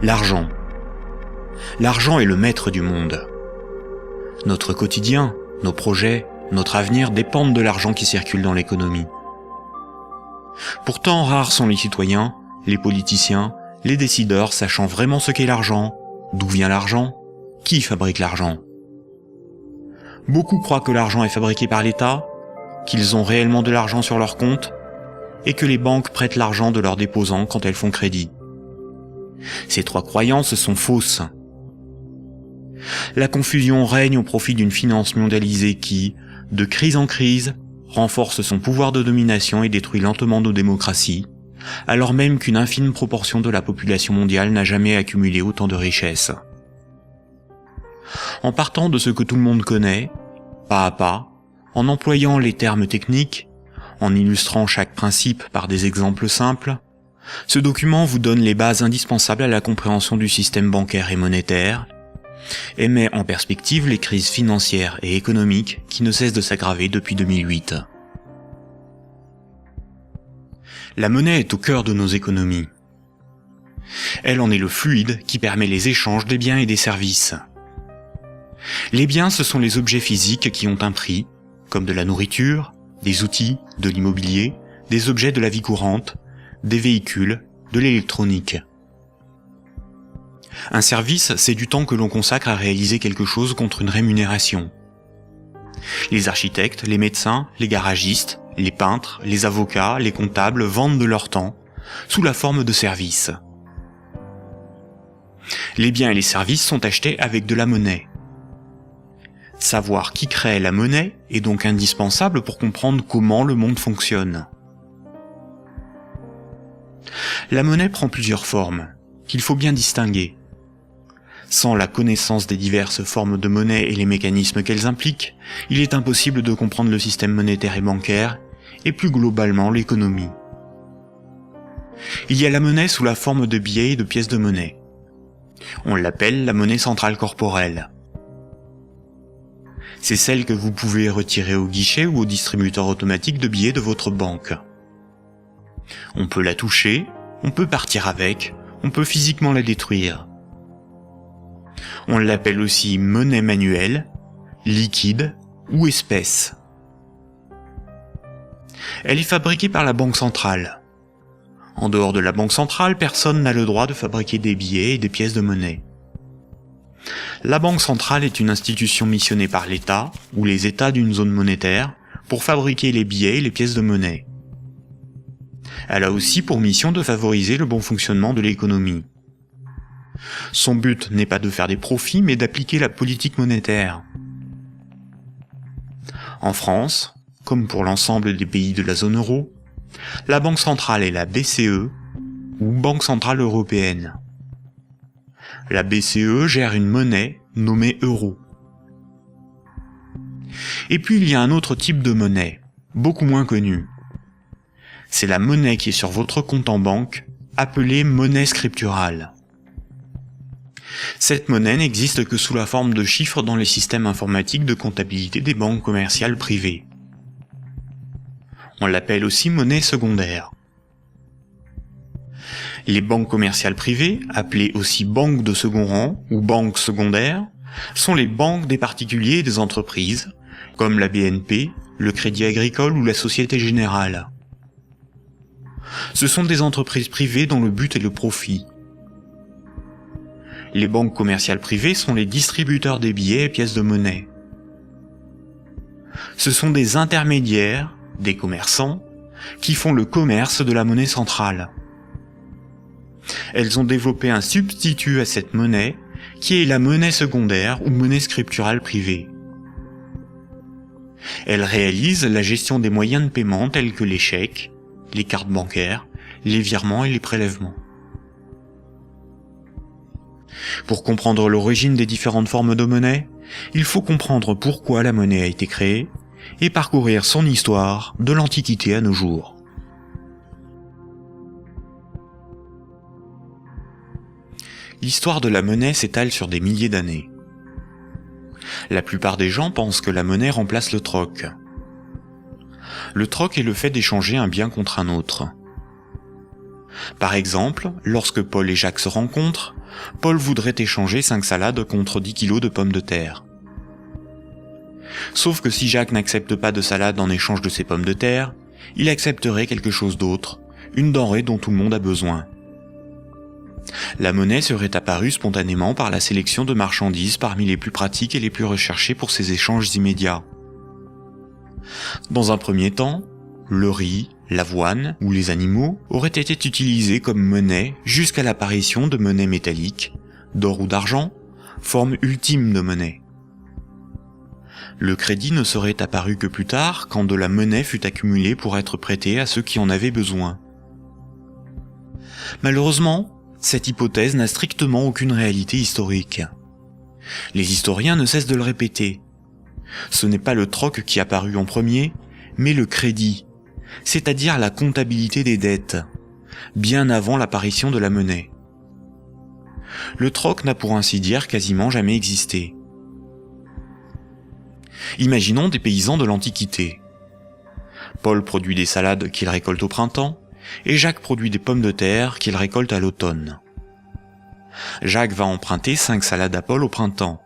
L'argent. L'argent est le maître du monde. Notre quotidien, nos projets, notre avenir dépendent de l'argent qui circule dans l'économie. Pourtant, rares sont les citoyens, les politiciens, les décideurs sachant vraiment ce qu'est l'argent, d'où vient l'argent, qui fabrique l'argent. Beaucoup croient que l'argent est fabriqué par l'État, qu'ils ont réellement de l'argent sur leur compte, et que les banques prêtent l'argent de leurs déposants quand elles font crédit. Ces trois croyances sont fausses. La confusion règne au profit d'une finance mondialisée qui, de crise en crise, renforce son pouvoir de domination et détruit lentement nos démocraties, alors même qu'une infime proportion de la population mondiale n'a jamais accumulé autant de richesses. En partant de ce que tout le monde connaît, pas à pas, en employant les termes techniques, en illustrant chaque principe par des exemples simples, ce document vous donne les bases indispensables à la compréhension du système bancaire et monétaire, et met en perspective les crises financières et économiques qui ne cessent de s'aggraver depuis 2008. La monnaie est au cœur de nos économies. Elle en est le fluide qui permet les échanges des biens et des services. Les biens, ce sont les objets physiques qui ont un prix, comme de la nourriture, des outils, de l'immobilier, des objets de la vie courante, des véhicules, de l'électronique. Un service, c'est du temps que l'on consacre à réaliser quelque chose contre une rémunération. Les architectes, les médecins, les garagistes, les peintres, les avocats, les comptables vendent de leur temps, sous la forme de services. Les biens et les services sont achetés avec de la monnaie. Savoir qui crée la monnaie est donc indispensable pour comprendre comment le monde fonctionne. La monnaie prend plusieurs formes, qu'il faut bien distinguer. Sans la connaissance des diverses formes de monnaie et les mécanismes qu'elles impliquent, il est impossible de comprendre le système monétaire et bancaire, et plus globalement l'économie. Il y a la monnaie sous la forme de billets et de pièces de monnaie. On l'appelle la monnaie centrale corporelle. C'est celle que vous pouvez retirer au guichet ou au distributeur automatique de billets de votre banque. On peut la toucher, on peut partir avec, on peut physiquement la détruire. On l'appelle aussi monnaie manuelle, liquide ou espèce. Elle est fabriquée par la Banque centrale. En dehors de la Banque centrale, personne n'a le droit de fabriquer des billets et des pièces de monnaie. La Banque centrale est une institution missionnée par l'État ou les États d'une zone monétaire pour fabriquer les billets et les pièces de monnaie. Elle a aussi pour mission de favoriser le bon fonctionnement de l'économie. Son but n'est pas de faire des profits, mais d'appliquer la politique monétaire. En France, comme pour l'ensemble des pays de la zone euro, la Banque centrale est la BCE, ou Banque centrale européenne. La BCE gère une monnaie nommée euro. Et puis il y a un autre type de monnaie, beaucoup moins connu. C'est la monnaie qui est sur votre compte en banque, appelée monnaie scripturale. Cette monnaie n'existe que sous la forme de chiffres dans les systèmes informatiques de comptabilité des banques commerciales privées. On l'appelle aussi monnaie secondaire. Les banques commerciales privées, appelées aussi banques de second rang ou banques secondaires, sont les banques des particuliers et des entreprises, comme la BNP, le Crédit Agricole ou la Société Générale. Ce sont des entreprises privées dont le but est le profit. Les banques commerciales privées sont les distributeurs des billets et pièces de monnaie. Ce sont des intermédiaires, des commerçants, qui font le commerce de la monnaie centrale. Elles ont développé un substitut à cette monnaie, qui est la monnaie secondaire ou monnaie scripturale privée. Elles réalisent la gestion des moyens de paiement tels que les chèques, les cartes bancaires, les virements et les prélèvements. Pour comprendre l'origine des différentes formes de monnaie, il faut comprendre pourquoi la monnaie a été créée et parcourir son histoire de l'Antiquité à nos jours. L'histoire de la monnaie s'étale sur des milliers d'années. La plupart des gens pensent que la monnaie remplace le troc. Le troc est le fait d'échanger un bien contre un autre. Par exemple, lorsque Paul et Jacques se rencontrent, Paul voudrait échanger 5 salades contre 10 kilos de pommes de terre. Sauf que si Jacques n'accepte pas de salade en échange de ses pommes de terre, il accepterait quelque chose d'autre, une denrée dont tout le monde a besoin. La monnaie serait apparue spontanément par la sélection de marchandises parmi les plus pratiques et les plus recherchées pour ces échanges immédiats. Dans un premier temps, le riz, l'avoine ou les animaux auraient été utilisés comme monnaie jusqu'à l'apparition de monnaies métalliques, d'or ou d'argent, forme ultime de monnaie. Le crédit ne serait apparu que plus tard, quand de la monnaie fut accumulée pour être prêtée à ceux qui en avaient besoin. Malheureusement, cette hypothèse n'a strictement aucune réalité historique. Les historiens ne cessent de le répéter. Ce n'est pas le troc qui apparut en premier, mais le crédit, c'est-à-dire la comptabilité des dettes, bien avant l'apparition de la monnaie. Le troc n'a pour ainsi dire quasiment jamais existé. Imaginons des paysans de l'Antiquité. Paul produit des salades qu'il récolte au printemps, et Jacques produit des pommes de terre qu'il récolte à l'automne. Jacques va emprunter 5 salades à Paul au printemps.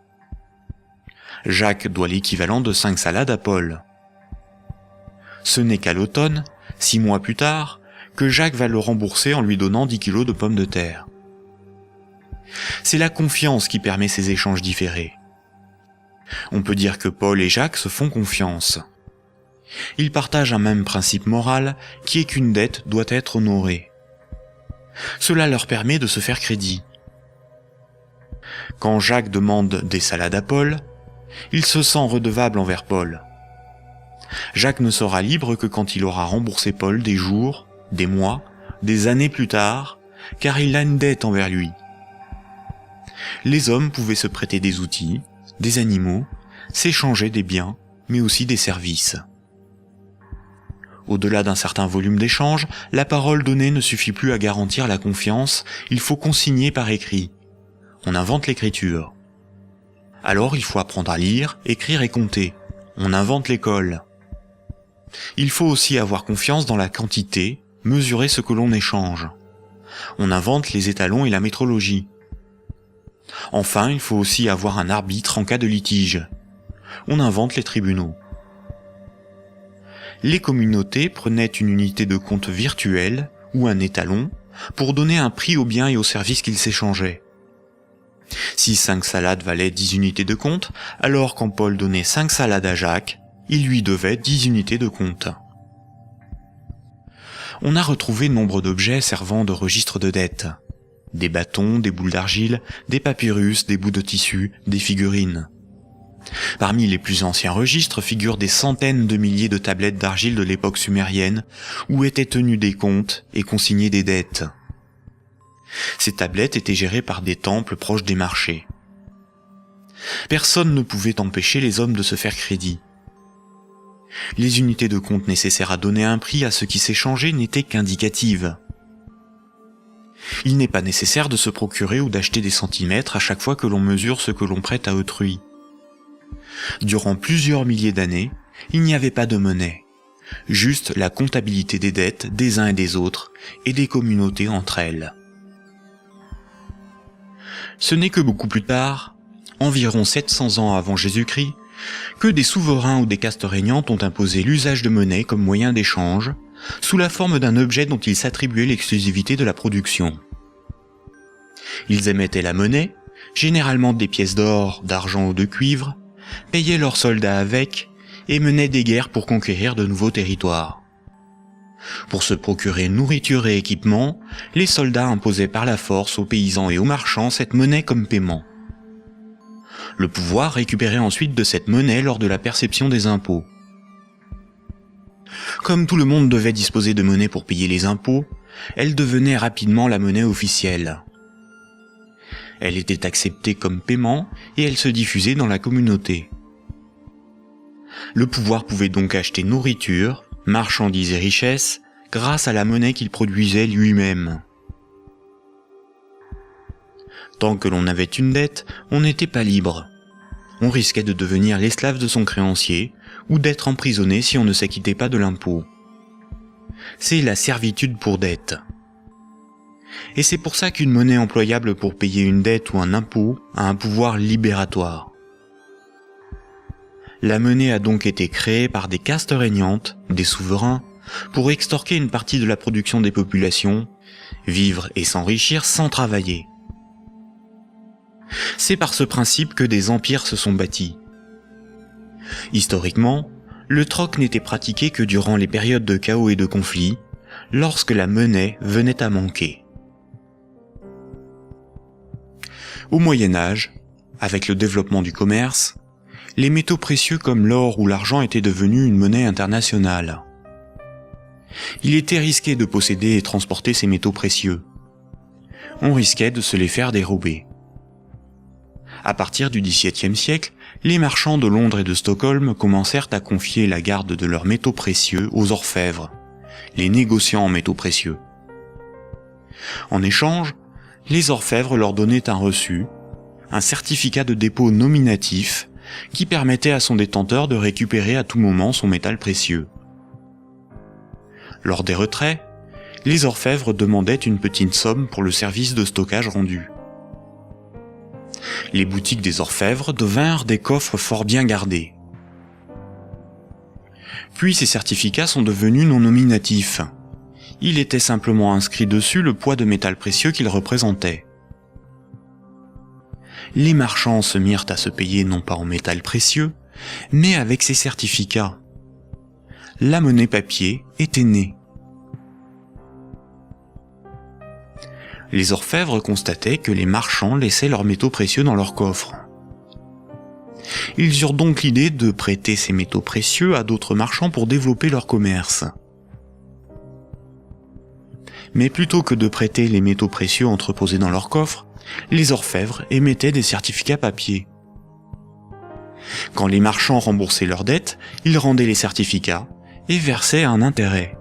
Jacques doit l'équivalent de 5 salades à Paul. Ce n'est qu'à l'automne, 6 mois plus tard, que Jacques va le rembourser en lui donnant 10 kilos de pommes de terre. C'est la confiance qui permet ces échanges différés. On peut dire que Paul et Jacques se font confiance. Ils partagent un même principe moral qui est qu'une dette doit être honorée. Cela leur permet de se faire crédit. Quand Jacques demande des salades à Paul, il se sent redevable envers Paul. Jacques ne sera libre que quand il aura remboursé Paul des jours, des mois, des années plus tard, car il a une dette envers lui. Les hommes pouvaient se prêter des outils, des animaux, s'échanger des biens, mais aussi des services. Au-delà d'un certain volume d'échanges, la parole donnée ne suffit plus à garantir la confiance, il faut consigner par écrit. On invente l'écriture. Alors il faut apprendre à lire, écrire et compter. On invente l'école. Il faut aussi avoir confiance dans la quantité, mesurer ce que l'on échange. On invente les étalons et la métrologie. Enfin, il faut aussi avoir un arbitre en cas de litige. On invente les tribunaux. Les communautés prenaient une unité de compte virtuelle, ou un étalon, pour donner un prix aux biens et aux services qu'ils s'échangeaient. Si 5 salades valaient 10 unités de compte, alors quand Paul donnait 5 salades à Jacques, il lui devait 10 unités de compte. On a retrouvé nombre d'objets servant de registre de dette. Des bâtons, des boules d'argile, des papyrus, des bouts de tissu, des figurines. Parmi les plus anciens registres figurent des centaines de milliers de tablettes d'argile de l'époque sumérienne où étaient tenus des comptes et consignés des dettes. Ces tablettes étaient gérées par des temples proches des marchés. Personne ne pouvait empêcher les hommes de se faire crédit. Les unités de compte nécessaires à donner un prix à ce qui s'échangeait n'étaient qu'indicatives. Il n'est pas nécessaire de se procurer ou d'acheter des centimètres à chaque fois que l'on mesure ce que l'on prête à autrui. Durant plusieurs milliers d'années, il n'y avait pas de monnaie, juste la comptabilité des dettes des uns et des autres et des communautés entre elles. Ce n'est que beaucoup plus tard, environ 700 ans avant Jésus-Christ, que des souverains ou des castes régnantes ont imposé l'usage de monnaie comme moyen d'échange, sous la forme d'un objet dont ils s'attribuaient l'exclusivité de la production. Ils émettaient la monnaie, généralement des pièces d'or, d'argent ou de cuivre, payaient leurs soldats avec, et menaient des guerres pour conquérir de nouveaux territoires. Pour se procurer nourriture et équipement, les soldats imposaient par la force aux paysans et aux marchands cette monnaie comme paiement. Le pouvoir récupérait ensuite de cette monnaie lors de la perception des impôts. Comme tout le monde devait disposer de monnaie pour payer les impôts, elle devenait rapidement la monnaie officielle. Elle était acceptée comme paiement et elle se diffusait dans la communauté. Le pouvoir pouvait donc acheter nourriture, marchandises et richesses grâce à la monnaie qu'il produisait lui-même. Tant que l'on avait une dette, on n'était pas libre. On risquait de devenir l'esclave de son créancier ou d'être emprisonné si on ne s'acquittait pas de l'impôt. C'est la servitude pour dette. Et c'est pour ça qu'une monnaie employable pour payer une dette ou un impôt a un pouvoir libératoire. La monnaie a donc été créée par des castes régnantes, des souverains, pour extorquer une partie de la production des populations, vivre et s'enrichir sans travailler. C'est par ce principe que des empires se sont bâtis. Historiquement, le troc n'était pratiqué que durant les périodes de chaos et de conflits, lorsque la monnaie venait à manquer. Au Moyen Âge, avec le développement du commerce, les métaux précieux comme l'or ou l'argent étaient devenus une monnaie internationale. Il était risqué de posséder et transporter ces métaux précieux. On risquait de se les faire dérober. À partir du XVIIe siècle, les marchands de Londres et de Stockholm commencèrent à confier la garde de leurs métaux précieux aux orfèvres, les négociants en métaux précieux. En échange, les orfèvres leur donnaient un reçu, un certificat de dépôt nominatif qui permettait à son détenteur de récupérer à tout moment son métal précieux. Lors des retraits, les orfèvres demandaient une petite somme pour le service de stockage rendu. Les boutiques des orfèvres devinrent des coffres fort bien gardés. Puis ces certificats sont devenus non nominatifs. Il était simplement inscrit dessus le poids de métal précieux qu'ils représentaient. Les marchands se mirent à se payer non pas en métal précieux, mais avec ces certificats. La monnaie papier était née. Les orfèvres constataient que les marchands laissaient leurs métaux précieux dans leurs coffres. Ils eurent donc l'idée de prêter ces métaux précieux à d'autres marchands pour développer leur commerce. Mais plutôt que de prêter les métaux précieux entreposés dans leurs coffres, les orfèvres émettaient des certificats papier. Quand les marchands remboursaient leurs dettes, ils rendaient les certificats et versaient un intérêt.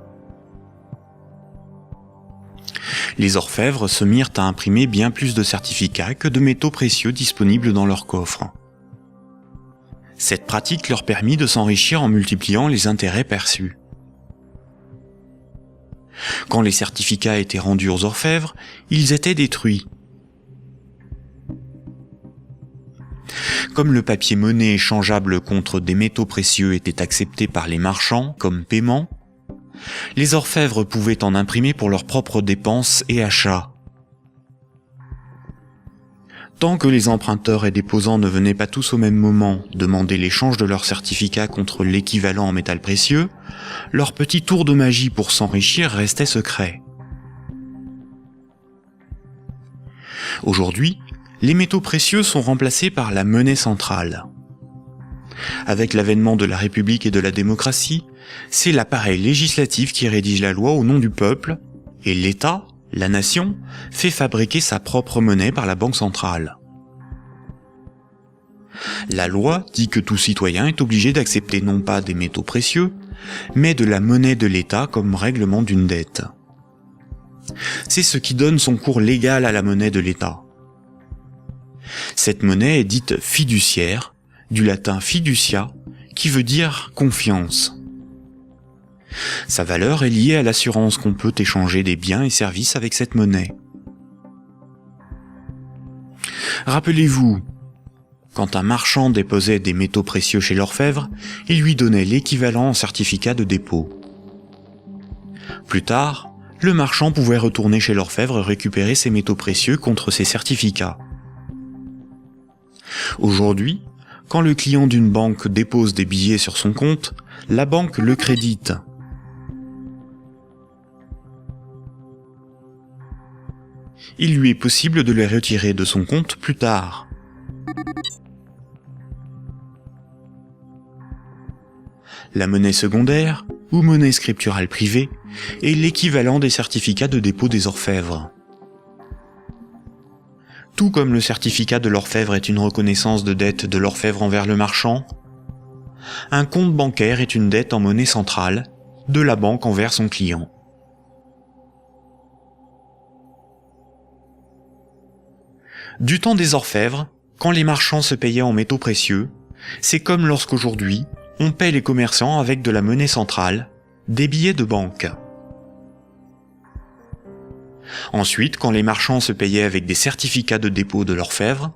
Les orfèvres se mirent à imprimer bien plus de certificats que de métaux précieux disponibles dans leurs coffres. Cette pratique leur permit de s'enrichir en multipliant les intérêts perçus. Quand les certificats étaient rendus aux orfèvres, ils étaient détruits. Comme le papier monnaie échangeable contre des métaux précieux était accepté par les marchands comme paiement, les orfèvres pouvaient en imprimer pour leurs propres dépenses et achats. Tant que les emprunteurs et déposants ne venaient pas tous au même moment demander l'échange de leurs certificats contre l'équivalent en métal précieux, leur petit tour de magie pour s'enrichir restait secret. Aujourd'hui, les métaux précieux sont remplacés par la monnaie centrale. Avec l'avènement de la République et de la démocratie, c'est l'appareil législatif qui rédige la loi au nom du peuple, et l'État, la nation, fait fabriquer sa propre monnaie par la Banque centrale. La loi dit que tout citoyen est obligé d'accepter non pas des métaux précieux, mais de la monnaie de l'État comme règlement d'une dette. C'est ce qui donne son cours légal à la monnaie de l'État. Cette monnaie est dite fiduciaire, du latin fiducia, qui veut dire confiance. Sa valeur est liée à l'assurance qu'on peut échanger des biens et services avec cette monnaie. Rappelez-vous, quand un marchand déposait des métaux précieux chez l'orfèvre, il lui donnait l'équivalent en certificat de dépôt. Plus tard, le marchand pouvait retourner chez l'orfèvre et récupérer ses métaux précieux contre ses certificats. Aujourd'hui, quand le client d'une banque dépose des billets sur son compte, la banque le crédite. Il lui est possible de les retirer de son compte plus tard. La monnaie secondaire, ou monnaie scripturale privée, est l'équivalent des certificats de dépôt des orfèvres. Tout comme le certificat de l'orfèvre est une reconnaissance de dette de l'orfèvre envers le marchand, un compte bancaire est une dette en monnaie centrale de la banque envers son client. Du temps des orfèvres, quand les marchands se payaient en métaux précieux, c'est comme lorsqu'aujourd'hui, on paie les commerçants avec de la monnaie centrale, des billets de banque. Ensuite, quand les marchands se payaient avec des certificats de dépôt de l'orfèvre,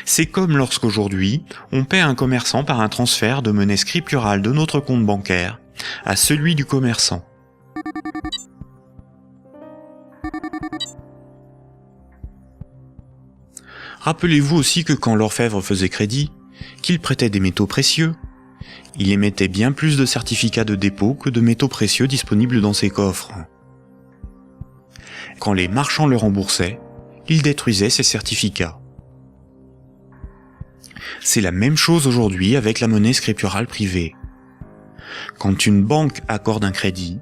c'est comme lorsqu'aujourd'hui, on paie un commerçant par un transfert de monnaie scripturale de notre compte bancaire à celui du commerçant. Rappelez-vous aussi que quand l'orfèvre faisait crédit, qu'il prêtait des métaux précieux, il émettait bien plus de certificats de dépôt que de métaux précieux disponibles dans ses coffres. Quand les marchands le remboursaient, il détruisait ces certificats. C'est la même chose aujourd'hui avec la monnaie scripturale privée. Quand une banque accorde un crédit,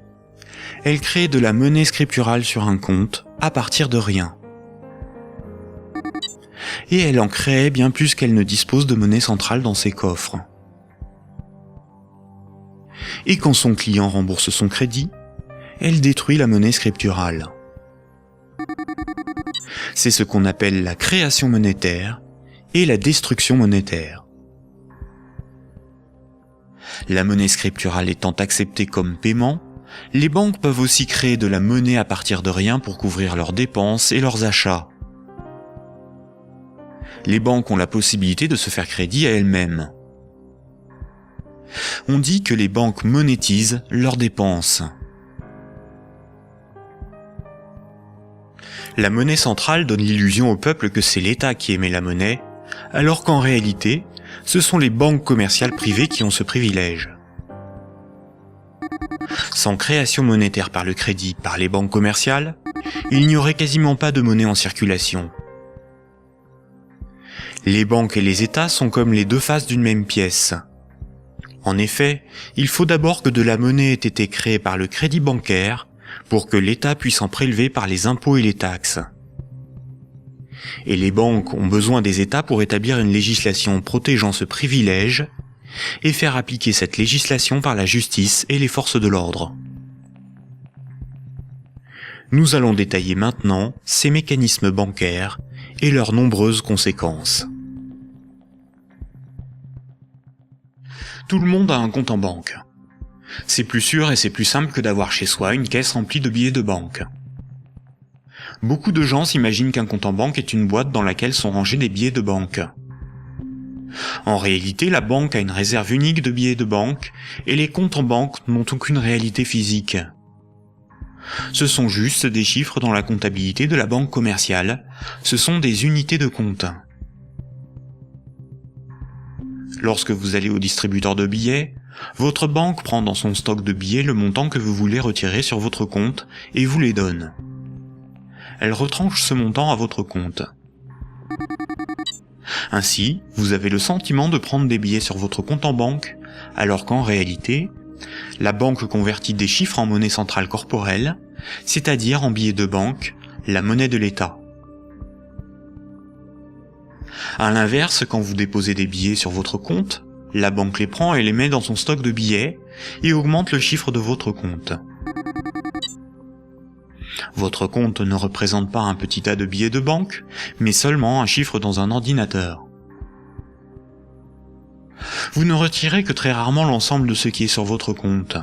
elle crée de la monnaie scripturale sur un compte à partir de rien. Et elle en crée bien plus qu'elle ne dispose de monnaie centrale dans ses coffres. Et quand son client rembourse son crédit, elle détruit la monnaie scripturale. C'est ce qu'on appelle la création monétaire et la destruction monétaire. La monnaie scripturale étant acceptée comme paiement, les banques peuvent aussi créer de la monnaie à partir de rien pour couvrir leurs dépenses et leurs achats. Les banques ont la possibilité de se faire crédit à elles-mêmes. On dit que les banques monétisent leurs dépenses. La monnaie centrale donne l'illusion au peuple que c'est l'État qui émet la monnaie, alors qu'en réalité, ce sont les banques commerciales privées qui ont ce privilège. Sans création monétaire par le crédit par les banques commerciales, il n'y aurait quasiment pas de monnaie en circulation. Les banques et les États sont comme les deux faces d'une même pièce. En effet, il faut d'abord que de la monnaie ait été créée par le crédit bancaire pour que l'État puisse en prélever par les impôts et les taxes. Et les banques ont besoin des États pour établir une législation protégeant ce privilège et faire appliquer cette législation par la justice et les forces de l'ordre. Nous allons détailler maintenant ces mécanismes bancaires et leurs nombreuses conséquences. Tout le monde a un compte en banque. C'est plus sûr et c'est plus simple que d'avoir chez soi une caisse remplie de billets de banque. Beaucoup de gens s'imaginent qu'un compte en banque est une boîte dans laquelle sont rangés des billets de banque. En réalité, la banque a une réserve unique de billets de banque et les comptes en banque n'ont aucune réalité physique. Ce sont juste des chiffres dans la comptabilité de la banque commerciale, ce sont des unités de compte. Lorsque vous allez au distributeur de billets, votre banque prend dans son stock de billets le montant que vous voulez retirer sur votre compte et vous les donne. Elle retranche ce montant à votre compte. Ainsi, vous avez le sentiment de prendre des billets sur votre compte en banque, alors qu'en réalité, la banque convertit des chiffres en monnaie centrale corporelle, c'est-à-dire en billets de banque, la monnaie de l'État. À l'inverse, quand vous déposez des billets sur votre compte, la banque les prend et les met dans son stock de billets et augmente le chiffre de votre compte. Votre compte ne représente pas un petit tas de billets de banque, mais seulement un chiffre dans un ordinateur. Vous ne retirez que très rarement l'ensemble de ce qui est sur votre compte.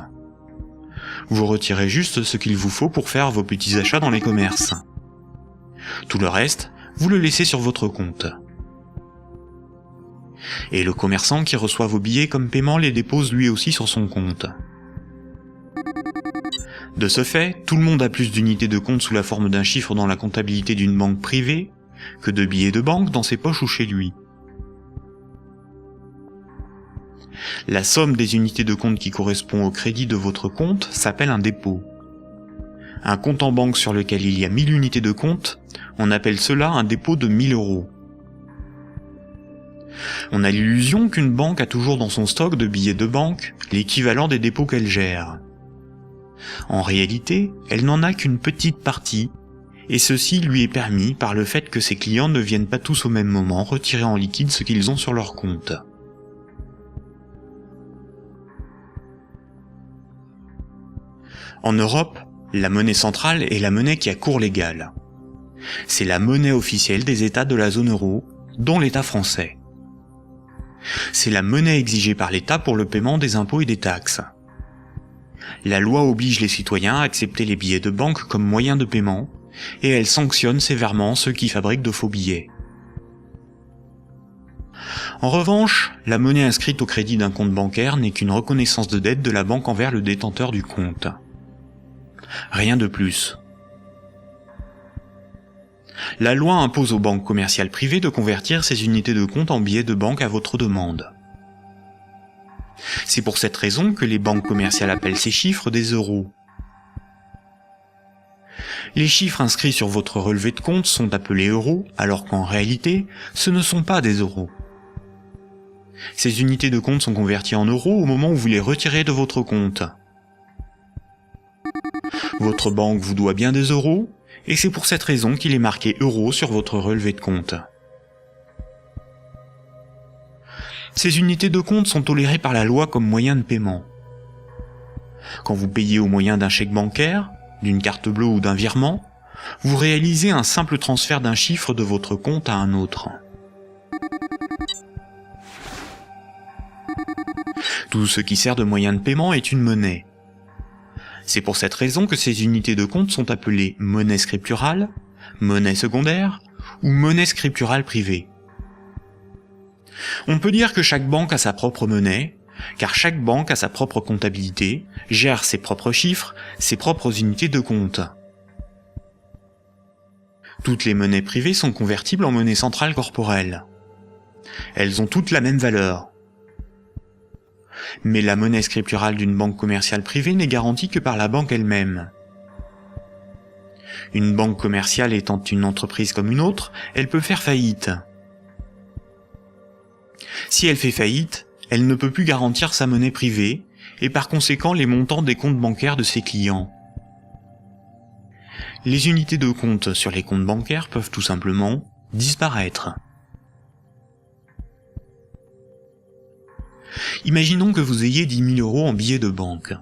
Vous retirez juste ce qu'il vous faut pour faire vos petits achats dans les commerces. Tout le reste, vous le laissez sur votre compte. Et le commerçant qui reçoit vos billets comme paiement les dépose lui aussi sur son compte. De ce fait, tout le monde a plus d'unités de compte sous la forme d'un chiffre dans la comptabilité d'une banque privée que de billets de banque dans ses poches ou chez lui. La somme des unités de compte qui correspond au crédit de votre compte s'appelle un dépôt. Un compte en banque sur lequel il y a 1000 unités de compte, on appelle cela un dépôt de 1000 €. On a l'illusion qu'une banque a toujours dans son stock de billets de banque l'équivalent des dépôts qu'elle gère. En réalité, elle n'en a qu'une petite partie, et ceci lui est permis par le fait que ses clients ne viennent pas tous au même moment retirer en liquide ce qu'ils ont sur leur compte. En Europe, la monnaie centrale est la monnaie qui a cours légal. C'est la monnaie officielle des États de la zone euro, dont l'État français. C'est la monnaie exigée par l'État pour le paiement des impôts et des taxes. La loi oblige les citoyens à accepter les billets de banque comme moyen de paiement, et elle sanctionne sévèrement ceux qui fabriquent de faux billets. En revanche, la monnaie inscrite au crédit d'un compte bancaire n'est qu'une reconnaissance de dette de la banque envers le détenteur du compte. Rien de plus. La loi impose aux banques commerciales privées de convertir ces unités de compte en billets de banque à votre demande. C'est pour cette raison que les banques commerciales appellent ces chiffres des euros. Les chiffres inscrits sur votre relevé de compte sont appelés euros, alors qu'en réalité, ce ne sont pas des euros. Ces unités de compte sont converties en euros au moment où vous les retirez de votre compte. Votre banque vous doit bien des euros, et c'est pour cette raison qu'il est marqué euros sur votre relevé de compte. Ces unités de compte sont tolérées par la loi comme moyen de paiement. Quand vous payez au moyen d'un chèque bancaire, d'une carte bleue ou d'un virement, vous réalisez un simple transfert d'un chiffre de votre compte à un autre. Tout ce qui sert de moyen de paiement est une monnaie. C'est pour cette raison que ces unités de compte sont appelées monnaie scripturale, monnaie secondaire ou monnaie scripturale privée. On peut dire que chaque banque a sa propre monnaie, car chaque banque a sa propre comptabilité, gère ses propres chiffres, ses propres unités de compte. Toutes les monnaies privées sont convertibles en monnaie centrale corporelle. Elles ont toutes la même valeur. Mais la monnaie scripturale d'une banque commerciale privée n'est garantie que par la banque elle-même. Une banque commerciale étant une entreprise comme une autre, elle peut faire faillite. Si elle fait faillite, elle ne peut plus garantir sa monnaie privée, et par conséquent les montants des comptes bancaires de ses clients. Les unités de compte sur les comptes bancaires peuvent tout simplement disparaître. Imaginons que vous ayez 10 000 € en billets de banque,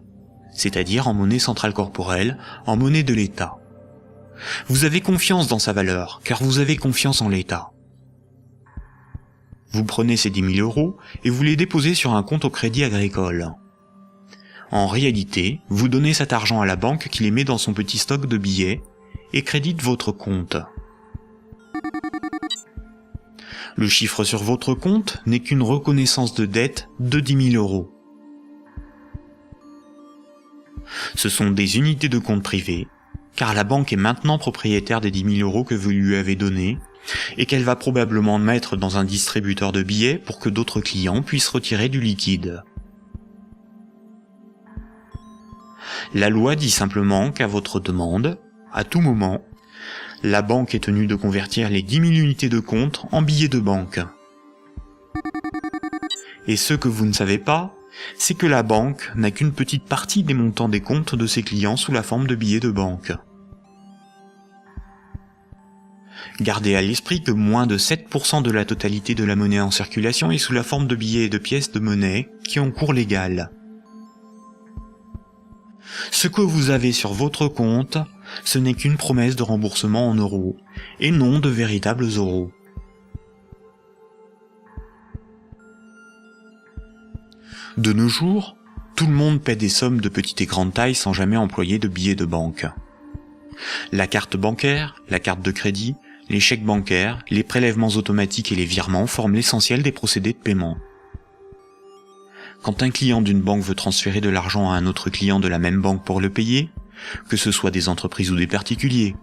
c'est-à-dire en monnaie centrale corporelle, en monnaie de l'État. Vous avez confiance dans sa valeur, car vous avez confiance en l'État. Vous prenez ces 10 000 € et vous les déposez sur un compte au Crédit Agricole. En réalité, vous donnez cet argent à la banque qui les met dans son petit stock de billets et crédite votre compte. Le chiffre sur votre compte n'est qu'une reconnaissance de dette de 10 000 €. Ce sont des unités de compte privées, car la banque est maintenant propriétaire des 10 000 € que vous lui avez donnés, et qu'elle va probablement mettre dans un distributeur de billets pour que d'autres clients puissent retirer du liquide. La loi dit simplement qu'à votre demande, à tout moment, la banque est tenue de convertir les 10 000 unités de compte en billets de banque. Et ce que vous ne savez pas, c'est que la banque n'a qu'une petite partie des montants des comptes de ses clients sous la forme de billets de banque. Gardez à l'esprit que moins de 7% de la totalité de la monnaie en circulation est sous la forme de billets et de pièces de monnaie qui ont cours légal. Ce que vous avez sur votre compte, ce n'est qu'une promesse de remboursement en euros, et non de véritables euros. De nos jours, tout le monde paie des sommes de petite et grande taille sans jamais employer de billets de banque. La carte bancaire, la carte de crédit, les chèques bancaires, les prélèvements automatiques et les virements forment l'essentiel des procédés de paiement. Quand un client d'une banque veut transférer de l'argent à un autre client de la même banque pour le payer, que ce soit des entreprises ou des particuliers,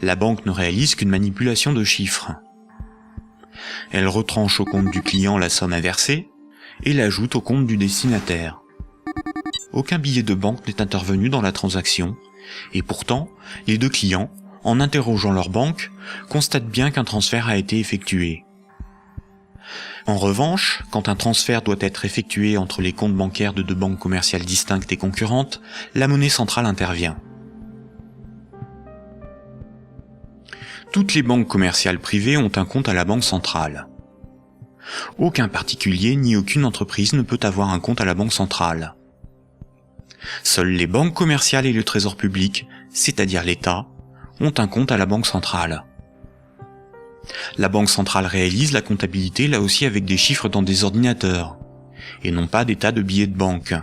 la banque ne réalise qu'une manipulation de chiffres. Elle retranche au compte du client la somme inversée et l'ajoute au compte du destinataire. Aucun billet de banque n'est intervenu dans la transaction, et pourtant, les deux clients, en interrogeant leur banque, constatent bien qu'un transfert a été effectué. En revanche, quand un transfert doit être effectué entre les comptes bancaires de deux banques commerciales distinctes et concurrentes, la monnaie centrale intervient. Toutes les banques commerciales privées ont un compte à la banque centrale. Aucun particulier ni aucune entreprise ne peut avoir un compte à la banque centrale. Seules les banques commerciales et le trésor public, c'est-à-dire l'État, ont un compte à la banque centrale. La banque centrale réalise la comptabilité là aussi avec des chiffres dans des ordinateurs, et non pas des tas de billets de banque.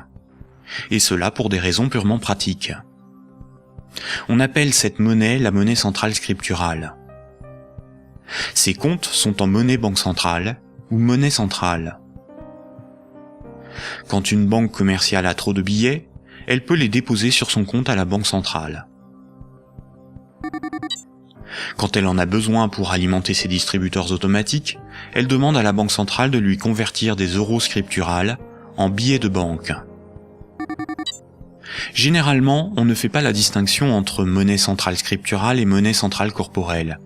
Et cela pour des raisons purement pratiques. On appelle cette monnaie la monnaie centrale scripturale. Ces comptes sont en monnaie banque centrale ou monnaie centrale. Quand une banque commerciale a trop de billets, elle peut les déposer sur son compte à la banque centrale. Quand elle en a besoin pour alimenter ses distributeurs automatiques, elle demande à la banque centrale de lui convertir des euros scripturales en billets de banque. Généralement, on ne fait pas la distinction entre monnaie centrale scripturale et monnaie centrale corporelle,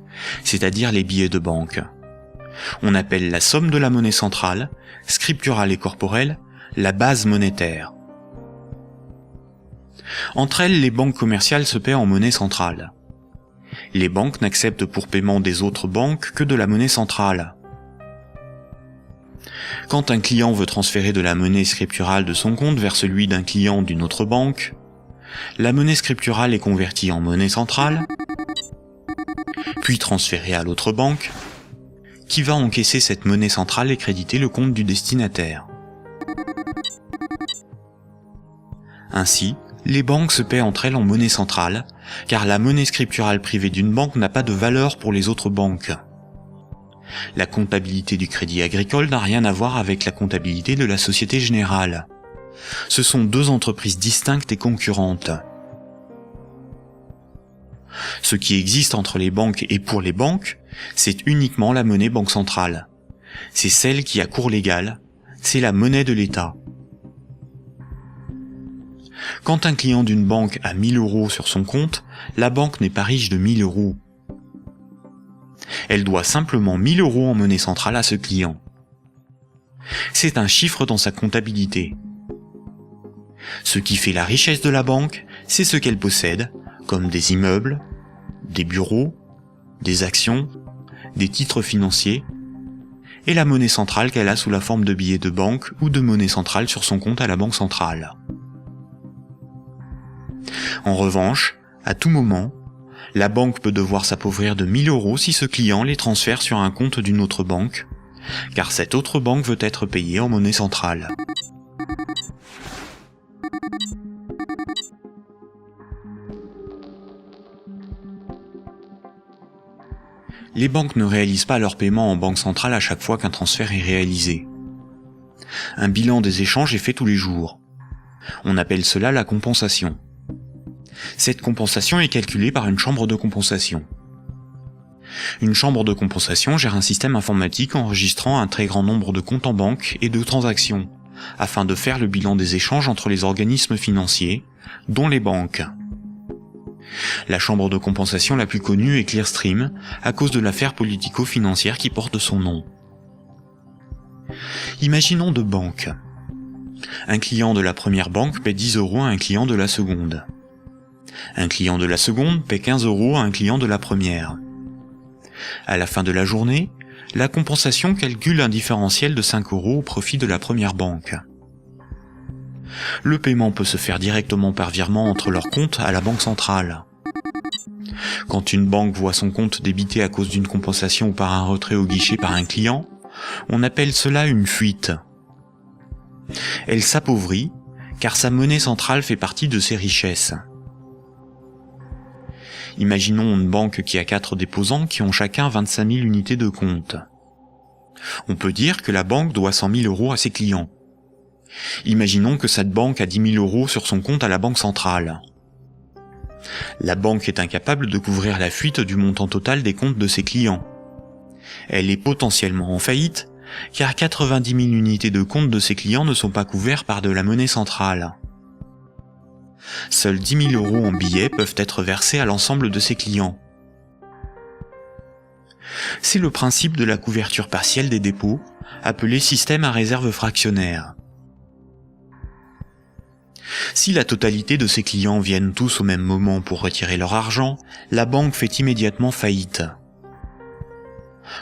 c'est-à-dire les billets de banque. On appelle la somme de la monnaie centrale, scripturale et corporelle, la base monétaire. Entre elles, les banques commerciales se paient en monnaie centrale. Les banques n'acceptent pour paiement des autres banques que de la monnaie centrale. Quand un client veut transférer de la monnaie scripturale de son compte vers celui d'un client d'une autre banque, la monnaie scripturale est convertie en monnaie centrale, puis transférée à l'autre banque, qui va encaisser cette monnaie centrale et créditer le compte du destinataire. Ainsi, les banques se paient entre elles en monnaie centrale, car la monnaie scripturale privée d'une banque n'a pas de valeur pour les autres banques. La comptabilité du Crédit Agricole n'a rien à voir avec la comptabilité de la Société Générale. Ce sont deux entreprises distinctes et concurrentes. Ce qui existe entre les banques et pour les banques, c'est uniquement la monnaie banque centrale. C'est celle qui a cours légal, c'est la monnaie de l'État. Quand un client d'une banque a 1000 euros sur son compte, la banque n'est pas riche de 1000 euros. Elle doit simplement 1000 euros en monnaie centrale à ce client. C'est un chiffre dans sa comptabilité. Ce qui fait la richesse de la banque, c'est ce qu'elle possède, comme des immeubles, des bureaux, des actions, des titres financiers, et la monnaie centrale qu'elle a sous la forme de billets de banque ou de monnaie centrale sur son compte à la banque centrale. En revanche, à tout moment, la banque peut devoir s'appauvrir de 1000 euros si ce client les transfère sur un compte d'une autre banque, car cette autre banque veut être payée en monnaie centrale. Les banques ne réalisent pas leur paiement en banque centrale à chaque fois qu'un transfert est réalisé. Un bilan des échanges est fait tous les jours. On appelle cela la compensation. Cette compensation est calculée par une chambre de compensation. Une chambre de compensation gère un système informatique enregistrant un très grand nombre de comptes en banque et de transactions, afin de faire le bilan des échanges entre les organismes financiers, dont les banques. La chambre de compensation la plus connue est Clearstream, à cause de l'affaire politico-financière qui porte son nom. Imaginons deux banques. Un client de la première banque paie 10 euros à un client de la seconde. Un client de la seconde paie 15 euros à un client de la première. À la fin de la journée, la compensation calcule un différentiel de 5 euros au profit de la première banque. Le paiement peut se faire directement par virement entre leurs comptes à la banque centrale. Quand une banque voit son compte débité à cause d'une compensation ou par un retrait au guichet par un client, on appelle cela une fuite. Elle s'appauvrit, car sa monnaie centrale fait partie de ses richesses. Imaginons une banque qui a 4 déposants qui ont chacun 25 000 unités de compte. On peut dire que la banque doit 100 000 euros à ses clients. Imaginons que cette banque a 10 000 euros sur son compte à la banque centrale. La banque est incapable de couvrir la fuite du montant total des comptes de ses clients. Elle est potentiellement en faillite, car 90 000 unités de compte de ses clients ne sont pas couverts par de la monnaie centrale. Seuls 10 000 euros en billets peuvent être versés à l'ensemble de ses clients. C'est le principe de la couverture partielle des dépôts, appelé système à réserve fractionnaire. Si la totalité de ses clients viennent tous au même moment pour retirer leur argent, la banque fait immédiatement faillite.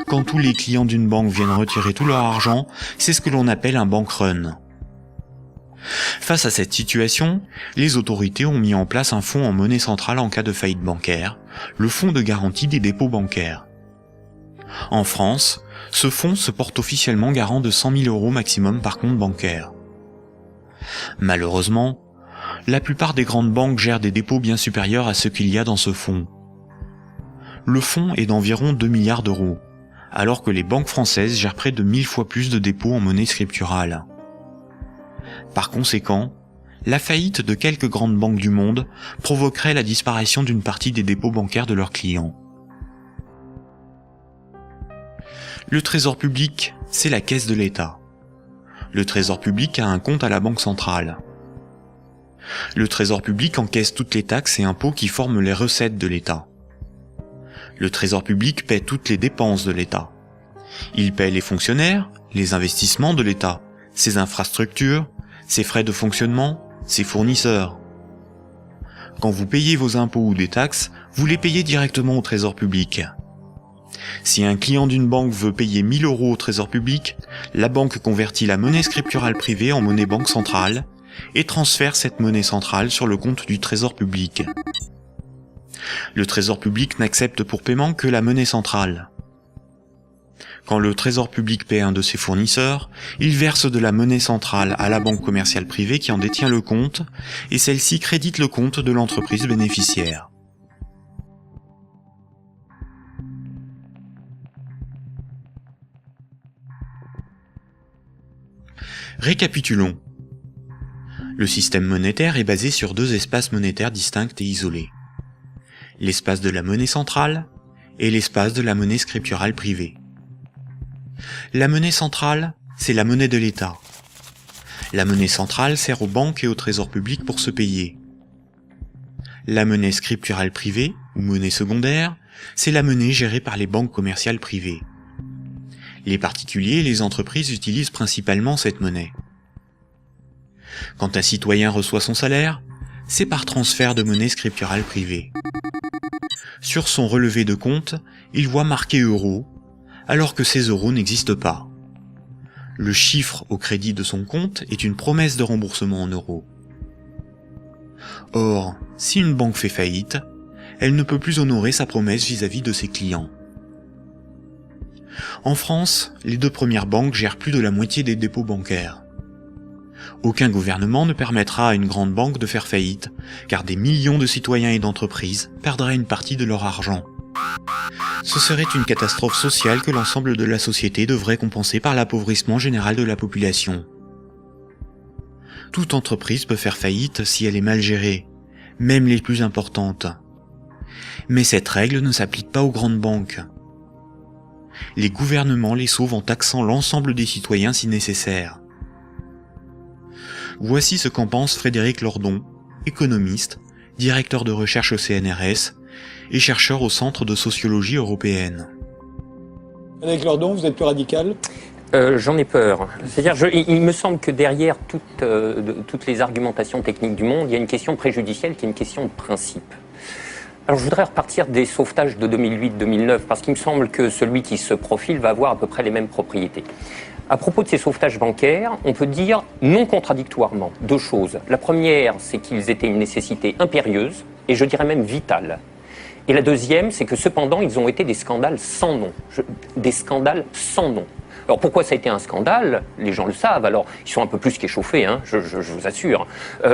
Quand tous les clients d'une banque viennent retirer tout leur argent, c'est ce que l'on appelle un bank run. Face à cette situation, les autorités ont mis en place un fonds en monnaie centrale en cas de faillite bancaire, le fonds de garantie des dépôts bancaires. En France, ce fonds se porte officiellement garant de 100 000 euros maximum par compte bancaire. Malheureusement, La plupart des grandes banques gèrent des dépôts bien supérieurs à ce qu'il y a dans ce fonds. Le fonds est d'environ 2 milliards d'euros, alors que les banques françaises gèrent près de 1000 fois plus de dépôts en monnaie scripturale. Par conséquent, la faillite de quelques grandes banques du monde provoquerait la disparition d'une partie des dépôts bancaires de leurs clients. Le Trésor public, c'est la caisse de l'État. Le Trésor public a un compte à la Banque centrale. Le Trésor public encaisse toutes les taxes et impôts qui forment les recettes de l'État. Le Trésor public paie toutes les dépenses de l'État. Il paie les fonctionnaires, les investissements de l'État, ses infrastructures, ses frais de fonctionnement, ses fournisseurs. Quand vous payez vos impôts ou des taxes, vous les payez directement au Trésor public. Si un client d'une banque veut payer 1000 € au Trésor public, la banque convertit la monnaie scripturale privée en monnaie banque centrale et transfère cette monnaie centrale sur le compte du Trésor public. Le Trésor public n'accepte pour paiement que la monnaie centrale. Quand le Trésor public paie un de ses fournisseurs, il verse de la monnaie centrale à la banque commerciale privée qui en détient le compte, et celle-ci crédite le compte de l'entreprise bénéficiaire. Récapitulons. Le système monétaire est basé sur 2 espaces monétaires distincts et isolés. L'espace de la monnaie centrale et l'espace de la monnaie scripturale privée. La monnaie centrale, c'est la monnaie de l'État. La monnaie centrale sert aux banques et au Trésor public pour se payer. La monnaie scripturale privée, ou monnaie secondaire, c'est la monnaie gérée par les banques commerciales privées. Les particuliers et les entreprises utilisent principalement cette monnaie. Quand un citoyen reçoit son salaire, c'est par transfert de monnaie scripturale privée. Sur son relevé de compte, il voit marqué euros, alors que ces euros n'existent pas. Le chiffre au crédit de son compte est une promesse de remboursement en euros. Or, si une banque fait faillite, elle ne peut plus honorer sa promesse vis-à-vis de ses clients. En France, les 2 premières banques gèrent plus de la moitié des dépôts bancaires. Aucun gouvernement ne permettra à une grande banque de faire faillite, car des millions de citoyens et d'entreprises perdraient une partie de leur argent. Ce serait une catastrophe sociale que l'ensemble de la société devrait compenser par l'appauvrissement général de la population. Toute entreprise peut faire faillite si elle est mal gérée, même les plus importantes. Mais cette règle ne s'applique pas aux grandes banques. Les gouvernements les sauvent en taxant l'ensemble des citoyens si nécessaire. Voici ce qu'en pense Frédéric Lordon, économiste, directeur de recherche au CNRS et chercheur au Centre de sociologie européenne. Frédéric Lordon, vous êtes plus radical ? J'en ai peur. C'est-à-dire, il me semble que derrière toutes les argumentations techniques du monde, il y a une question préjudicielle qui est une question de principe. Alors je voudrais repartir des sauvetages de 2008-2009, parce qu'il me semble que celui qui se profile va avoir à peu près les mêmes propriétés. À propos de ces sauvetages bancaires, on peut dire non contradictoirement 2 choses. La première, c'est qu'ils étaient une nécessité impérieuse, et je dirais même vitale. Et la deuxième, c'est que cependant, ils ont été des scandales sans nom. Des scandales sans nom. Alors pourquoi ça a été un scandale ? Les gens le savent, alors ils sont un peu plus qu'échauffés, hein, je vous assure.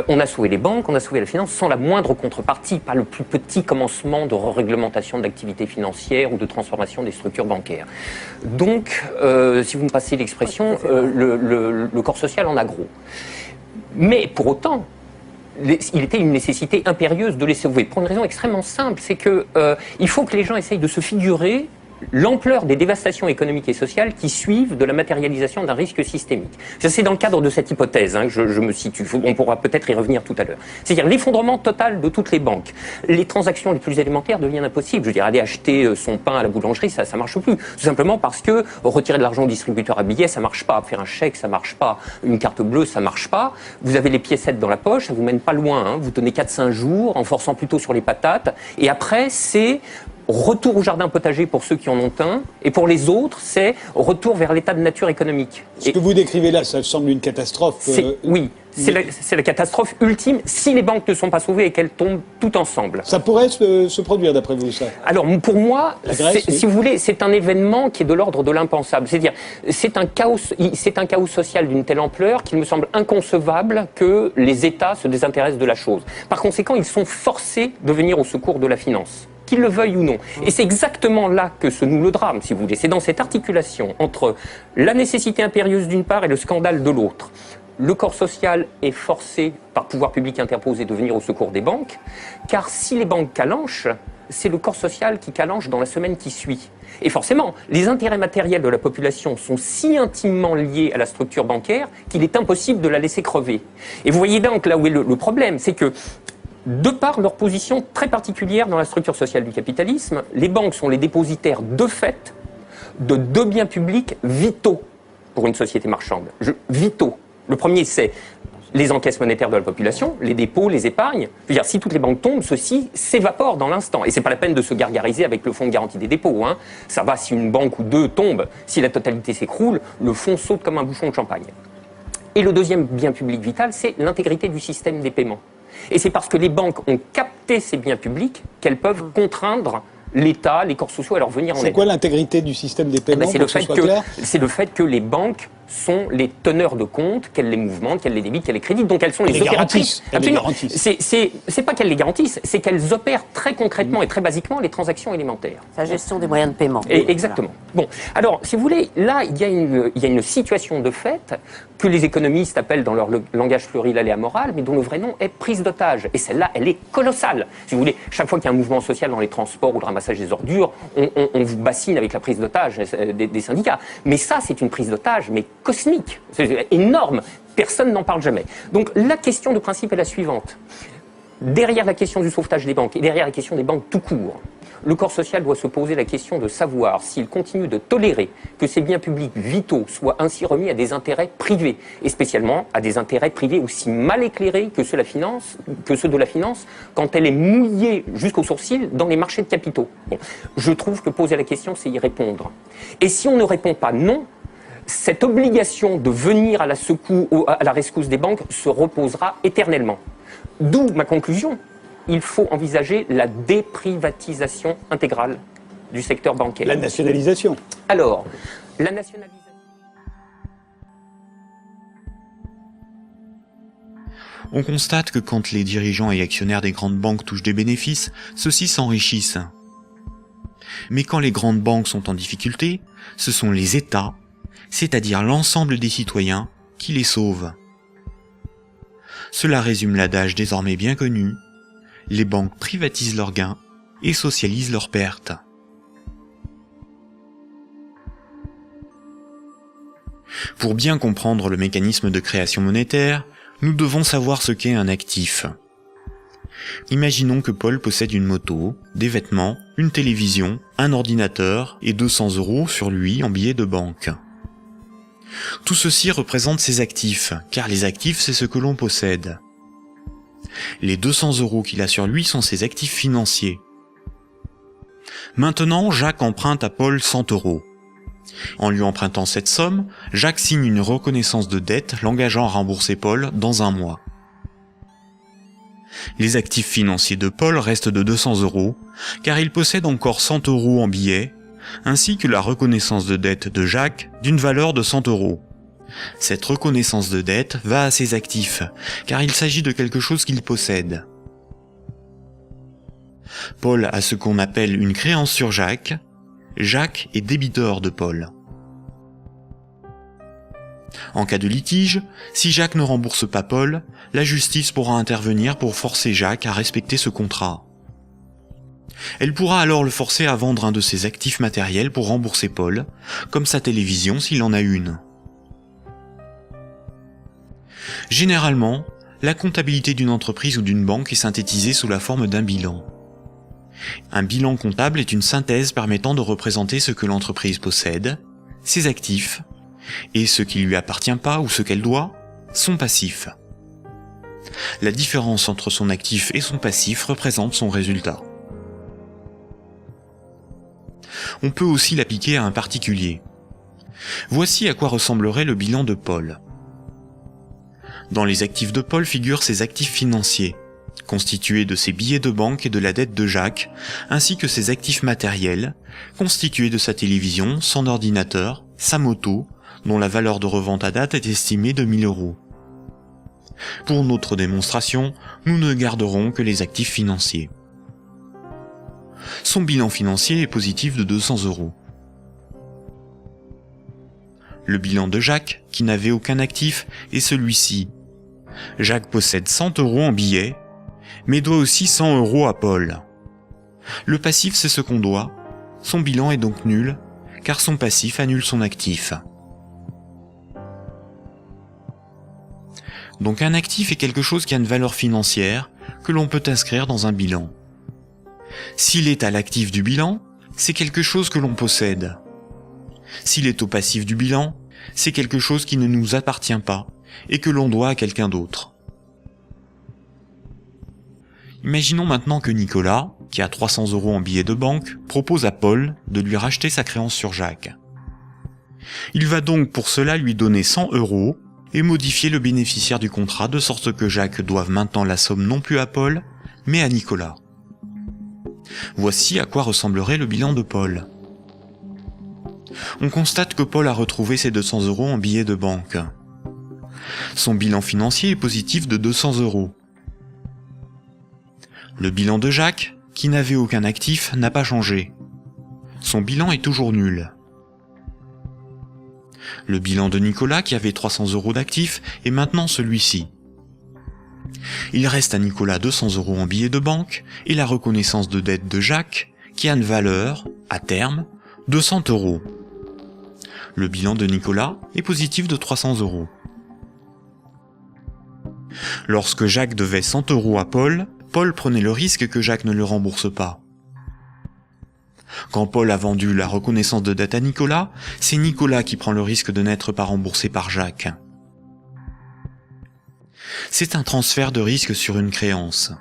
On a sauvé les banques, on a sauvé la finance sans la moindre contrepartie, pas le plus petit commencement de réglementation de l'activité financière ou de transformation des structures bancaires. Donc, si vous me passez l'expression, le corps social en a gros. Mais pour autant, il était une nécessité impérieuse de les sauver, pour une raison extrêmement simple, c'est que il faut que les gens essayent de se figurer l'ampleur des dévastations économiques et sociales qui suivent de la matérialisation d'un risque systémique. C'est dans le cadre de cette hypothèse que je me situe. On pourra peut-être y revenir tout à l'heure. C'est-à-dire l'effondrement total de toutes les banques. Les transactions les plus élémentaires deviennent impossibles. Je veux dire, aller acheter son pain à la boulangerie, ça marche plus. Tout simplement parce que retirer de l'argent au distributeur à billets, ça marche pas. Faire un chèque, ça marche pas. Une carte bleue, ça marche pas. Vous avez les piécettes dans la poche, ça vous mène pas loin. Vous tenez 4-5 jours en forçant plutôt sur les patates. Et après, c'est retour au jardin potager pour ceux qui en ont un, et pour les autres, c'est retour vers l'état de nature économique. Ce que vous décrivez là, ça semble une catastrophe. Oui, c'est la catastrophe ultime si les banques ne sont pas sauvées et qu'elles tombent toutes ensemble. Ça pourrait se produire d'après vous, ça? Alors pour moi, La Grèce, oui. si vous voulez, c'est un événement qui est de l'ordre de l'impensable. C'est-à-dire, c'est un chaos social d'une telle ampleur qu'il me semble inconcevable que les États se désintéressent de la chose. Par conséquent, ils sont forcés de venir au secours de la finance, qu'ils le veuillent ou non. Et c'est exactement là que se noue le drame, si vous voulez. C'est dans cette articulation entre la nécessité impérieuse d'une part et le scandale de l'autre. Le corps social est forcé, par pouvoir public interposé, de venir au secours des banques, car si les banques calanchent, c'est le corps social qui calanche dans la semaine qui suit. Et forcément, les intérêts matériels de la population sont si intimement liés à la structure bancaire qu'il est impossible de la laisser crever. Et vous voyez donc là où est le problème, c'est que de par leur position très particulière dans la structure sociale du capitalisme, les banques sont les dépositaires de fait de deux biens publics vitaux pour une société marchande. Vitaux. Le premier, c'est les encaisses monétaires de la population, les dépôts, les épargnes. Je veux dire, si toutes les banques tombent, ceci s'évapore dans l'instant. Et c'est pas la peine de se gargariser avec le fonds de garantie des dépôts. Hein. Ça va si une banque ou deux tombe. Si la totalité s'écroule, le fonds saute comme un bouchon de champagne. Et le deuxième bien public vital, c'est l'intégrité du système des paiements. Et c'est parce que les banques ont capté ces biens publics qu'elles peuvent contraindre l'État, les corps sociaux à leur venir en aide. C'est quoi l'intégrité du système des paiements, c'est le fait que les banques sont les teneurs de compte, qu'elles les mouvementent, qu'elles les débitent, qu'elles les créditent, donc elles sont les opératrices. Absolument. C'est pas qu'elles les garantissent, c'est qu'elles opèrent très concrètement et très basiquement les transactions élémentaires. La gestion des moyens de paiement. Et exactement. Bon, alors, si vous voulez, là, il y a une situation de fait que les économistes appellent dans leur langage pluriel et amoral, mais dont le vrai nom est prise d'otage. Et celle-là, elle est colossale. Si vous voulez, chaque fois qu'il y a un mouvement social dans les transports ou le ramassage des ordures, on vous bassine avec la prise d'otage des syndicats. Mais ça, c'est une prise d'otage, mais cosmique. C'est énorme. Personne n'en parle jamais. Donc, la question de principe est la suivante. Derrière la question du sauvetage des banques et derrière la question des banques tout court, le corps social doit se poser la question de savoir s'il continue de tolérer que ces biens publics vitaux soient ainsi remis à des intérêts privés, et spécialement à des intérêts privés aussi mal éclairés que ceux de la finance, quand elle est mouillée jusqu'aux sourcils dans les marchés de capitaux. Bon, je trouve que poser la question, c'est y répondre. Et si on ne répond pas non, cette obligation de venir à la rescousse des banques se reposera éternellement. D'où ma conclusion. Il faut envisager la déprivatisation intégrale du secteur bancaire. La nationalisation. Alors, la nationalisation... On constate que quand les dirigeants et actionnaires des grandes banques touchent des bénéfices, ceux-ci s'enrichissent. Mais quand les grandes banques sont en difficulté, ce sont les États, c'est-à-dire l'ensemble des citoyens, qui les sauvent. Cela résume l'adage désormais bien connu: les banques privatisent leurs gains et socialisent leurs pertes. Pour bien comprendre le mécanisme de création monétaire, nous devons savoir ce qu'est un actif. Imaginons que Paul possède une moto, des vêtements, une télévision, un ordinateur et 200 € sur lui en billets de banque. Tout ceci représente ses actifs, car les actifs, c'est ce que l'on possède. Les 200 € qu'il a sur lui sont ses actifs financiers. Maintenant, Jacques emprunte à Paul 100 €. En lui empruntant cette somme, Jacques signe une reconnaissance de dette l'engageant à rembourser Paul dans 1 mois. Les actifs financiers de Paul restent de 200 €, car il possède encore 100 € en billets, ainsi que la reconnaissance de dette de Jacques d'une valeur de 100 €. Cette reconnaissance de dette va à ses actifs, car il s'agit de quelque chose qu'il possède. Paul a ce qu'on appelle une créance sur Jacques. Jacques est débiteur de Paul. En cas de litige, si Jacques ne rembourse pas Paul, la justice pourra intervenir pour forcer Jacques à respecter ce contrat. Elle pourra alors le forcer à vendre un de ses actifs matériels pour rembourser Paul, comme sa télévision s'il en a une. Généralement, la comptabilité d'une entreprise ou d'une banque est synthétisée sous la forme d'un bilan. Un bilan comptable est une synthèse permettant de représenter ce que l'entreprise possède, ses actifs, et ce qui lui appartient pas ou ce qu'elle doit, son passif. La différence entre son actif et son passif représente son résultat. On peut aussi l'appliquer à un particulier. Voici à quoi ressemblerait le bilan de Paul. Dans les actifs de Paul figurent ses actifs financiers, constitués de ses billets de banque et de la dette de Jacques, ainsi que ses actifs matériels, constitués de sa télévision, son ordinateur, sa moto, dont la valeur de revente à date est estimée de 1000 €. Pour notre démonstration, nous ne garderons que les actifs financiers. Son bilan financier est positif de 200 €. Le bilan de Jacques, qui n'avait aucun actif, est celui-ci. Jacques possède 100 € en billets, mais doit aussi 100 € à Paul. Le passif, c'est ce qu'on doit. Son bilan est donc nul, car son passif annule son actif. Donc un actif est quelque chose qui a une valeur financière que l'on peut inscrire dans un bilan. S'il est à l'actif du bilan, c'est quelque chose que l'on possède. S'il est au passif du bilan, c'est quelque chose qui ne nous appartient pas et que l'on doit à quelqu'un d'autre. Imaginons maintenant que Nicolas, qui a 300 € en billets de banque, propose à Paul de lui racheter sa créance sur Jacques. Il va donc pour cela lui donner 100 € et modifier le bénéficiaire du contrat de sorte que Jacques doive maintenant la somme non plus à Paul, mais à Nicolas. Voici à quoi ressemblerait le bilan de Paul. On constate que Paul a retrouvé ses 200 € en billets de banque. Son bilan financier est positif de 200 €. Le bilan de Jacques, qui n'avait aucun actif, n'a pas changé. Son bilan est toujours nul. Le bilan de Nicolas, qui avait 300 € d'actifs, est maintenant celui-ci. Il reste à Nicolas 200 € en billets de banque et la reconnaissance de dette de Jacques, qui a une valeur, à terme, de 100 €. Le bilan de Nicolas est positif de 300 €. Lorsque Jacques devait 100 € à Paul, Paul prenait le risque que Jacques ne le rembourse pas. Quand Paul a vendu la reconnaissance de dette à Nicolas, c'est Nicolas qui prend le risque de n'être pas remboursé par Jacques. C'est un transfert de risque sur une créance.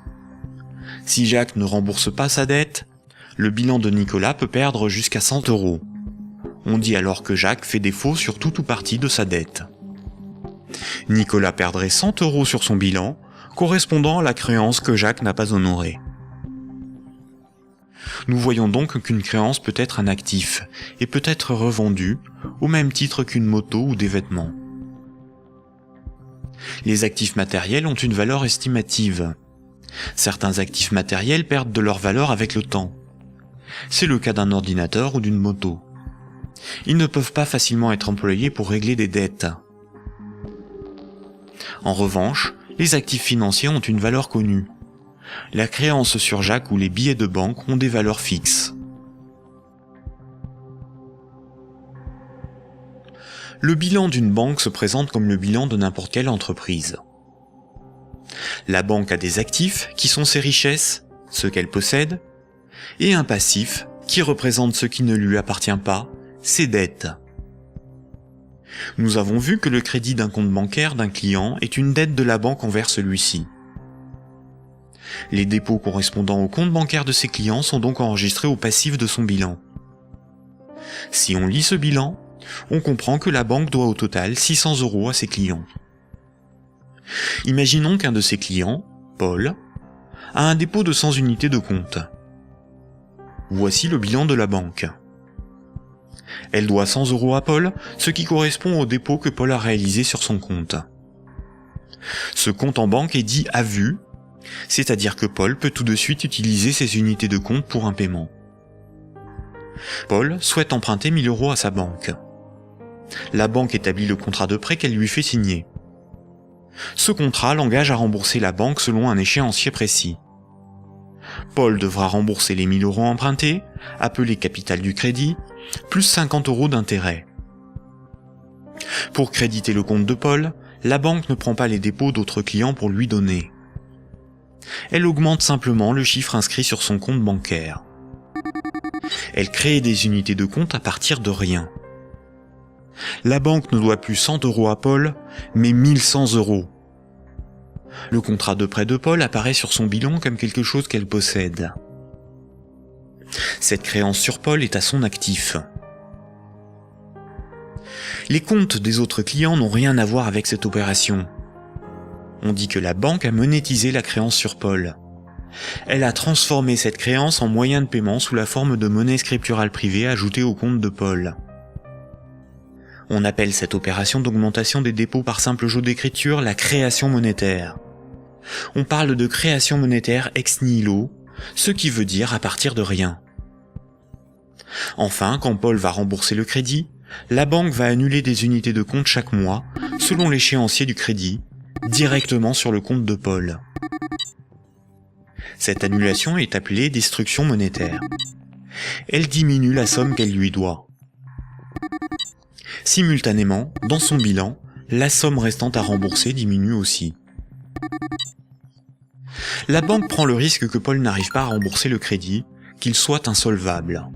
Si Jacques ne rembourse pas sa dette, le bilan de Nicolas peut perdre jusqu'à 100 €. On dit alors que Jacques fait défaut sur tout ou partie de sa dette. Nicolas perdrait 100 € sur son bilan, correspondant à la créance que Jacques n'a pas honorée. Nous voyons donc qu'une créance peut être un actif et peut être revendue au même titre qu'une moto ou des vêtements. Les actifs matériels ont une valeur estimative. Certains actifs matériels perdent de leur valeur avec le temps. C'est le cas d'un ordinateur ou d'une moto. Ils ne peuvent pas facilement être employés pour régler des dettes. En revanche, les actifs financiers ont une valeur connue. La créance sur Jacques ou les billets de banque ont des valeurs fixes. Le bilan d'une banque se présente comme le bilan de n'importe quelle entreprise. La banque a des actifs qui sont ses richesses, ce qu'elle possède, et un passif qui représente ce qui ne lui appartient pas, ses dettes. Nous avons vu que le crédit d'un compte bancaire d'un client est une dette de la banque envers celui-ci. Les dépôts correspondant au compte bancaire de ses clients sont donc enregistrés au passif de son bilan. Si on lit ce bilan, on comprend que la banque doit au total 600 € à ses clients. Imaginons qu'un de ses clients, Paul, a un dépôt de 100 unités de compte. Voici le bilan de la banque. Elle doit 100 € à Paul, ce qui correspond au dépôt que Paul a réalisé sur son compte. Ce compte en banque est dit à vue, c'est-à-dire que Paul peut tout de suite utiliser ses unités de compte pour un paiement. Paul souhaite emprunter 1000 € à sa banque. La banque établit le contrat de prêt qu'elle lui fait signer. Ce contrat l'engage à rembourser la banque selon un échéancier précis. Paul devra rembourser les 1000 € empruntés, appelés capital du crédit, plus 50 € d'intérêt. Pour créditer le compte de Paul, la banque ne prend pas les dépôts d'autres clients pour lui donner. Elle augmente simplement le chiffre inscrit sur son compte bancaire. Elle crée des unités de compte à partir de rien. La banque ne doit plus 100 € à Paul, mais 1100 €. Le contrat de prêt de Paul apparaît sur son bilan comme quelque chose qu'elle possède. Cette créance sur Paul est à son actif. Les comptes des autres clients n'ont rien à voir avec cette opération. On dit que la banque a monétisé la créance sur Paul. Elle a transformé cette créance en moyen de paiement sous la forme de monnaie scripturale privée ajoutée au compte de Paul. On appelle cette opération d'augmentation des dépôts par simple jeu d'écriture la création monétaire. On parle de création monétaire ex nihilo, ce qui veut dire à partir de rien. Enfin, quand Paul va rembourser le crédit, la banque va annuler des unités de compte chaque mois, selon l'échéancier du crédit, directement sur le compte de Paul. Cette annulation est appelée destruction monétaire. Elle diminue la somme qu'elle lui doit. Simultanément, dans son bilan, la somme restant à rembourser diminue aussi. La banque prend le risque que Paul n'arrive pas à rembourser le crédit, qu'il soit insolvable.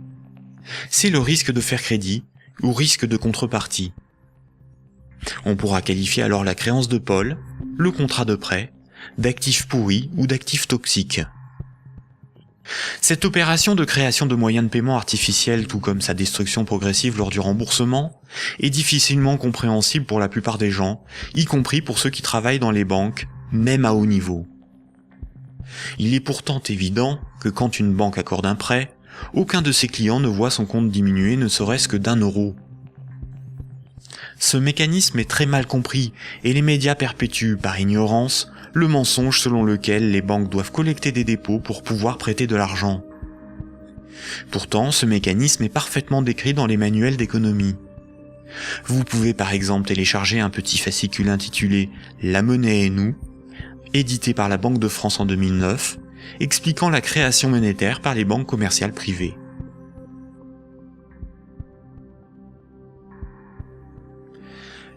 C'est le risque de faire crédit ou risque de contrepartie. On pourra qualifier alors la créance de Paul, le contrat de prêt, d'actifs pourris ou d'actifs toxiques. Cette opération de création de moyens de paiement artificiels, tout comme sa destruction progressive lors du remboursement, est difficilement compréhensible pour la plupart des gens, y compris pour ceux qui travaillent dans les banques, même à haut niveau. Il est pourtant évident que quand une banque accorde un prêt, aucun de ses clients ne voit son compte diminuer ne serait-ce que d'1 €. Ce mécanisme est très mal compris et les médias perpétuent, par ignorance, le mensonge selon lequel les banques doivent collecter des dépôts pour pouvoir prêter de l'argent. Pourtant, ce mécanisme est parfaitement décrit dans les manuels d'économie. Vous pouvez par exemple télécharger un petit fascicule intitulé « La monnaie et nous », édité par la Banque de France en 2009, expliquant la création monétaire par les banques commerciales privées.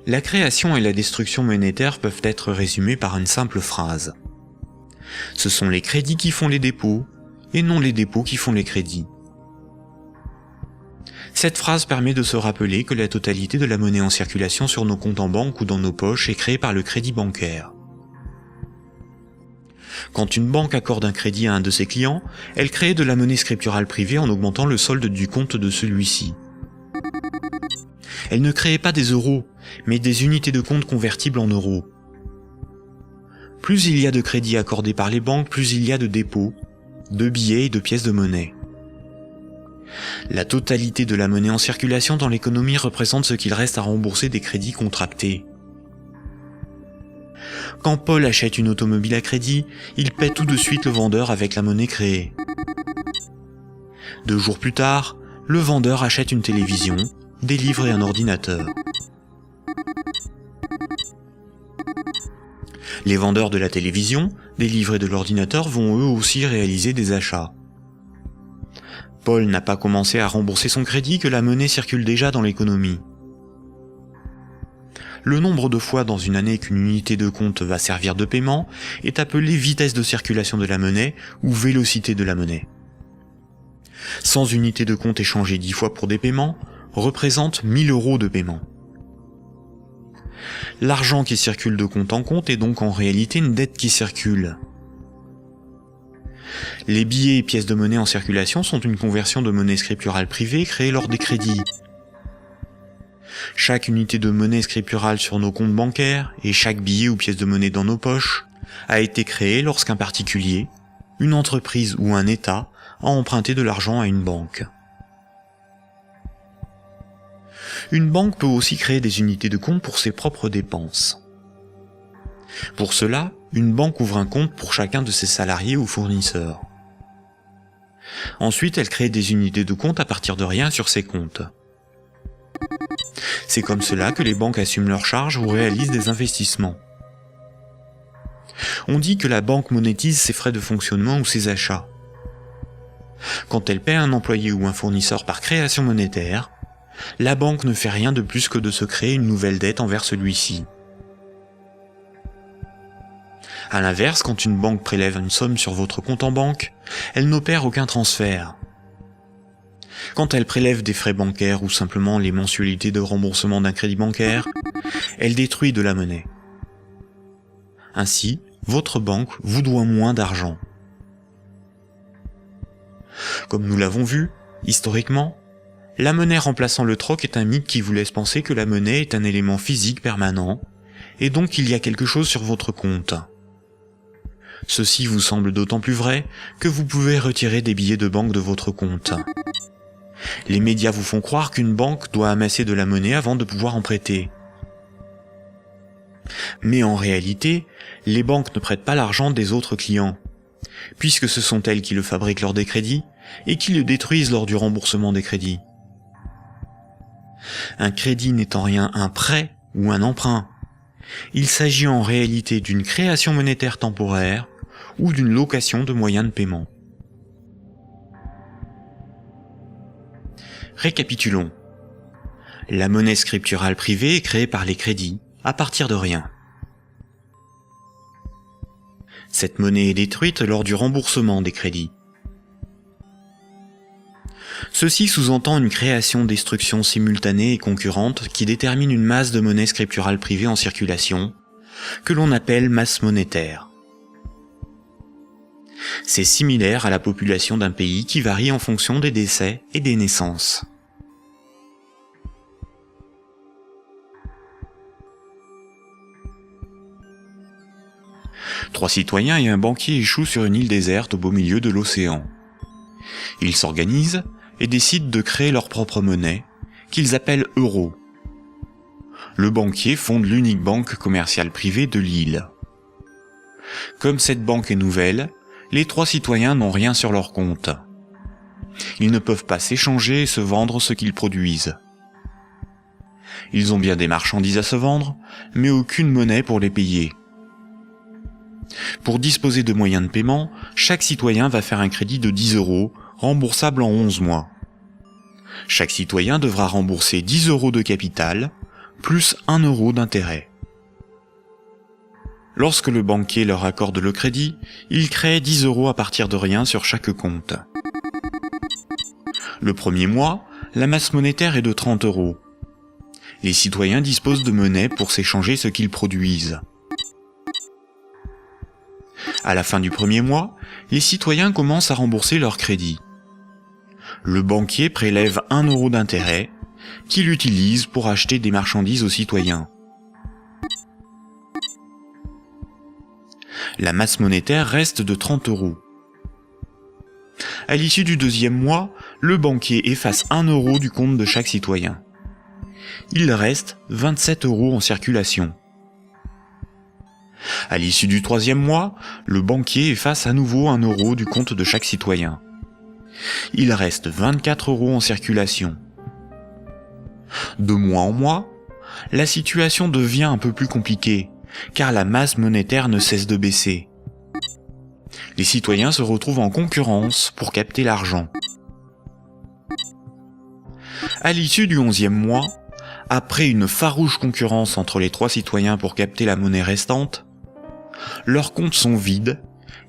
La création et la destruction monétaire peuvent être résumées par une simple phrase. Ce sont les crédits qui font les dépôts, et non les dépôts qui font les crédits. Cette phrase permet de se rappeler que la totalité de la monnaie en circulation sur nos comptes en banque ou dans nos poches est créée par le crédit bancaire. Quand une banque accorde un crédit à un de ses clients, elle crée de la monnaie scripturale privée en augmentant le solde du compte de celui-ci. Elle ne crée pas des euros, mais des unités de compte convertibles en euros. Plus il y a de crédits accordés par les banques, plus il y a de dépôts, de billets et de pièces de monnaie. La totalité de la monnaie en circulation dans l'économie représente ce qu'il reste à rembourser des crédits contractés. Quand Paul achète une automobile à crédit, il paie tout de suite le vendeur avec la monnaie créée. 2 jours plus tard, le vendeur achète une télévision, des livres et un ordinateur. Les vendeurs de la télévision, des livres et de l'ordinateur vont eux aussi réaliser des achats. Paul n'a pas commencé à rembourser son crédit que la monnaie circule déjà dans l'économie. Le nombre de fois dans une année qu'une unité de compte va servir de paiement est appelé vitesse de circulation de la monnaie ou vélocité de la monnaie. 100 unités de compte échangées 10 fois pour des paiements représente 1000 € de paiement. L'argent qui circule de compte en compte est donc en réalité une dette qui circule. Les billets et pièces de monnaie en circulation sont une conversion de monnaie scripturale privée créée lors des crédits. Chaque unité de monnaie scripturale sur nos comptes bancaires et chaque billet ou pièce de monnaie dans nos poches a été créé lorsqu'un particulier, une entreprise ou un État a emprunté de l'argent à une banque. Une banque peut aussi créer des unités de compte pour ses propres dépenses. Pour cela, une banque ouvre un compte pour chacun de ses salariés ou fournisseurs. Ensuite, elle crée des unités de compte à partir de rien sur ses comptes. C'est comme cela que les banques assument leurs charges ou réalisent des investissements. On dit que la banque monétise ses frais de fonctionnement ou ses achats. Quand elle paie un employé ou un fournisseur par création monétaire, la banque ne fait rien de plus que de se créer une nouvelle dette envers celui-ci. A l'inverse, quand une banque prélève une somme sur votre compte en banque, elle n'opère aucun transfert. Quand elle prélève des frais bancaires ou simplement les mensualités de remboursement d'un crédit bancaire, elle détruit de la monnaie. Ainsi, votre banque vous doit moins d'argent. Comme nous l'avons vu, historiquement, la monnaie remplaçant le troc est un mythe qui vous laisse penser que la monnaie est un élément physique permanent, et donc qu'il y a quelque chose sur votre compte. Ceci vous semble d'autant plus vrai que vous pouvez retirer des billets de banque de votre compte. Les médias vous font croire qu'une banque doit amasser de la monnaie avant de pouvoir en prêter. Mais en réalité, les banques ne prêtent pas l'argent des autres clients, puisque ce sont elles qui le fabriquent lors des crédits et qui le détruisent lors du remboursement des crédits. Un crédit n'est en rien un prêt ou un emprunt. Il s'agit en réalité d'une création monétaire temporaire ou d'une location de moyens de paiement. Récapitulons. La monnaie scripturale privée est créée par les crédits, à partir de rien. Cette monnaie est détruite lors du remboursement des crédits. Ceci sous-entend une création-destruction simultanée et concurrente qui détermine une masse de monnaie scripturale privée en circulation, que l'on appelle masse monétaire. C'est similaire à la population d'un pays qui varie en fonction des décès et des naissances. Trois citoyens et un banquier échouent sur une île déserte au beau milieu de l'océan. Ils s'organisent et décident de créer leur propre monnaie, qu'ils appellent euro. Le banquier fonde l'unique banque commerciale privée de l'île. Comme cette banque est nouvelle, les trois citoyens n'ont rien sur leur compte. Ils ne peuvent pas s'échanger et se vendre ce qu'ils produisent. Ils ont bien des marchandises à se vendre, mais aucune monnaie pour les payer. Pour disposer de moyens de paiement, chaque citoyen va faire un crédit de 10 €, remboursable en 11 mois. Chaque citoyen devra rembourser 10 € de capital, plus 1 € d'intérêt. Lorsque le banquier leur accorde le crédit, il crée 10 € à partir de rien sur chaque compte. Le premier mois, la masse monétaire est de 30 €. Les citoyens disposent de monnaie pour s'échanger ce qu'ils produisent. À la fin du premier mois, les citoyens commencent à rembourser leur crédit. Le banquier prélève 1 € d'intérêt, qu'il utilise pour acheter des marchandises aux citoyens. La masse monétaire reste de 30 €. À l'issue du deuxième mois, le banquier efface 1 € du compte de chaque citoyen. Il reste 27 € en circulation. À l'issue du troisième mois, le banquier efface à nouveau 1 € du compte de chaque citoyen. Il reste 24 € en circulation. De mois en mois, la situation devient un peu plus compliquée, car la masse monétaire ne cesse de baisser. Les citoyens se retrouvent en concurrence pour capter l'argent. À l'issue du 11e mois, après une farouche concurrence entre les trois citoyens pour capter la monnaie restante, leurs comptes sont vides,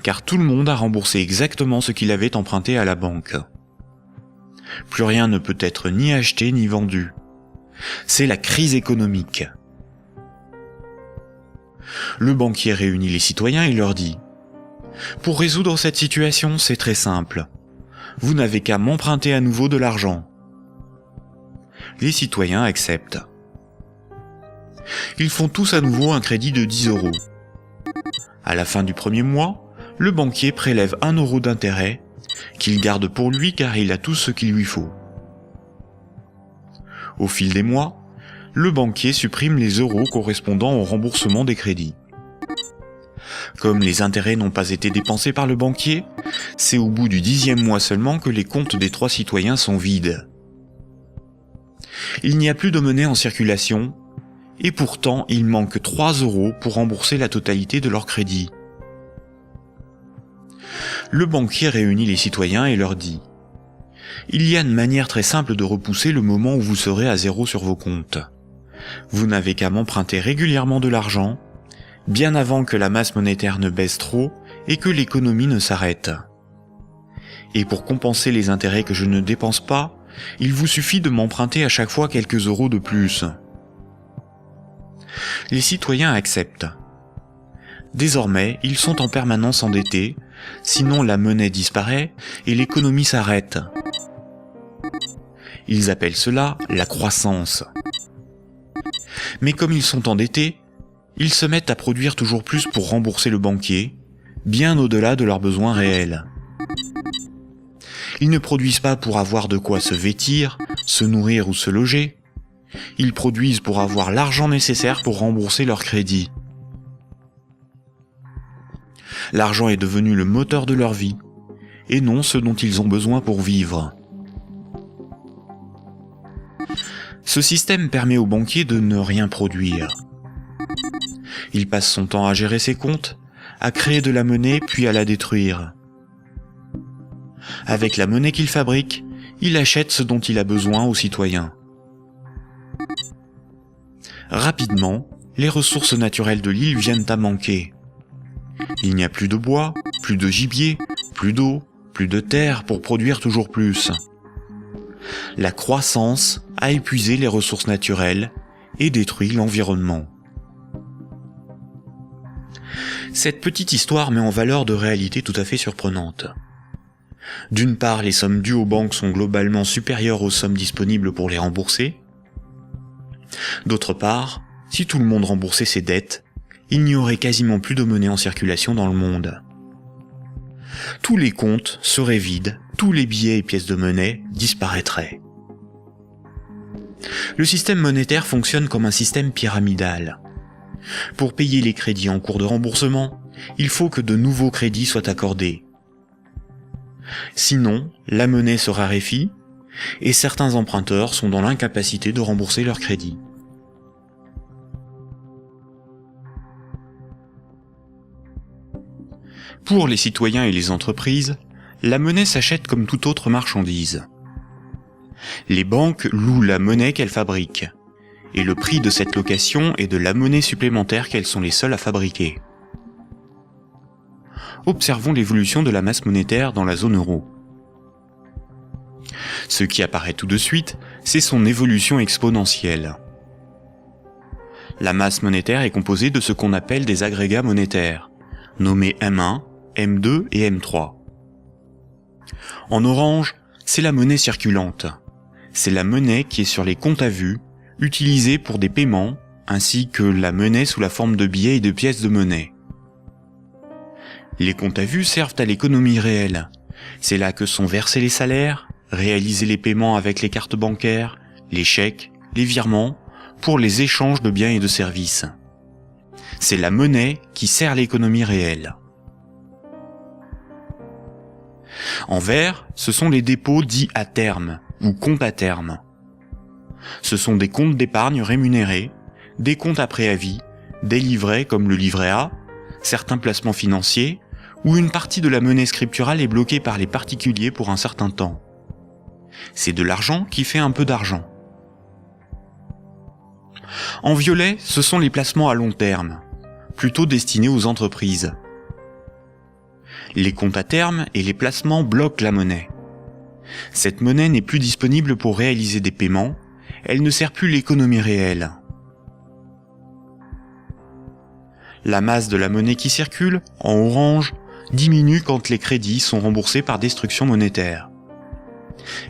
car tout le monde a remboursé exactement ce qu'il avait emprunté à la banque. Plus rien ne peut être ni acheté ni vendu. C'est la crise économique. Le banquier réunit les citoyens et leur dit « Pour résoudre cette situation, c'est très simple. Vous n'avez qu'à m'emprunter à nouveau de l'argent. » Les citoyens acceptent. Ils font tous à nouveau un crédit de 10 €. À la fin du premier mois, le banquier prélève 1 € d'intérêt, qu'il garde pour lui car il a tout ce qu'il lui faut. Au fil des mois, le banquier supprime les euros correspondant au remboursement des crédits. Comme les intérêts n'ont pas été dépensés par le banquier, c'est au bout du 10e mois seulement que les comptes des trois citoyens sont vides. Il n'y a plus de monnaie en circulation, et pourtant il manque 3 € pour rembourser la totalité de leur crédit. Le banquier réunit les citoyens et leur dit « Il y a une manière très simple de repousser le moment où vous serez à zéro sur vos comptes. Vous n'avez qu'à m'emprunter régulièrement de l'argent, bien avant que la masse monétaire ne baisse trop et que l'économie ne s'arrête. Et pour compenser les intérêts que je ne dépense pas, il vous suffit de m'emprunter à chaque fois quelques euros de plus. » Les citoyens acceptent. Désormais, ils sont en permanence endettés, sinon la monnaie disparaît et l'économie s'arrête. Ils appellent cela la croissance. Mais comme ils sont endettés, ils se mettent à produire toujours plus pour rembourser le banquier, bien au-delà de leurs besoins réels. Ils ne produisent pas pour avoir de quoi se vêtir, se nourrir ou se loger. Ils produisent pour avoir l'argent nécessaire pour rembourser leur crédit. L'argent est devenu le moteur de leur vie, et non ce dont ils ont besoin pour vivre. Ce système permet au banquier de ne rien produire. Il passe son temps à gérer ses comptes, à créer de la monnaie puis à la détruire. Avec la monnaie qu'il fabrique, il achète ce dont il a besoin aux citoyens. Rapidement, les ressources naturelles de l'île viennent à manquer. Il n'y a plus de bois, plus de gibier, plus d'eau, plus de terre pour produire toujours plus. La croissance a épuisé les ressources naturelles et détruit l'environnement. Cette petite histoire met en valeur de réalités tout à fait surprenantes. D'une part, les sommes dues aux banques sont globalement supérieures aux sommes disponibles pour les rembourser. D'autre part, si tout le monde remboursait ses dettes, il n'y aurait quasiment plus de monnaie en circulation dans le monde. Tous les comptes seraient vides, tous les billets et pièces de monnaie disparaîtraient. Le système monétaire fonctionne comme un système pyramidal. Pour payer les crédits en cours de remboursement, il faut que de nouveaux crédits soient accordés. Sinon, la monnaie se raréfie et certains emprunteurs sont dans l'incapacité de rembourser leurs crédits. Pour les citoyens et les entreprises, la monnaie s'achète comme toute autre marchandise. Les banques louent la monnaie qu'elles fabriquent, et le prix de cette location est de la monnaie supplémentaire qu'elles sont les seules à fabriquer. Observons l'évolution de la masse monétaire dans la zone euro. Ce qui apparaît tout de suite, c'est son évolution exponentielle. La masse monétaire est composée de ce qu'on appelle des agrégats monétaires, nommés M1, M2 et M3. En orange, c'est la monnaie circulante. C'est la monnaie qui est sur les comptes à vue, utilisée pour des paiements, ainsi que la monnaie sous la forme de billets et de pièces de monnaie. Les comptes à vue servent à l'économie réelle. C'est là que sont versés les salaires, réalisés les paiements avec les cartes bancaires, les chèques, les virements, pour les échanges de biens et de services. C'est la monnaie qui sert l'économie réelle. En vert, ce sont les dépôts dits à terme, ou comptes à terme. Ce sont des comptes d'épargne rémunérés, des comptes à préavis, des livrets comme le livret A, certains placements financiers, où une partie de la monnaie scripturale est bloquée par les particuliers pour un certain temps. C'est de l'argent qui fait un peu d'argent. En violet, ce sont les placements à long terme, plutôt destinés aux entreprises. Les comptes à terme et les placements bloquent la monnaie. Cette monnaie n'est plus disponible pour réaliser des paiements, elle ne sert plus l'économie réelle. La masse de la monnaie qui circule, en orange, diminue quand les crédits sont remboursés par destruction monétaire.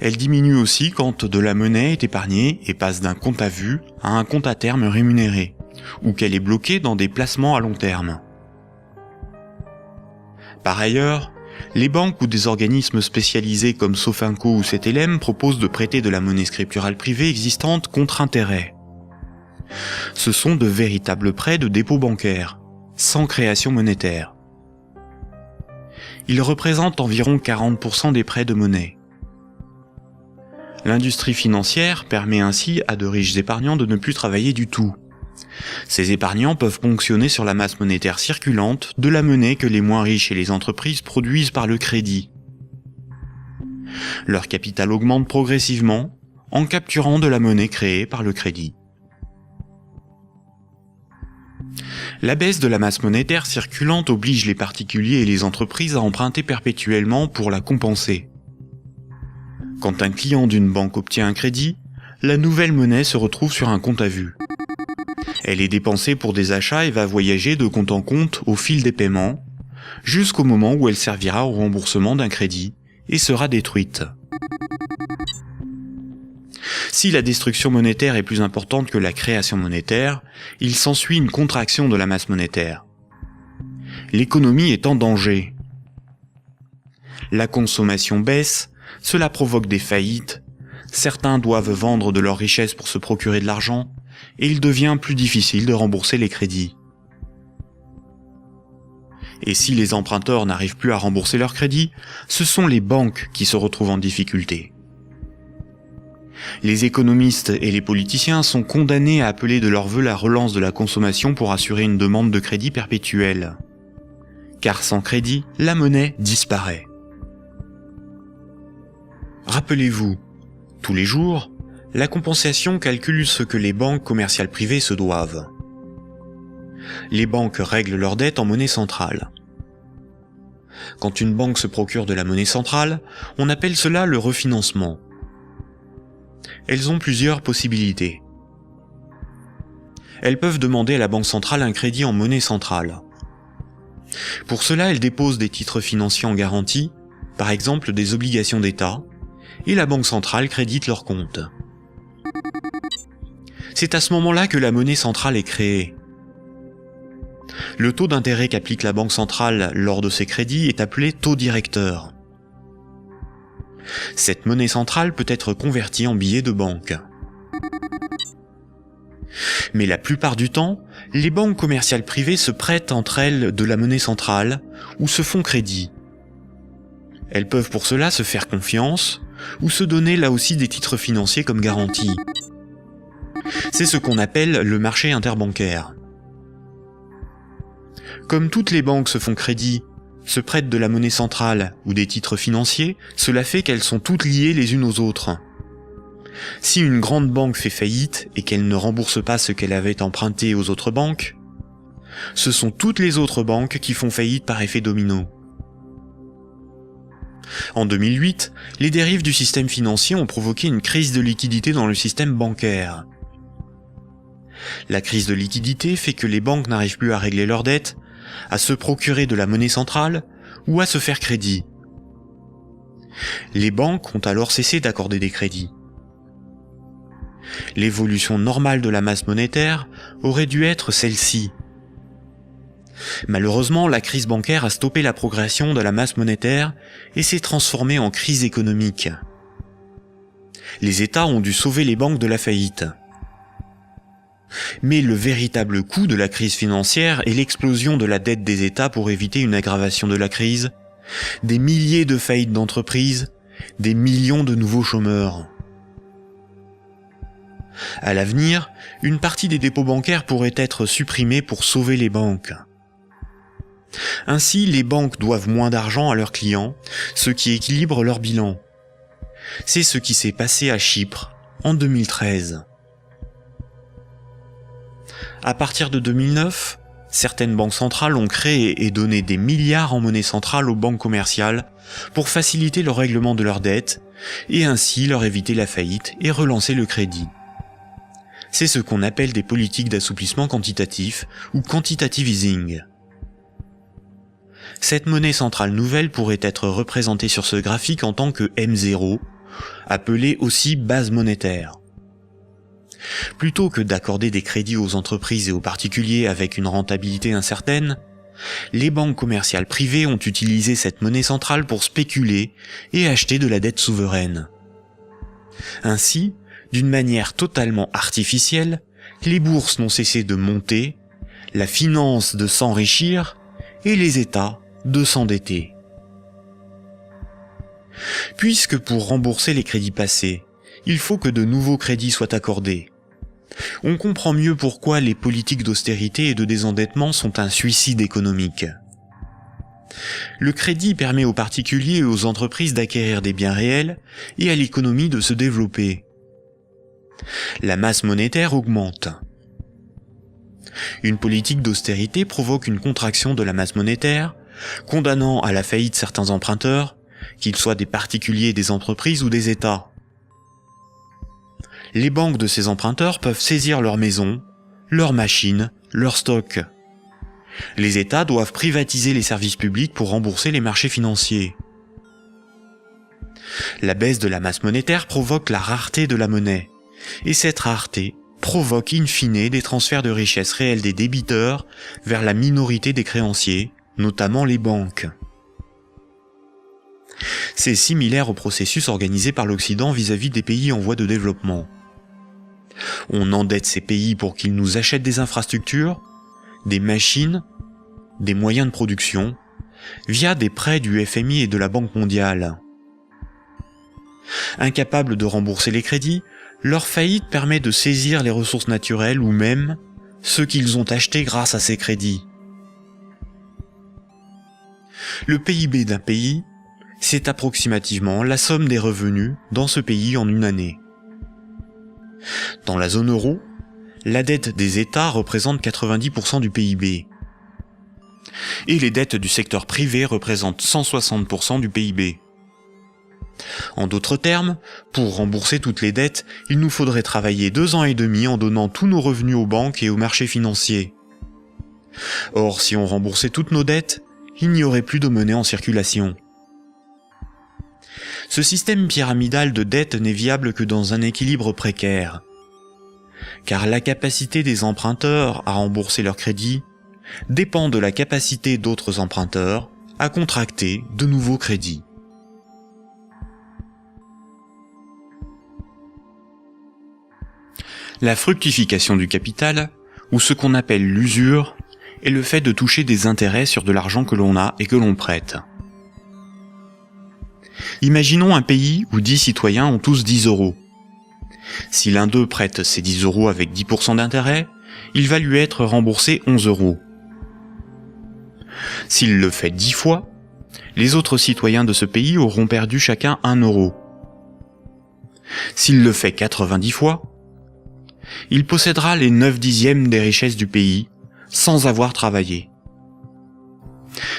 Elle diminue aussi quand de la monnaie est épargnée et passe d'un compte à vue à un compte à terme rémunéré, ou qu'elle est bloquée dans des placements à long terme. Par ailleurs, les banques ou des organismes spécialisés comme Sofinco ou Cetelem proposent de prêter de la monnaie scripturale privée existante contre intérêt. Ce sont de véritables prêts de dépôt bancaire, sans création monétaire. Ils représentent environ 40% des prêts de monnaie. L'industrie financière permet ainsi à de riches épargnants de ne plus travailler du tout. Ces épargnants peuvent ponctionner sur la masse monétaire circulante de la monnaie que les moins riches et les entreprises produisent par le crédit. Leur capital augmente progressivement en capturant de la monnaie créée par le crédit. La baisse de la masse monétaire circulante oblige les particuliers et les entreprises à emprunter perpétuellement pour la compenser. Quand un client d'une banque obtient un crédit, la nouvelle monnaie se retrouve sur un compte à vue. Elle est dépensée pour des achats et va voyager de compte en compte au fil des paiements, jusqu'au moment où elle servira au remboursement d'un crédit et sera détruite. Si la destruction monétaire est plus importante que la création monétaire, il s'ensuit une contraction de la masse monétaire. L'économie est en danger. La consommation baisse, cela provoque des faillites, certains doivent vendre de leurs richesses pour se procurer de l'argent, et il devient plus difficile de rembourser les crédits. Et si les emprunteurs n'arrivent plus à rembourser leurs crédits, ce sont les banques qui se retrouvent en difficulté. Les économistes et les politiciens sont condamnés à appeler de leur vœu la relance de la consommation pour assurer une demande de crédit perpétuelle. Car sans crédit, la monnaie disparaît. Rappelez-vous, tous les jours, la compensation calcule ce que les banques commerciales privées se doivent. Les banques règlent leurs dettes en monnaie centrale. Quand une banque se procure de la monnaie centrale, on appelle cela le refinancement. Elles ont plusieurs possibilités. Elles peuvent demander à la banque centrale un crédit en monnaie centrale. Pour cela, elles déposent des titres financiers en garantie, par exemple des obligations d'État, et la banque centrale crédite leurs comptes. C'est à ce moment-là que la monnaie centrale est créée. Le taux d'intérêt qu'applique la banque centrale lors de ces crédits est appelé taux directeur. Cette monnaie centrale peut être convertie en billets de banque. Mais la plupart du temps, les banques commerciales privées se prêtent entre elles de la monnaie centrale ou se font crédit. Elles peuvent pour cela se faire confiance ou se donner là aussi des titres financiers comme garantie. C'est ce qu'on appelle le marché interbancaire. Comme toutes les banques se font crédit, se prêtent de la monnaie centrale ou des titres financiers, cela fait qu'elles sont toutes liées les unes aux autres. Si une grande banque fait faillite et qu'elle ne rembourse pas ce qu'elle avait emprunté aux autres banques, ce sont toutes les autres banques qui font faillite par effet domino. En 2008, les dérives du système financier ont provoqué une crise de liquidité dans le système bancaire. La crise de liquidité fait que les banques n'arrivent plus à régler leurs dettes, à se procurer de la monnaie centrale ou à se faire crédit. Les banques ont alors cessé d'accorder des crédits. L'évolution normale de la masse monétaire aurait dû être celle-ci. Malheureusement, la crise bancaire a stoppé la progression de la masse monétaire et s'est transformée en crise économique. Les États ont dû sauver les banques de la faillite. Mais le véritable coût de la crise financière est l'explosion de la dette des États pour éviter une aggravation de la crise, des milliers de faillites d'entreprises, des millions de nouveaux chômeurs. À l'avenir, une partie des dépôts bancaires pourrait être supprimée pour sauver les banques. Ainsi, les banques doivent moins d'argent à leurs clients, ce qui équilibre leur bilan. C'est ce qui s'est passé à Chypre en 2013. À partir de 2009, certaines banques centrales ont créé et donné des milliards en monnaie centrale aux banques commerciales pour faciliter le règlement de leurs dettes et ainsi leur éviter la faillite et relancer le crédit. C'est ce qu'on appelle des politiques d'assouplissement quantitatif ou quantitative easing. Cette monnaie centrale nouvelle pourrait être représentée sur ce graphique en tant que M0, appelée aussi base monétaire. Plutôt que d'accorder des crédits aux entreprises et aux particuliers avec une rentabilité incertaine, les banques commerciales privées ont utilisé cette monnaie centrale pour spéculer et acheter de la dette souveraine. Ainsi, d'une manière totalement artificielle, les bourses n'ont cessé de monter, la finance de s'enrichir et les États de s'endetter. Puisque pour rembourser les crédits passés, il faut que de nouveaux crédits soient accordés, on comprend mieux pourquoi les politiques d'austérité et de désendettement sont un suicide économique. Le crédit permet aux particuliers et aux entreprises d'acquérir des biens réels et à l'économie de se développer. La masse monétaire augmente. Une politique d'austérité provoque une contraction de la masse monétaire, condamnant à la faillite certains emprunteurs, qu'ils soient des particuliers, des entreprises ou des États. Les banques de ces emprunteurs peuvent saisir leurs maisons, leurs machines, leurs stocks. Les États doivent privatiser les services publics pour rembourser les marchés financiers. La baisse de la masse monétaire provoque la rareté de la monnaie, et cette rareté provoque in fine des transferts de richesses réelles des débiteurs vers la minorité des créanciers, notamment les banques. C'est similaire au processus organisé par l'Occident vis-à-vis des pays en voie de développement. On endette ces pays pour qu'ils nous achètent des infrastructures, des machines, des moyens de production, via des prêts du FMI et de la Banque mondiale. Incapables de rembourser les crédits, leur faillite permet de saisir les ressources naturelles ou même ceux qu'ils ont achetés grâce à ces crédits. Le PIB d'un pays, c'est approximativement la somme des revenus dans ce pays en une année. Dans la zone euro, la dette des États représente 90% du PIB. Et les dettes du secteur privé représentent 160% du PIB. En d'autres termes, pour rembourser toutes les dettes, il nous faudrait travailler 2 ans et demi en donnant tous nos revenus aux banques et aux marchés financiers. Or, si on remboursait toutes nos dettes, il n'y aurait plus de monnaie en circulation. Ce système pyramidal de dette n'est viable que dans un équilibre précaire, car la capacité des emprunteurs à rembourser leurs crédits dépend de la capacité d'autres emprunteurs à contracter de nouveaux crédits. La fructification du capital, ou ce qu'on appelle l'usure, est le fait de toucher des intérêts sur de l'argent que l'on a et que l'on prête. Imaginons un pays où 10 citoyens ont tous 10 euros. Si l'un d'eux prête ces 10 euros avec 10% d'intérêt, il va lui être remboursé 11 euros. S'il le fait 10 fois, les autres citoyens de ce pays auront perdu chacun 1 euro. S'il le fait 90 fois, il possédera les 9/10 des richesses du pays, sans avoir travaillé.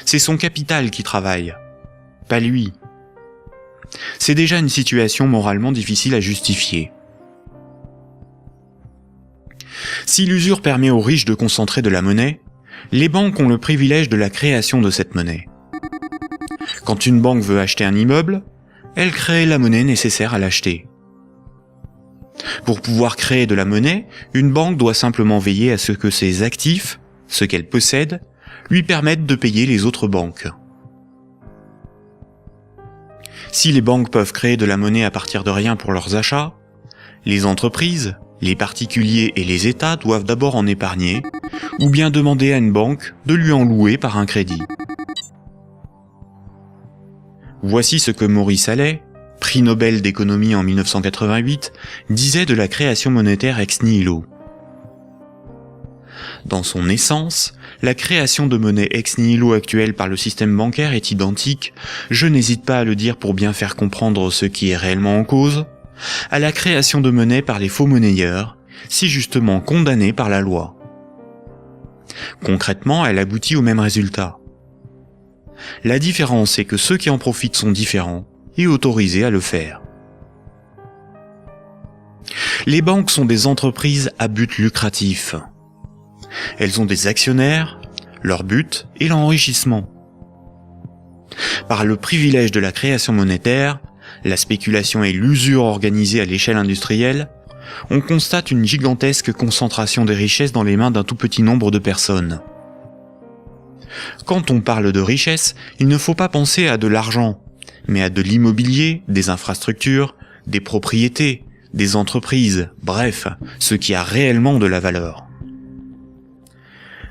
C'est son capital qui travaille, pas lui. C'est déjà une situation moralement difficile à justifier. Si l'usure permet aux riches de concentrer de la monnaie, les banques ont le privilège de la création de cette monnaie. Quand une banque veut acheter un immeuble, elle crée la monnaie nécessaire à l'acheter. Pour pouvoir créer de la monnaie, une banque doit simplement veiller à ce que ses actifs, ce qu'elle possède, lui permettent de payer les autres banques. Si les banques peuvent créer de la monnaie à partir de rien pour leurs achats, les entreprises, les particuliers et les États doivent d'abord en épargner, ou bien demander à une banque de lui en louer par un crédit. Voici ce que Maurice Allais, prix Nobel d'économie en 1988, disait de la création monétaire ex nihilo. Dans son essence, la création de monnaie ex nihilo actuelle par le système bancaire est identique, je n'hésite pas à le dire pour bien faire comprendre ce qui est réellement en cause, à la création de monnaie par les faux monnayeurs, si justement condamnés par la loi. Concrètement, elle aboutit au même résultat. La différence est que ceux qui en profitent sont différents et autorisés à le faire. Les banques sont des entreprises à but lucratif. Elles ont des actionnaires, leur but est l'enrichissement. Par le privilège de la création monétaire, la spéculation et l'usure organisée à l'échelle industrielle, on constate une gigantesque concentration des richesses dans les mains d'un tout petit nombre de personnes. Quand on parle de richesse, il ne faut pas penser à de l'argent, mais à de l'immobilier, des infrastructures, des propriétés, des entreprises, bref, ce qui a réellement de la valeur.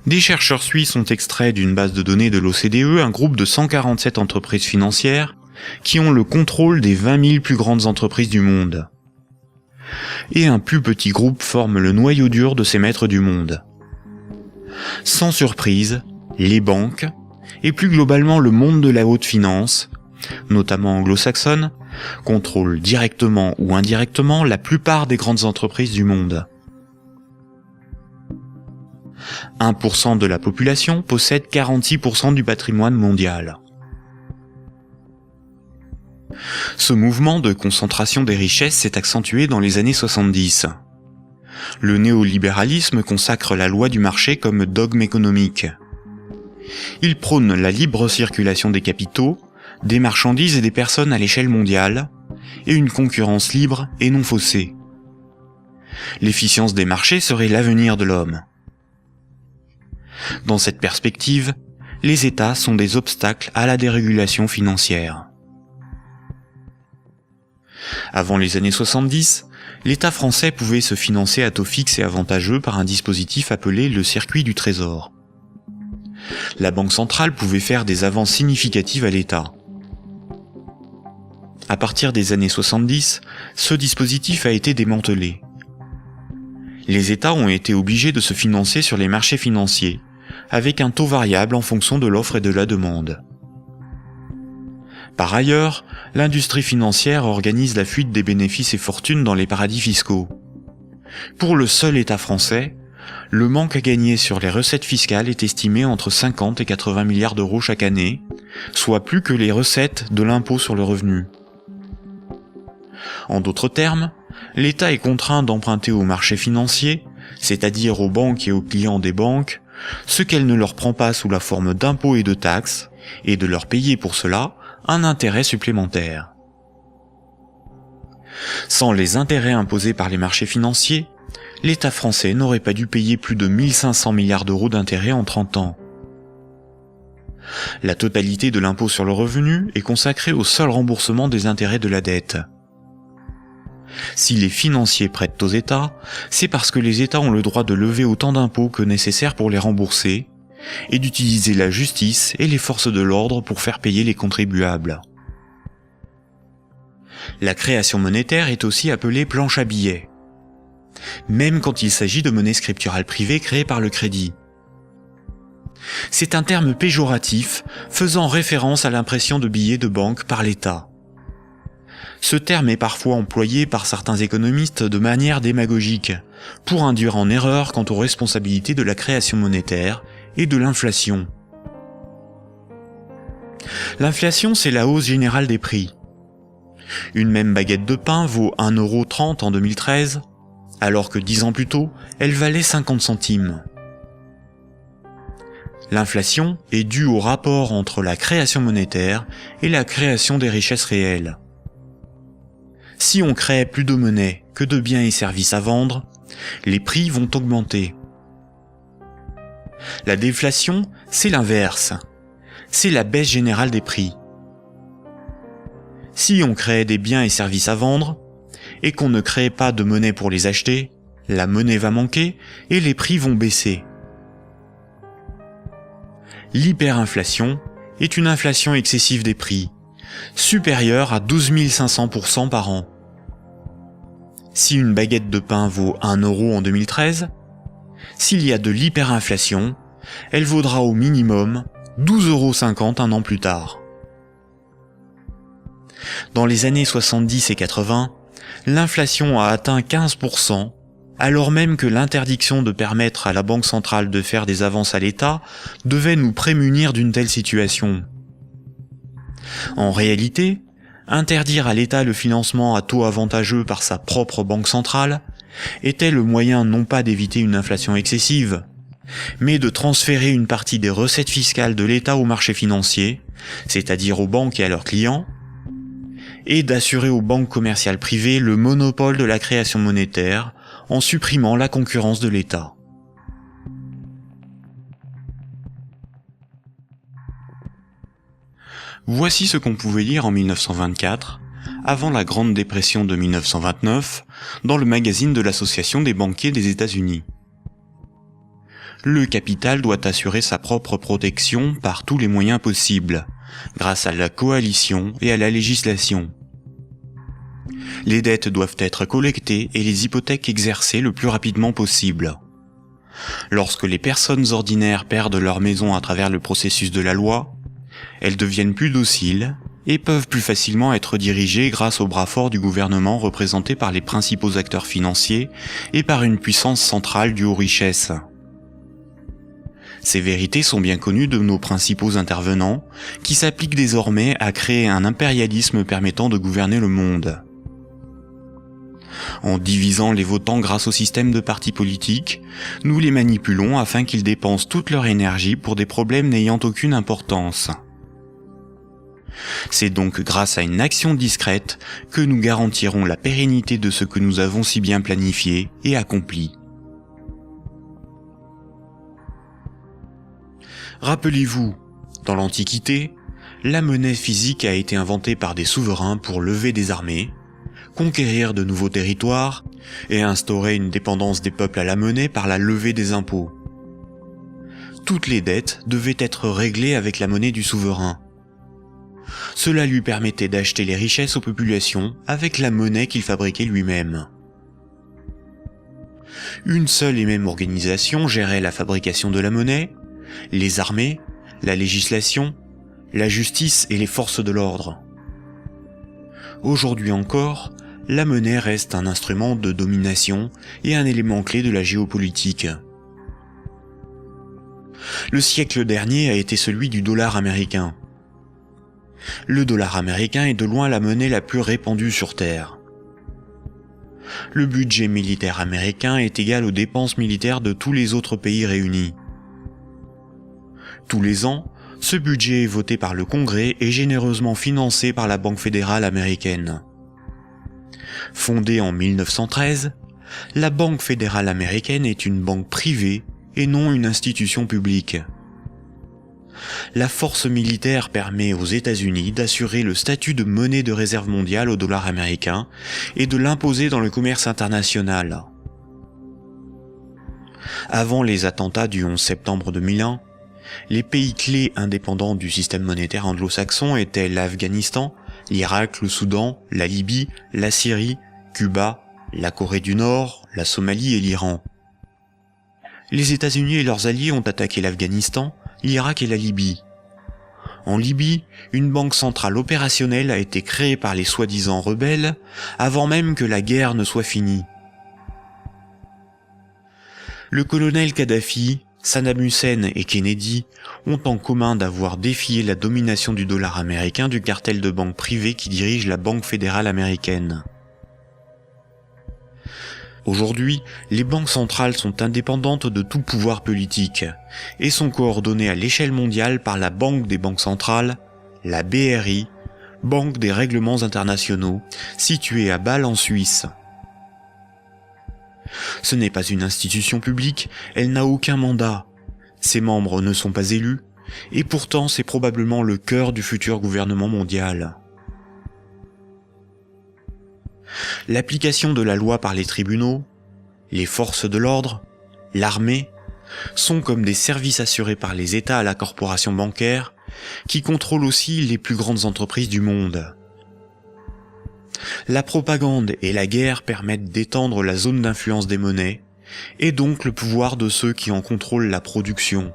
Des chercheurs suisses ont extrait d'une base de données de l'OCDE un groupe de 147 entreprises financières qui ont le contrôle des 20 000 plus grandes entreprises du monde. Et un plus petit groupe forme le noyau dur de ces maîtres du monde. Sans surprise, les banques, et plus globalement le monde de la haute finance, notamment anglo-saxonne, contrôlent directement ou indirectement la plupart des grandes entreprises du monde. 1% de la population possède 46% du patrimoine mondial. Ce mouvement de concentration des richesses s'est accentué dans les années 70. Le néolibéralisme consacre la loi du marché comme dogme économique. Il prône la libre circulation des capitaux, des marchandises et des personnes à l'échelle mondiale, et une concurrence libre et non faussée. L'efficience des marchés serait l'avenir de l'homme. Dans cette perspective, les États sont des obstacles à la dérégulation financière. Avant les années 70, l'État français pouvait se financer à taux fixe et avantageux par un dispositif appelé le circuit du trésor. La Banque centrale pouvait faire des avances significatives à l'État. À partir des années 70, ce dispositif a été démantelé. Les États ont été obligés de se financer sur les marchés financiers, avec un taux variable en fonction de l'offre et de la demande. Par ailleurs, l'industrie financière organise la fuite des bénéfices et fortunes dans les paradis fiscaux. Pour le seul État français, le manque à gagner sur les recettes fiscales est estimé entre 50 et 80 milliards d'euros chaque année, soit plus que les recettes de l'impôt sur le revenu. En d'autres termes, l'État est contraint d'emprunter aux marchés financiers, c'est-à-dire aux banques et aux clients des banques, ce qu'elle ne leur prend pas sous la forme d'impôts et de taxes, et de leur payer pour cela un intérêt supplémentaire. Sans les intérêts imposés par les marchés financiers, l'État français n'aurait pas dû payer plus de 1500 milliards d'euros d'intérêts en 30 ans. La totalité de l'impôt sur le revenu est consacrée au seul remboursement des intérêts de la dette. Si les financiers prêtent aux États, c'est parce que les États ont le droit de lever autant d'impôts que nécessaire pour les rembourser, et d'utiliser la justice et les forces de l'ordre pour faire payer les contribuables. La création monétaire est aussi appelée planche à billets, même quand il s'agit de monnaie scripturale privée créée par le crédit. C'est un terme péjoratif faisant référence à l'impression de billets de banque par l'État. Ce terme est parfois employé par certains économistes de manière démagogique, pour induire en erreur quant aux responsabilités de la création monétaire et de l'inflation. L'inflation, c'est la hausse générale des prix. Une même baguette de pain vaut 1,30 € en 2013, alors que 10 ans plus tôt, elle valait 50 centimes. L'inflation est due au rapport entre la création monétaire et la création des richesses réelles. Si on crée plus de monnaie que de biens et services à vendre, les prix vont augmenter. La déflation, c'est l'inverse. C'est la baisse générale des prix. Si on crée des biens et services à vendre, et qu'on ne crée pas de monnaie pour les acheter, la monnaie va manquer et les prix vont baisser. L'hyperinflation est une inflation excessive des prix, supérieure à 12 500% par an. Si une baguette de pain vaut 1 € en 2013, s'il y a de l'hyperinflation, elle vaudra au minimum 12,50 € un an plus tard. Dans les années 70 et 80, l'inflation a atteint 15%, alors même que l'interdiction de permettre à la Banque centrale de faire des avances à l'État devait nous prémunir d'une telle situation. En réalité, interdire à l'État le financement à taux avantageux par sa propre banque centrale était le moyen non pas d'éviter une inflation excessive, mais de transférer une partie des recettes fiscales de l'État au marché financier, c'est-à-dire aux banques et à leurs clients, et d'assurer aux banques commerciales privées le monopole de la création monétaire en supprimant la concurrence de l'État. Voici ce qu'on pouvait lire en 1924, avant la Grande Dépression de 1929, dans le magazine de l'Association des banquiers des États-Unis. Le capital doit assurer sa propre protection par tous les moyens possibles, grâce à la coalition et à la législation. Les dettes doivent être collectées et les hypothèques exercées le plus rapidement possible. Lorsque les personnes ordinaires perdent leur maison à travers le processus de la loi, elles deviennent plus dociles et peuvent plus facilement être dirigées grâce au bras fort du gouvernement représenté par les principaux acteurs financiers et par une puissance centrale due aux richesses. Ces vérités sont bien connues de nos principaux intervenants, qui s'appliquent désormais à créer un impérialisme permettant de gouverner le monde. En divisant les votants grâce au système de partis politiques, nous les manipulons afin qu'ils dépensent toute leur énergie pour des problèmes n'ayant aucune importance. C'est donc grâce à une action discrète que nous garantirons la pérennité de ce que nous avons si bien planifié et accompli. Rappelez-vous, dans l'Antiquité, la monnaie physique a été inventée par des souverains pour lever des armées, conquérir de nouveaux territoires et instaurer une dépendance des peuples à la monnaie par la levée des impôts. Toutes les dettes devaient être réglées avec la monnaie du souverain. Cela lui permettait d'acheter les richesses aux populations avec la monnaie qu'il fabriquait lui-même. Une seule et même organisation gérait la fabrication de la monnaie, les armées, la législation, la justice et les forces de l'ordre. Aujourd'hui encore, la monnaie reste un instrument de domination et un élément clé de la géopolitique. Le siècle dernier a été celui du dollar américain. Le dollar américain est de loin la monnaie la plus répandue sur Terre. Le budget militaire américain est égal aux dépenses militaires de tous les autres pays réunis. Tous les ans, ce budget est voté par le Congrès et généreusement financé par la Banque fédérale américaine. Fondée en 1913, la Banque fédérale américaine est une banque privée et non une institution publique. La force militaire permet aux États-Unis d'assurer le statut de monnaie de réserve mondiale au dollar américain et de l'imposer dans le commerce international. Avant les attentats du 11 septembre 2001, les pays clés indépendants du système monétaire anglo-saxon étaient l'Afghanistan, l'Irak, le Soudan, la Libye, la Syrie, Cuba, la Corée du Nord, la Somalie et l'Iran. Les États-Unis et leurs alliés ont attaqué l'Afghanistan, l'Irak et la Libye. En Libye, une banque centrale opérationnelle a été créée par les soi-disant rebelles avant même que la guerre ne soit finie. Le colonel Kadhafi, Saddam Hussein et Kennedy ont en commun d'avoir défié la domination du dollar américain du cartel de banques privées qui dirige la Banque fédérale américaine. Aujourd'hui, les banques centrales sont indépendantes de tout pouvoir politique et sont coordonnées à l'échelle mondiale par la Banque des banques centrales, la BRI, Banque des règlements internationaux, située à Bâle en Suisse. Ce n'est pas une institution publique, elle n'a aucun mandat. Ses membres ne sont pas élus, et pourtant c'est probablement le cœur du futur gouvernement mondial. L'application de la loi par les tribunaux, les forces de l'ordre, l'armée, sont comme des services assurés par les États à la corporation bancaire, qui contrôle aussi les plus grandes entreprises du monde. La propagande et la guerre permettent d'étendre la zone d'influence des monnaies, et donc le pouvoir de ceux qui en contrôlent la production.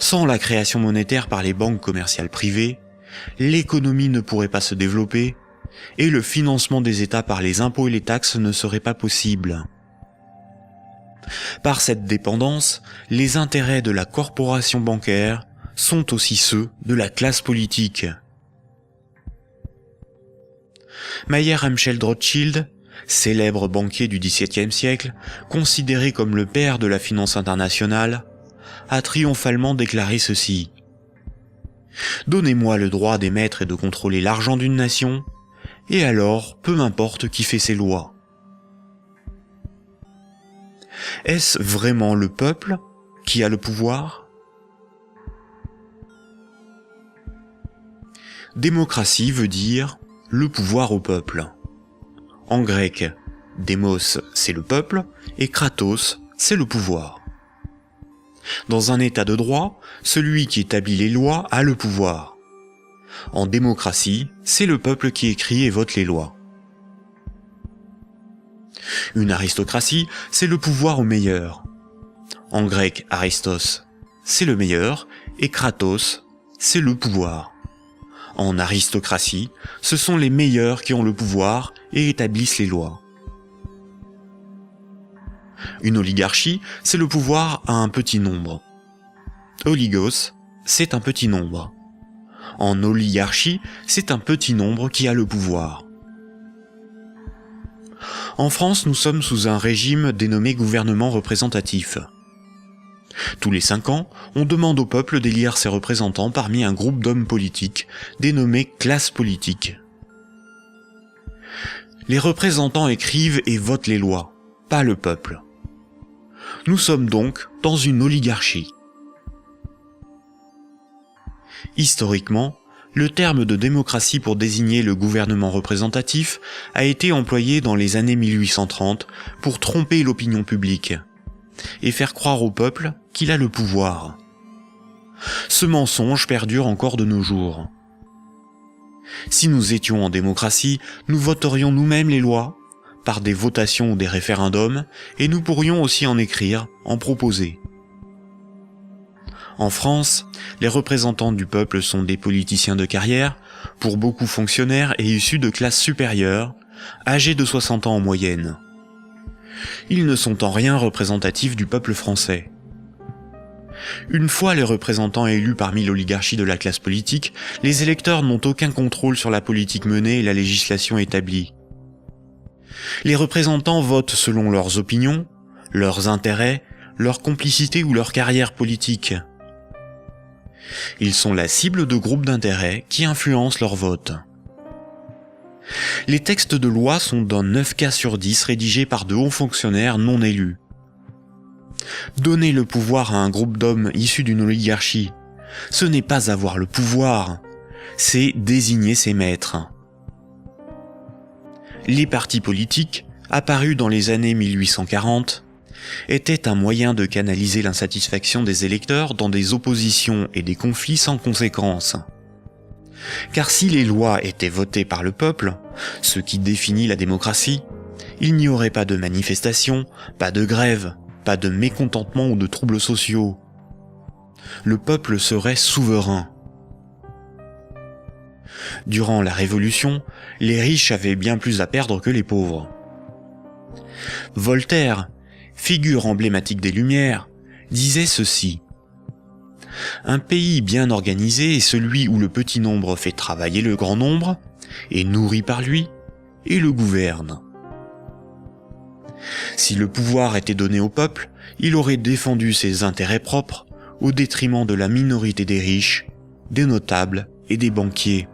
Sans la création monétaire par les banques commerciales privées, l'économie ne pourrait pas se développer, et le financement des États par les impôts et les taxes ne serait pas possible. Par cette dépendance, les intérêts de la corporation bancaire sont aussi ceux de la classe politique. Mayer Amschel Rothschild, célèbre banquier du XVIIe siècle, considéré comme le père de la finance internationale, a triomphalement déclaré ceci. « Donnez-moi le droit d'émettre et de contrôler l'argent d'une nation, et alors peu m'importe qui fait ses lois. » Est-ce vraiment le peuple qui a le pouvoir ? Démocratie veut dire le pouvoir au peuple. En grec, démos c'est le peuple et kratos c'est le pouvoir. Dans un état de droit, celui qui établit les lois a le pouvoir. En démocratie, c'est le peuple qui écrit et vote les lois. Une aristocratie, c'est le pouvoir au meilleur. En grec, aristos, c'est le meilleur, et kratos, c'est le pouvoir. En aristocratie, ce sont les meilleurs qui ont le pouvoir et établissent les lois. Une oligarchie, c'est le pouvoir à un petit nombre. Oligos, c'est un petit nombre. En oligarchie, c'est un petit nombre qui a le pouvoir. En France, nous sommes sous un régime dénommé gouvernement représentatif. Tous les 5 ans, on demande au peuple d'élire ses représentants parmi un groupe d'hommes politiques, dénommé classe politique. Les représentants écrivent et votent les lois, pas le peuple. Nous sommes donc dans une oligarchie. Historiquement, le terme de démocratie pour désigner le gouvernement représentatif a été employé dans les années 1830 pour tromper l'opinion publique et faire croire au peuple qu'il a le pouvoir. Ce mensonge perdure encore de nos jours. Si nous étions en démocratie, nous voterions nous-mêmes les lois, par des votations ou des référendums, et nous pourrions aussi en écrire, en proposer. En France, les représentants du peuple sont des politiciens de carrière, pour beaucoup fonctionnaires et issus de classes supérieures, âgés de 60 ans en moyenne. Ils ne sont en rien représentatifs du peuple français. Une fois les représentants élus parmi l'oligarchie de la classe politique, les électeurs n'ont aucun contrôle sur la politique menée et la législation établie. Les représentants votent selon leurs opinions, leurs intérêts, leur complicité ou leur carrière politique. Ils sont la cible de groupes d'intérêts qui influencent leur vote. Les textes de loi sont dans 9 cas sur 10 rédigés par de hauts fonctionnaires non élus. Donner le pouvoir à un groupe d'hommes issus d'une oligarchie, ce n'est pas avoir le pouvoir, c'est désigner ses maîtres. Les partis politiques, apparus dans les années 1840, étaient un moyen de canaliser l'insatisfaction des électeurs dans des oppositions et des conflits sans conséquences. Car si les lois étaient votées par le peuple, ce qui définit la démocratie, il n'y aurait pas de manifestations, pas de grèves, pas de mécontentement ou de troubles sociaux. Le peuple serait souverain. Durant la Révolution, les riches avaient bien plus à perdre que les pauvres. Voltaire, figure emblématique des Lumières, disait ceci. Un pays bien organisé est celui où le petit nombre fait travailler le grand nombre, est nourri par lui, et le gouverne. Si le pouvoir était donné au peuple, il aurait défendu ses intérêts propres au détriment de la minorité des riches, des notables et des banquiers.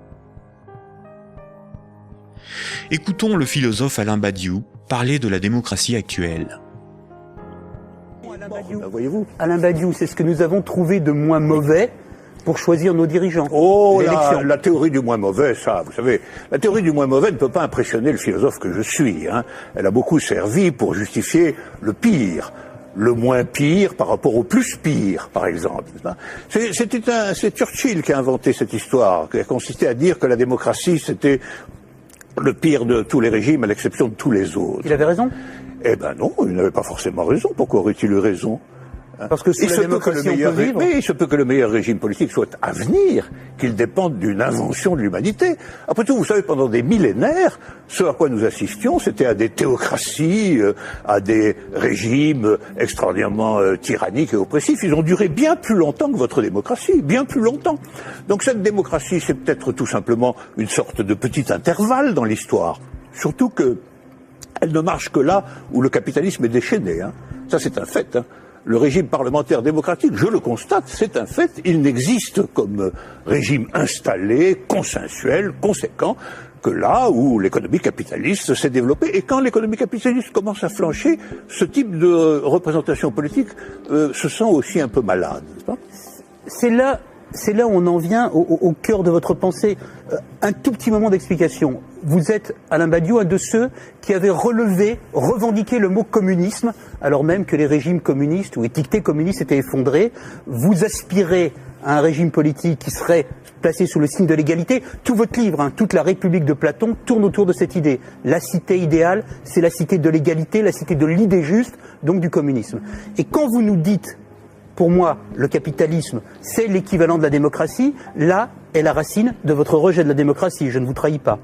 Écoutons le philosophe Alain Badiou parler de la démocratie actuelle. Voyez-vous, Alain Badiou, c'est ce que nous avons trouvé de moins mauvais pour choisir nos dirigeants. Oh, la théorie du moins mauvais, ça, vous savez, la théorie du moins mauvais ne peut pas impressionner le philosophe que je suis. Elle a beaucoup servi pour justifier le pire, le moins pire par rapport au plus pire, par exemple. C'est Churchill qui a inventé cette histoire, qui a consisté à dire que la démocratie, c'était le pire de tous les régimes, à l'exception de tous les autres. Il avait raison ? Eh ben non, il n'avait pas forcément raison. Pourquoi aurait-il eu raison ? Parce que sous la démocratie, on peut vivre. Mais il se peut que le meilleur régime politique soit à venir, qu'il dépende d'une invention de l'humanité. Après tout, vous savez, pendant des millénaires, ce à quoi nous assistions, c'était à des théocraties, à des régimes extraordinairement tyranniques et oppressifs. Ils ont duré bien plus longtemps que votre démocratie, bien plus longtemps. Donc cette démocratie, c'est peut-être tout simplement une sorte de petit intervalle dans l'histoire. Surtout que elle ne marche que là où le capitalisme est déchaîné. Ça, c'est un fait. Le régime parlementaire démocratique, je le constate, c'est un fait. Il n'existe comme régime installé, consensuel, conséquent, que là où l'économie capitaliste s'est développée. Et quand l'économie capitaliste commence à flancher, ce type de représentation politique se sent aussi un peu malade, n'est-ce pas ? C'est là où on en vient au cœur de votre pensée. Un tout petit moment d'explication. Vous êtes, Alain Badiou, un de ceux qui avaient revendiqué le mot communisme, alors même que les régimes communistes ou étiquetés communistes étaient effondrés. Vous aspirez à un régime politique qui serait placé sous le signe de l'égalité. Tout votre livre, toute la République de Platon, tourne autour de cette idée. La cité idéale, c'est la cité de l'égalité, la cité de l'idée juste, donc du communisme. Et quand vous nous dites, pour moi, le capitalisme, c'est l'équivalent de la démocratie, là est la racine de votre rejet de la démocratie, je ne vous trahis pas.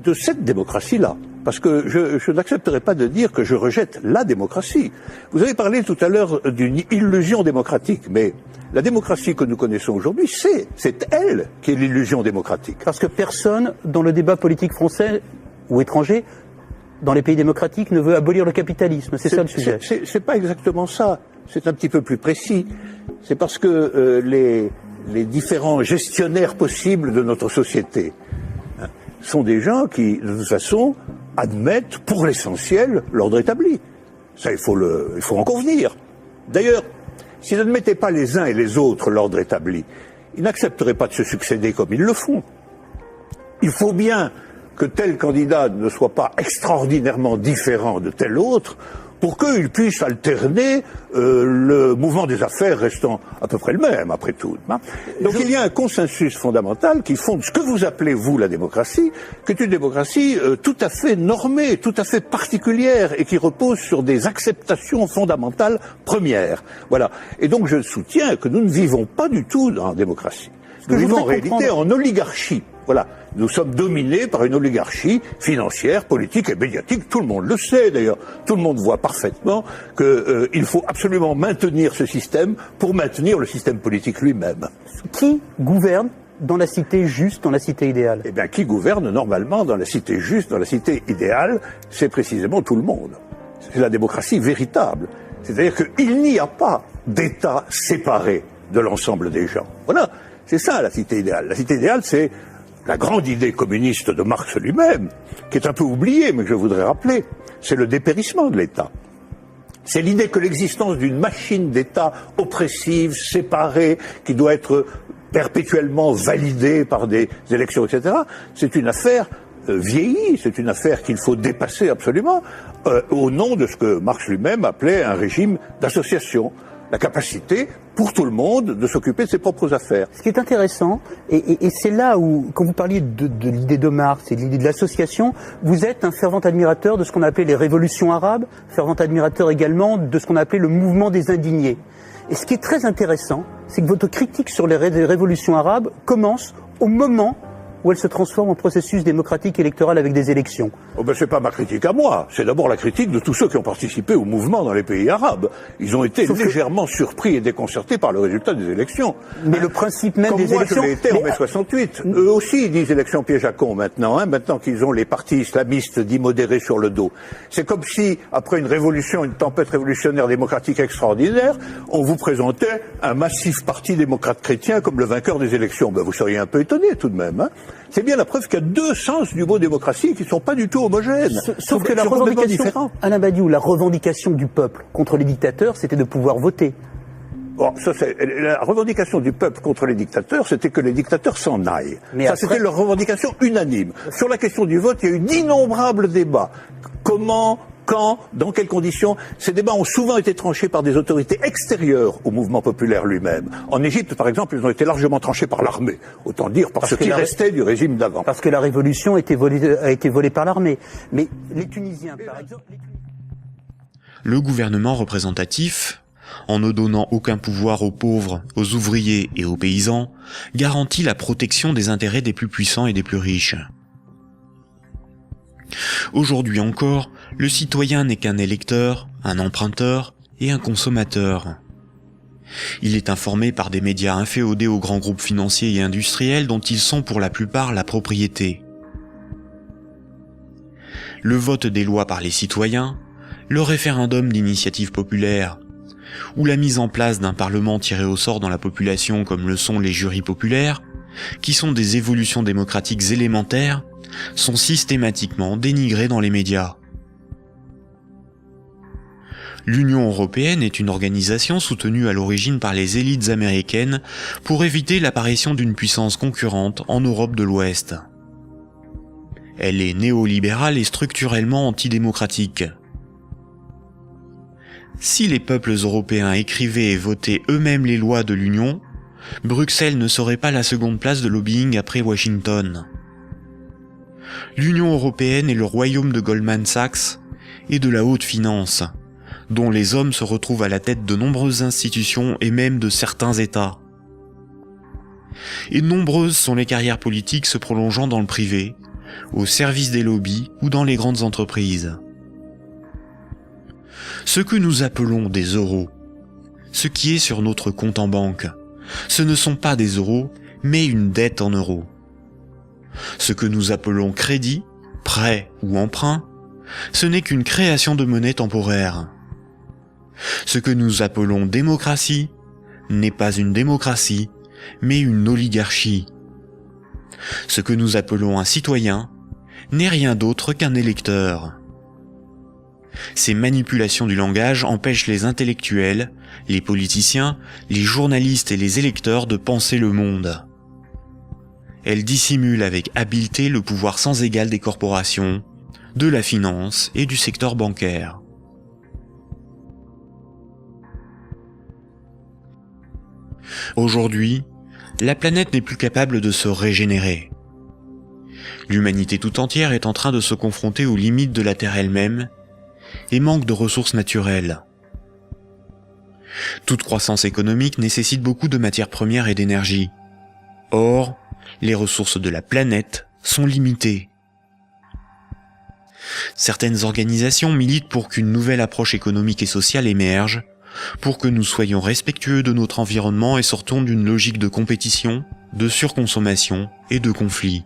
De cette démocratie-là, parce que je n'accepterai pas de dire que je rejette la démocratie. Vous avez parlé tout à l'heure d'une illusion démocratique, mais la démocratie que nous connaissons aujourd'hui, c'est elle qui est l'illusion démocratique. Parce que personne, dans le débat politique français ou étranger, dans les pays démocratiques, ne veut abolir le capitalisme. C'est ça le sujet. C'est pas exactement ça. C'est un petit peu plus précis. C'est parce que les différents gestionnaires possibles de notre société sont des gens qui, de toute façon, admettent pour l'essentiel l'ordre établi. Ça, il faut en convenir. D'ailleurs, s'ils n'admettaient pas les uns et les autres l'ordre établi, ils n'accepteraient pas de se succéder comme ils le font. Il faut bien que tel candidat ne soit pas extraordinairement différent de tel autre pour qu'il puisse alterner le mouvement des affaires restant à peu près le même, après tout. Donc il y a un consensus fondamental qui fonde ce que vous appelez, vous, la démocratie, qui est une démocratie tout à fait normée, tout à fait particulière, et qui repose sur des acceptations fondamentales premières. Voilà. Et donc je soutiens que nous ne vivons pas du tout dans la démocratie. Nous vivons en réalité en oligarchie. Voilà. Nous sommes dominés par une oligarchie financière, politique et médiatique. Tout le monde le sait d'ailleurs. Tout le monde voit parfaitement qu'il faut absolument maintenir ce système pour maintenir le système politique lui-même. Qui gouverne dans la cité juste, dans la cité idéale? Eh bien, qui gouverne normalement dans la cité juste, dans la cité idéale, c'est précisément tout le monde. C'est la démocratie véritable. C'est-à-dire qu'il n'y a pas d'État séparé de l'ensemble des gens. Voilà. C'est ça la cité idéale. La cité idéale, c'est la grande idée communiste de Marx lui-même, qui est un peu oubliée, mais que je voudrais rappeler. C'est le dépérissement de l'État. C'est l'idée que l'existence d'une machine d'État oppressive, séparée, qui doit être perpétuellement validée par des élections, etc., c'est une affaire vieillie, c'est une affaire qu'il faut dépasser absolument, au nom de ce que Marx lui-même appelait un régime d'association. La capacité, pour tout le monde, de s'occuper de ses propres affaires. Ce qui est intéressant, et c'est là où, quand vous parliez de l'idée de Marx et de l'idée de l'association, vous êtes un fervent admirateur de ce qu'on appelait les révolutions arabes, fervent admirateur également de ce qu'on appelait le mouvement des indignés. Et ce qui est très intéressant, c'est que votre critique sur les révolutions arabes commence au moment où elle se transforme en processus démocratique électoral avec des élections. Oh ben c'est pas ma critique à moi, c'est d'abord la critique de tous ceux qui ont participé au mouvement dans les pays arabes. Ils ont été légèrement surpris et déconcertés par le résultat des élections. Mais le principe même des élections... Comme moi je l'ai été en mai 68. Eux aussi ils disent élections piège à con maintenant, maintenant qu'ils ont les partis islamistes dits modérés sur le dos. C'est comme si, après une révolution, une tempête révolutionnaire démocratique extraordinaire, on vous présentait un massif parti démocrate chrétien comme le vainqueur des élections. Ben vous seriez un peu étonné tout de même. C'est bien la preuve qu'il y a deux sens du mot démocratie qui ne sont pas du tout homogènes. Sauf que la revendication, Alain Badiou, la revendication du peuple contre les dictateurs, c'était de pouvoir voter. Bon, ça c'est la revendication du peuple contre les dictateurs, c'était que les dictateurs s'en aillent. Mais ça, après... c'était leur revendication unanime. Sur la question du vote, il y a eu d'innombrables débats. Comment, quand, dans quelles conditions? Ces débats ont souvent été tranchés par des autorités extérieures au mouvement populaire lui-même. En Égypte, par exemple, ils ont été largement tranchés par l'armée. Autant dire par ce qui restait du régime d'avant. Parce que la révolution a été volée par l'armée. Mais les Tunisiens, par exemple... Le gouvernement représentatif, en ne donnant aucun pouvoir aux pauvres, aux ouvriers et aux paysans, garantit la protection des intérêts des plus puissants et des plus riches. Aujourd'hui encore, le citoyen n'est qu'un électeur, un emprunteur et un consommateur. Il est informé par des médias inféodés aux grands groupes financiers et industriels dont ils sont pour la plupart la propriété. Le vote des lois par les citoyens, le référendum d'initiative populaire, ou la mise en place d'un parlement tiré au sort dans la population comme le sont les jurys populaires, qui sont des évolutions démocratiques élémentaires, sont systématiquement dénigrés dans les médias. L'Union européenne est une organisation soutenue à l'origine par les élites américaines pour éviter l'apparition d'une puissance concurrente en Europe de l'Ouest. Elle est néolibérale et structurellement antidémocratique. Si les peuples européens écrivaient et votaient eux-mêmes les lois de l'Union, Bruxelles ne serait pas la seconde place de lobbying après Washington. L'Union européenne est le royaume de Goldman Sachs et de la haute finance, dont les hommes se retrouvent à la tête de nombreuses institutions et même de certains États. Et nombreuses sont les carrières politiques se prolongeant dans le privé, au service des lobbies ou dans les grandes entreprises. Ce que nous appelons des euros, ce qui est sur notre compte en banque, ce ne sont pas des euros, mais une dette en euros. Ce que nous appelons crédit, prêt ou emprunt, ce n'est qu'une création de monnaie temporaire. Ce que nous appelons démocratie n'est pas une démocratie, mais une oligarchie. Ce que nous appelons un citoyen n'est rien d'autre qu'un électeur. Ces manipulations du langage empêchent les intellectuels, les politiciens, les journalistes et les électeurs de penser le monde. Elles dissimulent avec habileté le pouvoir sans égal des corporations, de la finance et du secteur bancaire. Aujourd'hui, la planète n'est plus capable de se régénérer. L'humanité tout entière est en train de se confronter aux limites de la Terre elle-même et manque de ressources naturelles. Toute croissance économique nécessite beaucoup de matières premières et d'énergie. Or, les ressources de la planète sont limitées. Certaines organisations militent pour qu'une nouvelle approche économique et sociale émerge, pour que nous soyons respectueux de notre environnement et sortons d'une logique de compétition, de surconsommation et de conflit.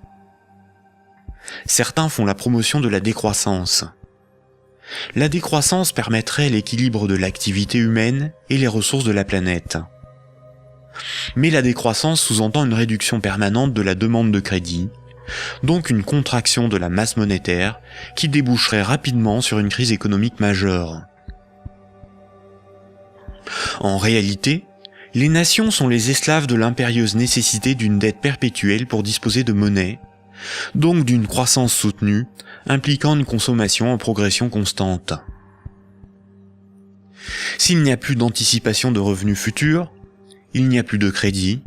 Certains font la promotion de la décroissance. La décroissance permettrait l'équilibre de l'activité humaine et les ressources de la planète. Mais la décroissance sous-entend une réduction permanente de la demande de crédit, donc une contraction de la masse monétaire qui déboucherait rapidement sur une crise économique majeure. En réalité, les nations sont les esclaves de l'impérieuse nécessité d'une dette perpétuelle pour disposer de monnaie, donc d'une croissance soutenue, impliquant une consommation en progression constante. S'il n'y a plus d'anticipation de revenus futurs, il n'y a plus de crédit,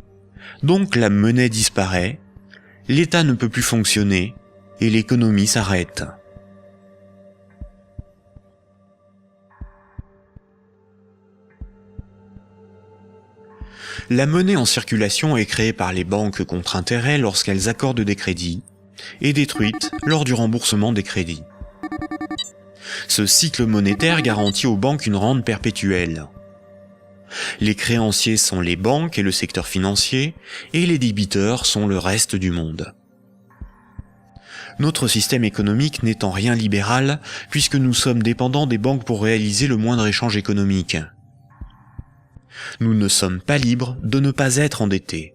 donc la monnaie disparaît, l'État ne peut plus fonctionner et l'économie s'arrête. La monnaie en circulation est créée par les banques contre intérêt lorsqu'elles accordent des crédits et détruite lors du remboursement des crédits. Ce cycle monétaire garantit aux banques une rente perpétuelle. Les créanciers sont les banques et le secteur financier, et les débiteurs sont le reste du monde. Notre système économique n'est en rien libéral, puisque nous sommes dépendants des banques pour réaliser le moindre échange économique. Nous ne sommes pas libres de ne pas être endettés.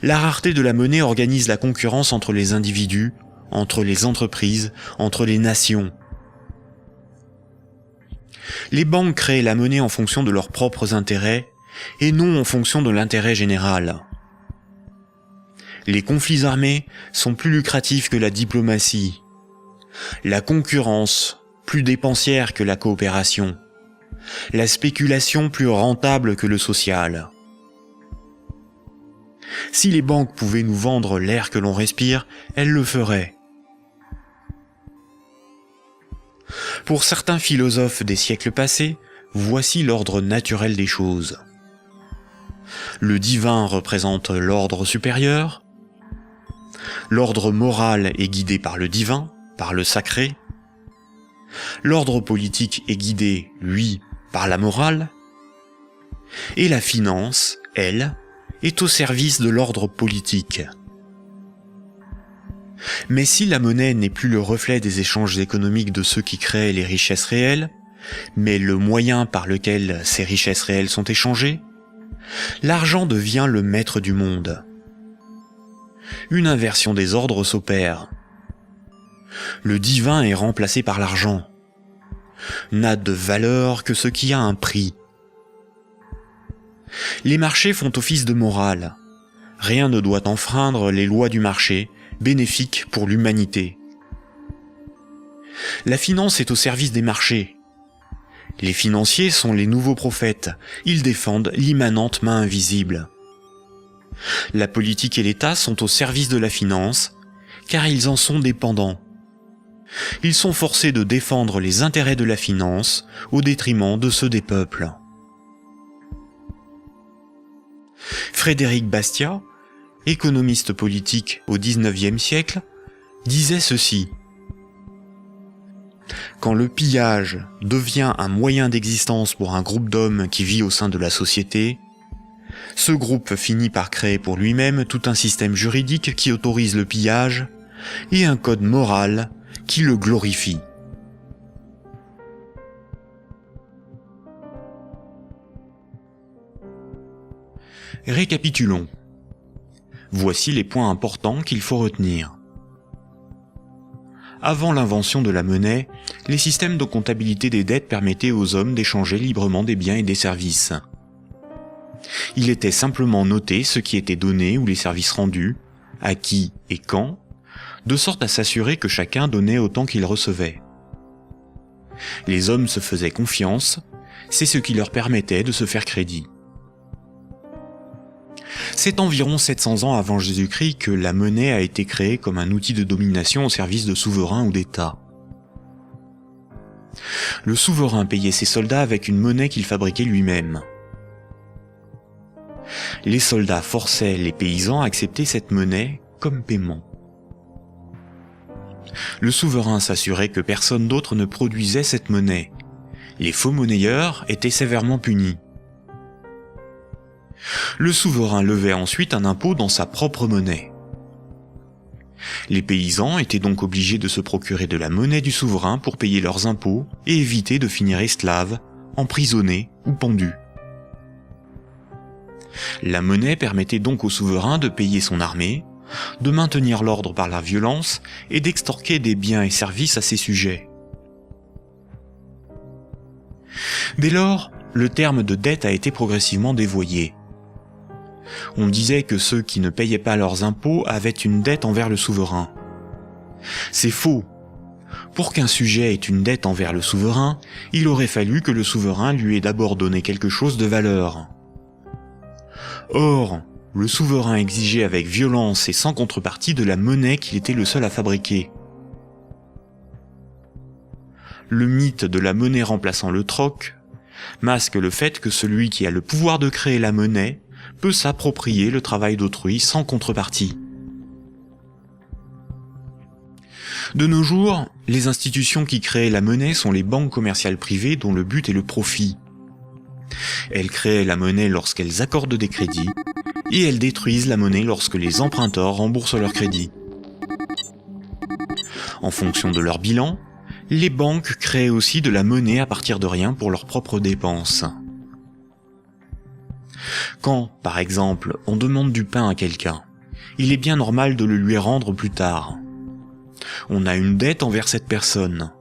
La rareté de la monnaie organise la concurrence entre les individus, entre les entreprises, entre les nations. Les banques créent la monnaie en fonction de leurs propres intérêts et non en fonction de l'intérêt général. Les conflits armés sont plus lucratifs que la diplomatie. La concurrence, plus dépensière que la coopération. La spéculation plus rentable que le social. Si les banques pouvaient nous vendre l'air que l'on respire, elles le feraient. Pour certains philosophes des siècles passés, voici l'ordre naturel des choses. Le divin représente l'ordre supérieur. L'ordre moral est guidé par le divin, par le sacré. L'ordre politique est guidé, lui, par la morale. Et la finance, elle, est au service de l'ordre politique. Mais si la monnaie n'est plus le reflet des échanges économiques de ceux qui créent les richesses réelles, mais le moyen par lequel ces richesses réelles sont échangées, l'argent devient le maître du monde. Une inversion des ordres s'opère. Le divin est remplacé par l'argent. N'a de valeur que ce qui a un prix. Les marchés font office de morale. Rien ne doit enfreindre les lois du marché, bénéfiques pour l'humanité. La finance est au service des marchés. Les financiers sont les nouveaux prophètes, ils défendent l'immanente main invisible. La politique et l'État sont au service de la finance, car ils en sont dépendants. Ils sont forcés de défendre les intérêts de la finance au détriment de ceux des peuples. Frédéric Bastiat, économiste politique au XIXe siècle, disait ceci. Quand le pillage devient un moyen d'existence pour un groupe d'hommes qui vit au sein de la société, ce groupe finit par créer pour lui-même tout un système juridique qui autorise le pillage et un code moral qui le glorifient. Récapitulons. Voici les points importants qu'il faut retenir. Avant l'invention de la monnaie, les systèmes de comptabilité des dettes permettaient aux hommes d'échanger librement des biens et des services. Il était simplement noté ce qui était donné ou les services rendus, à qui et quand, de sorte à s'assurer que chacun donnait autant qu'il recevait. Les hommes se faisaient confiance, c'est ce qui leur permettait de se faire crédit. C'est environ 700 ans avant Jésus-Christ que la monnaie a été créée comme un outil de domination au service de souverains ou d'États. Le souverain payait ses soldats avec une monnaie qu'il fabriquait lui-même. Les soldats forçaient les paysans à accepter cette monnaie comme paiement. Le souverain s'assurait que personne d'autre ne produisait cette monnaie. Les faux monnayeurs étaient sévèrement punis. Le souverain levait ensuite un impôt dans sa propre monnaie. Les paysans étaient donc obligés de se procurer de la monnaie du souverain pour payer leurs impôts et éviter de finir esclaves, emprisonnés ou pendus. La monnaie permettait donc au souverain de payer son armée, de maintenir l'ordre par la violence et d'extorquer des biens et services à ses sujets. Dès lors, le terme de dette a été progressivement dévoyé. On disait que ceux qui ne payaient pas leurs impôts avaient une dette envers le souverain. C'est faux. Pour qu'un sujet ait une dette envers le souverain, il aurait fallu que le souverain lui ait d'abord donné quelque chose de valeur. Or, le souverain exigeait avec violence et sans contrepartie de la monnaie qu'il était le seul à fabriquer. Le mythe de la monnaie remplaçant le troc masque le fait que celui qui a le pouvoir de créer la monnaie peut s'approprier le travail d'autrui sans contrepartie. De nos jours, les institutions qui créent la monnaie sont les banques commerciales privées dont le but est le profit. Elles créent la monnaie lorsqu'elles accordent des crédits, et elles détruisent la monnaie lorsque les emprunteurs remboursent leurs crédits. En fonction de leur bilan, les banques créent aussi de la monnaie à partir de rien pour leurs propres dépenses. Quand, par exemple, on demande du pain à quelqu'un, il est bien normal de le lui rendre plus tard. On a une dette envers cette personne.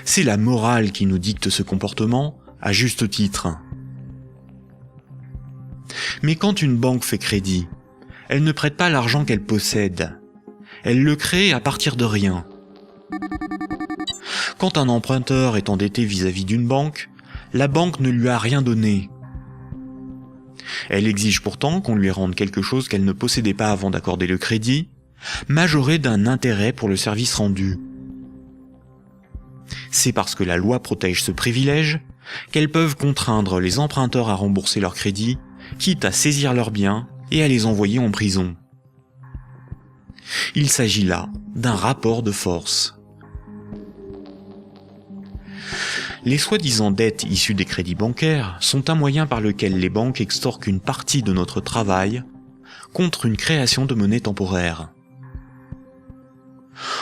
C'est la morale qui nous dicte ce comportement, à juste titre. Mais quand une banque fait crédit, elle ne prête pas l'argent qu'elle possède. Elle le crée à partir de rien. Quand un emprunteur est endetté vis-à-vis d'une banque, la banque ne lui a rien donné. Elle exige pourtant qu'on lui rende quelque chose qu'elle ne possédait pas avant d'accorder le crédit, majoré d'un intérêt pour le service rendu. C'est parce que la loi protège ce privilège qu'elles peuvent contraindre les emprunteurs à rembourser leur crédit, quitte à saisir leurs biens et à les envoyer en prison. Il s'agit là d'un rapport de force. Les soi-disant dettes issues des crédits bancaires sont un moyen par lequel les banques extorquent une partie de notre travail contre une création de monnaie temporaire.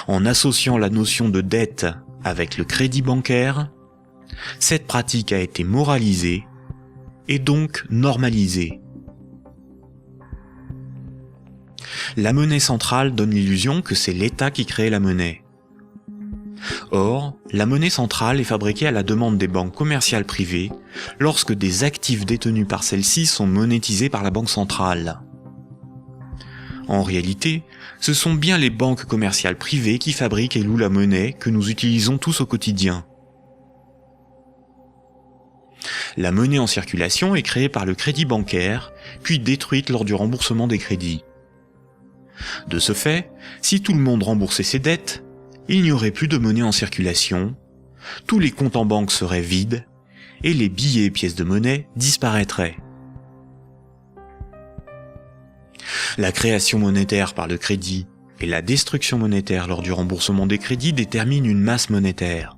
En associant la notion de dette avec le crédit bancaire, cette pratique a été moralisée et donc normalisée. La monnaie centrale donne l'illusion que c'est l'État qui crée la monnaie. Or, la monnaie centrale est fabriquée à la demande des banques commerciales privées lorsque des actifs détenus par celles-ci sont monétisés par la banque centrale. En réalité, ce sont bien les banques commerciales privées qui fabriquent et louent la monnaie que nous utilisons tous au quotidien. La monnaie en circulation est créée par le crédit bancaire, puis détruite lors du remboursement des crédits. De ce fait, si tout le monde remboursait ses dettes, il n'y aurait plus de monnaie en circulation, tous les comptes en banque seraient vides, et les billets et pièces de monnaie disparaîtraient. La création monétaire par le crédit et la destruction monétaire lors du remboursement des crédits déterminent une masse monétaire.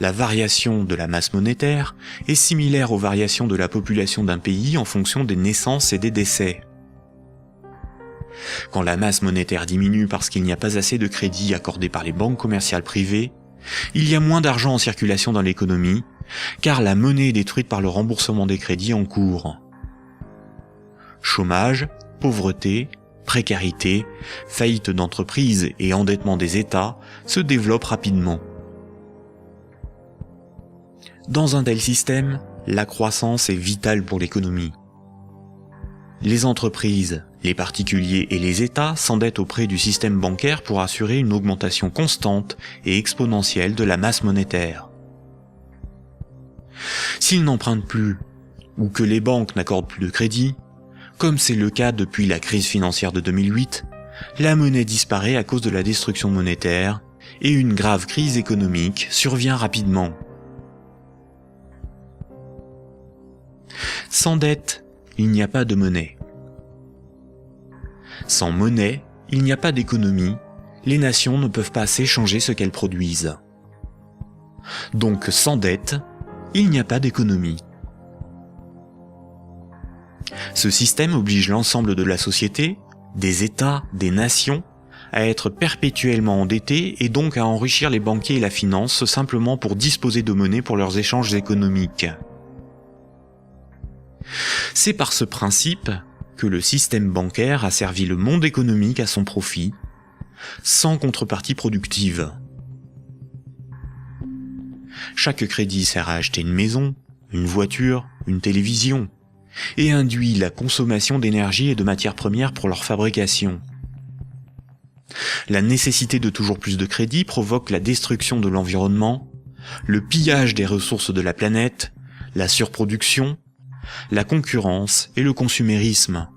La variation de la masse monétaire est similaire aux variations de la population d'un pays en fonction des naissances et des décès. Quand la masse monétaire diminue parce qu'il n'y a pas assez de crédits accordés par les banques commerciales privées, il y a moins d'argent en circulation dans l'économie, car la monnaie est détruite par le remboursement des crédits en cours. Chômage, pauvreté, précarité, faillite d'entreprises et endettement des États se développent rapidement. Dans un tel système, la croissance est vitale pour l'économie. Les entreprises, les particuliers et les États s'endettent auprès du système bancaire pour assurer une augmentation constante et exponentielle de la masse monétaire. S'ils n'empruntent plus, ou que les banques n'accordent plus de crédit, comme c'est le cas depuis la crise financière de 2008, la monnaie disparaît à cause de la destruction monétaire et une grave crise économique survient rapidement. Sans dette, il n'y a pas de monnaie. Sans monnaie, il n'y a pas d'économie, les nations ne peuvent pas s'échanger ce qu'elles produisent. Donc sans dette, il n'y a pas d'économie. Ce système oblige l'ensemble de la société, des États, des nations, à être perpétuellement endettés et donc à enrichir les banquiers et la finance simplement pour disposer de monnaie pour leurs échanges économiques. C'est par ce principe que le système bancaire a servi le monde économique à son profit, sans contrepartie productive. Chaque crédit sert à acheter une maison, une voiture, une télévision, et induit la consommation d'énergie et de matières premières pour leur fabrication. La nécessité de toujours plus de crédit provoque la destruction de l'environnement, le pillage des ressources de la planète, la surproduction, la concurrence et le consumérisme.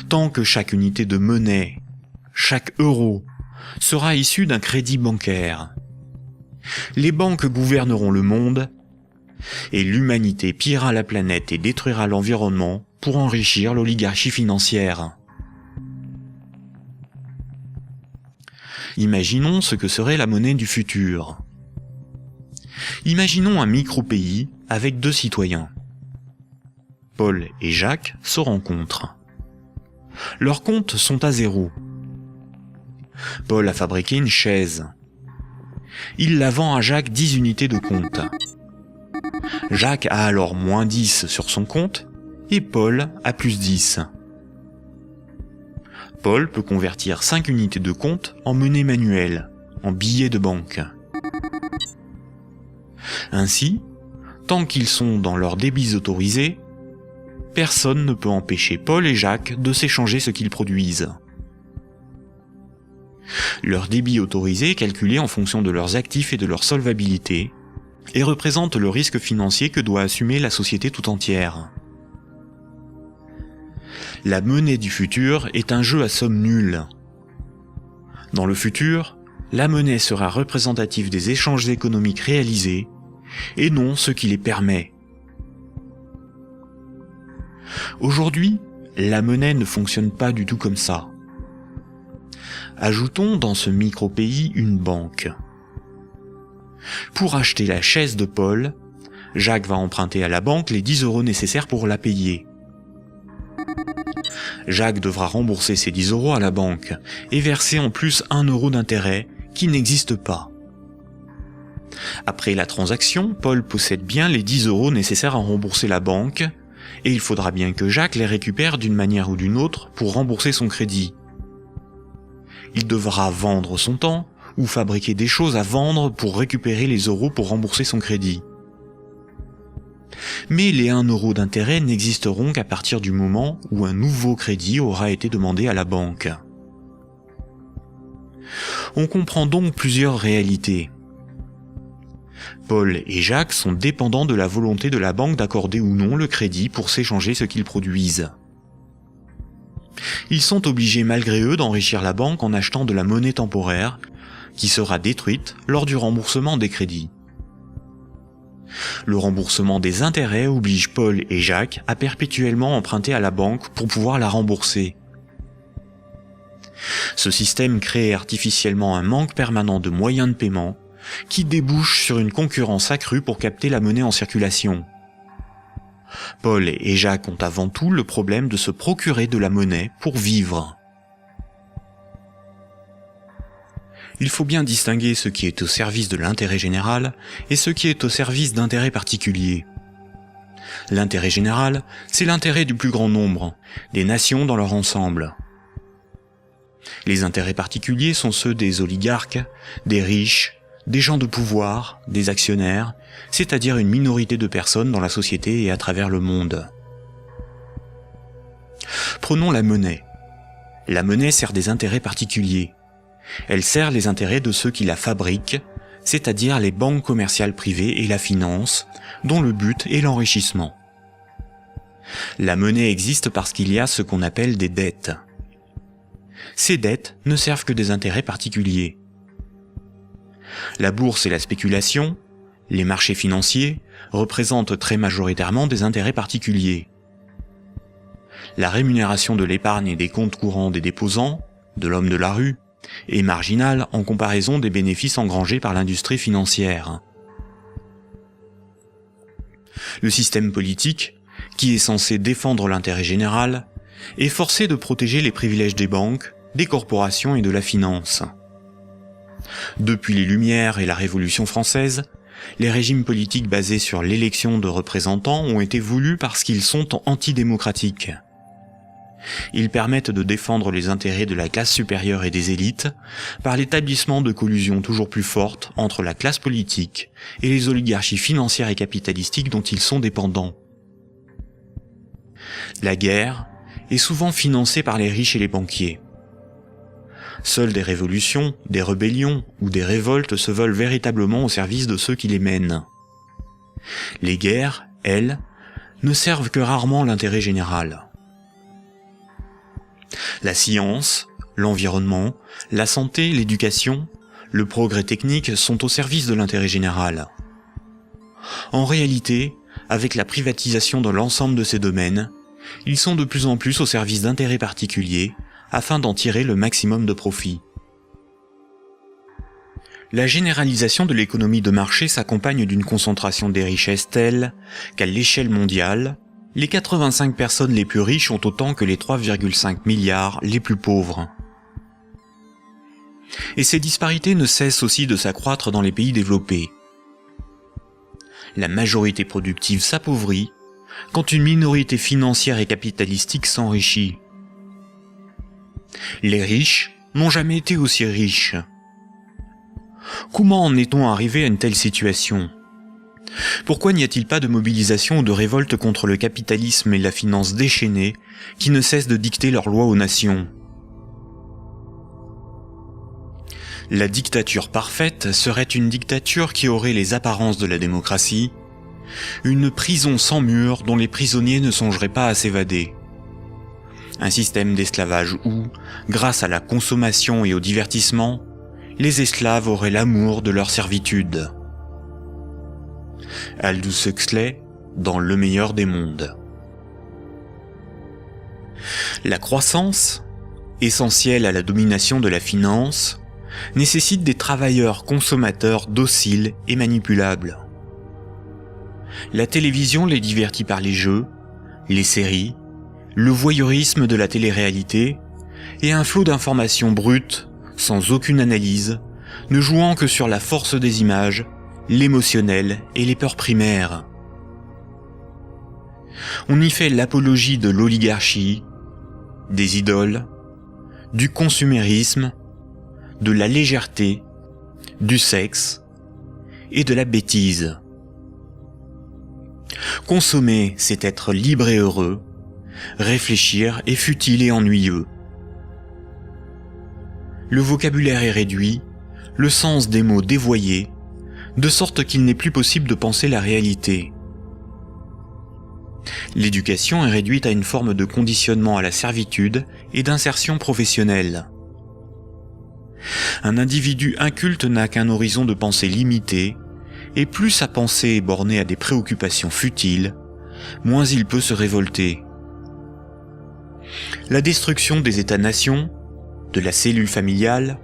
Tant que chaque unité de monnaie, chaque euro, sera issu d'un crédit bancaire, les banques gouverneront le monde et l'humanité pillera la planète et détruira l'environnement pour enrichir l'oligarchie financière. Imaginons ce que serait la monnaie du futur. Imaginons un micro-pays avec 2 citoyens. Paul et Jacques se rencontrent. Leurs comptes sont à 0. Paul a fabriqué une chaise. Il la vend à Jacques 10 unités de compte. Jacques a alors moins 10 sur son compte et Paul a plus 10. Paul peut convertir 5 unités de compte en monnaie manuelle, en billets de banque. Ainsi, tant qu'ils sont dans leurs débits autorisés, personne ne peut empêcher Paul et Jacques de s'échanger ce qu'ils produisent. Leur débit autorisé est calculé en fonction de leurs actifs et de leur solvabilité, et représente le risque financier que doit assumer la société tout entière. La monnaie du futur est un jeu à somme nulle. Dans le futur, la monnaie sera représentative des échanges économiques réalisés, et non ce qui les permet. Aujourd'hui, la monnaie ne fonctionne pas du tout comme ça. Ajoutons dans ce micro-pays une banque. Pour acheter la chaise de Paul, Jacques va emprunter à la banque les 10 € nécessaires pour la payer. Jacques devra rembourser ces 10 € à la banque et verser en plus 1 € d'intérêt qui n'existe pas. Après la transaction, Paul possède bien les 10 € nécessaires à rembourser la banque et il faudra bien que Jacques les récupère d'une manière ou d'une autre pour rembourser son crédit. Il devra vendre son temps ou fabriquer des choses à vendre pour récupérer les euros pour rembourser son crédit. Mais les 1 € d'intérêt n'existeront qu'à partir du moment où un nouveau crédit aura été demandé à la banque. On comprend donc plusieurs réalités. Paul et Jacques sont dépendants de la volonté de la banque d'accorder ou non le crédit pour s'échanger ce qu'ils produisent. Ils sont obligés malgré eux d'enrichir la banque en achetant de la monnaie temporaire, qui sera détruite lors du remboursement des crédits. Le remboursement des intérêts oblige Paul et Jacques à perpétuellement emprunter à la banque pour pouvoir la rembourser. Ce système crée artificiellement un manque permanent de moyens de paiement qui débouche sur une concurrence accrue pour capter la monnaie en circulation. Paul et Jacques ont avant tout le problème de se procurer de la monnaie pour vivre. Il faut bien distinguer ce qui est au service de l'intérêt général et ce qui est au service d'intérêts particuliers. L'intérêt général, c'est l'intérêt du plus grand nombre, des nations dans leur ensemble. Les intérêts particuliers sont ceux des oligarques, des riches, des gens de pouvoir, des actionnaires, c'est-à-dire une minorité de personnes dans la société et à travers le monde. Prenons la monnaie. La monnaie sert des intérêts particuliers. Elle sert les intérêts de ceux qui la fabriquent, c'est-à-dire les banques commerciales privées et la finance, dont le but est l'enrichissement. La monnaie existe parce qu'il y a ce qu'on appelle des dettes. Ces dettes ne servent que des intérêts particuliers. La bourse et la spéculation, les marchés financiers, représentent très majoritairement des intérêts particuliers. La rémunération de l'épargne et des comptes courants des déposants, de l'homme de la rue, est marginale en comparaison des bénéfices engrangés par l'industrie financière. Le système politique, qui est censé défendre l'intérêt général, est forcé de protéger les privilèges des banques, des corporations et de la finance. Depuis les Lumières et la Révolution française, les régimes politiques basés sur l'élection de représentants ont été voulus parce qu'ils sont antidémocratiques. Ils permettent de défendre les intérêts de la classe supérieure et des élites par l'établissement de collusions toujours plus fortes entre la classe politique et les oligarchies financières et capitalistiques dont ils sont dépendants. La guerre est souvent financée par les riches et les banquiers. Seules des révolutions, des rébellions ou des révoltes se veulent véritablement au service de ceux qui les mènent. Les guerres, elles, ne servent que rarement l'intérêt général. La science, l'environnement, la santé, l'éducation, le progrès technique sont au service de l'intérêt général. En réalité, avec la privatisation de l'ensemble de ces domaines, ils sont de plus en plus au service d'intérêts particuliers afin d'en tirer le maximum de profit. La généralisation de l'économie de marché s'accompagne d'une concentration des richesses telle qu'à l'échelle mondiale, les 85 personnes les plus riches ont autant que les 3,5 milliards les plus pauvres. Et ces disparités ne cessent aussi de s'accroître dans les pays développés. La majorité productive s'appauvrit quand une minorité financière et capitalistique s'enrichit. Les riches n'ont jamais été aussi riches. Comment en est-on arrivé à une telle situation ? Pourquoi n'y a-t-il pas de mobilisation ou de révolte contre le capitalisme et la finance déchaînée qui ne cessent de dicter leurs lois aux nations ? La dictature parfaite serait une dictature qui aurait les apparences de la démocratie, une prison sans murs dont les prisonniers ne songeraient pas à s'évader. Un système d'esclavage où, grâce à la consommation et au divertissement, les esclaves auraient l'amour de leur servitude. Aldous Huxley, dans Le meilleur des mondes. La croissance, essentielle à la domination de la finance, nécessite des travailleurs consommateurs dociles et manipulables. La télévision les divertit par les jeux, les séries, le voyeurisme de la télé-réalité et un flot d'informations brutes, sans aucune analyse, ne jouant que sur la force des images, l'émotionnel et les peurs primaires. On y fait l'apologie de l'oligarchie, des idoles, du consumérisme, de la légèreté, du sexe et de la bêtise. Consommer, c'est être libre et heureux, réfléchir est futile et ennuyeux. Le vocabulaire est réduit, le sens des mots dévoyé, de sorte qu'il n'est plus possible de penser la réalité. L'éducation est réduite à une forme de conditionnement à la servitude et d'insertion professionnelle. Un individu inculte n'a qu'un horizon de pensée limité, et plus sa pensée est bornée à des préoccupations futiles, moins il peut se révolter. La destruction des États-nations, de la cellule familiale,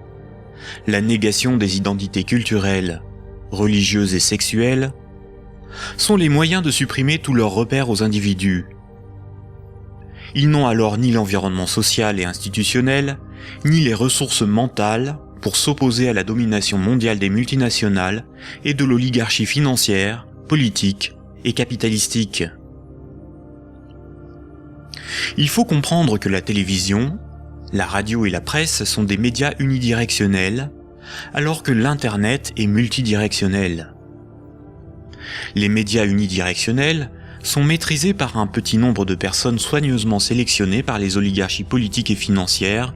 la négation des identités culturelles, religieuses et sexuelles, sont les moyens de supprimer tous leurs repères aux individus. Ils n'ont alors ni l'environnement social et institutionnel, ni les ressources mentales pour s'opposer à la domination mondiale des multinationales et de l'oligarchie financière, politique et capitalistique. Il faut comprendre que la télévision, la radio et la presse sont des médias unidirectionnels, alors que l'Internet est multidirectionnel. Les médias unidirectionnels sont maîtrisés par un petit nombre de personnes soigneusement sélectionnées par les oligarchies politiques et financières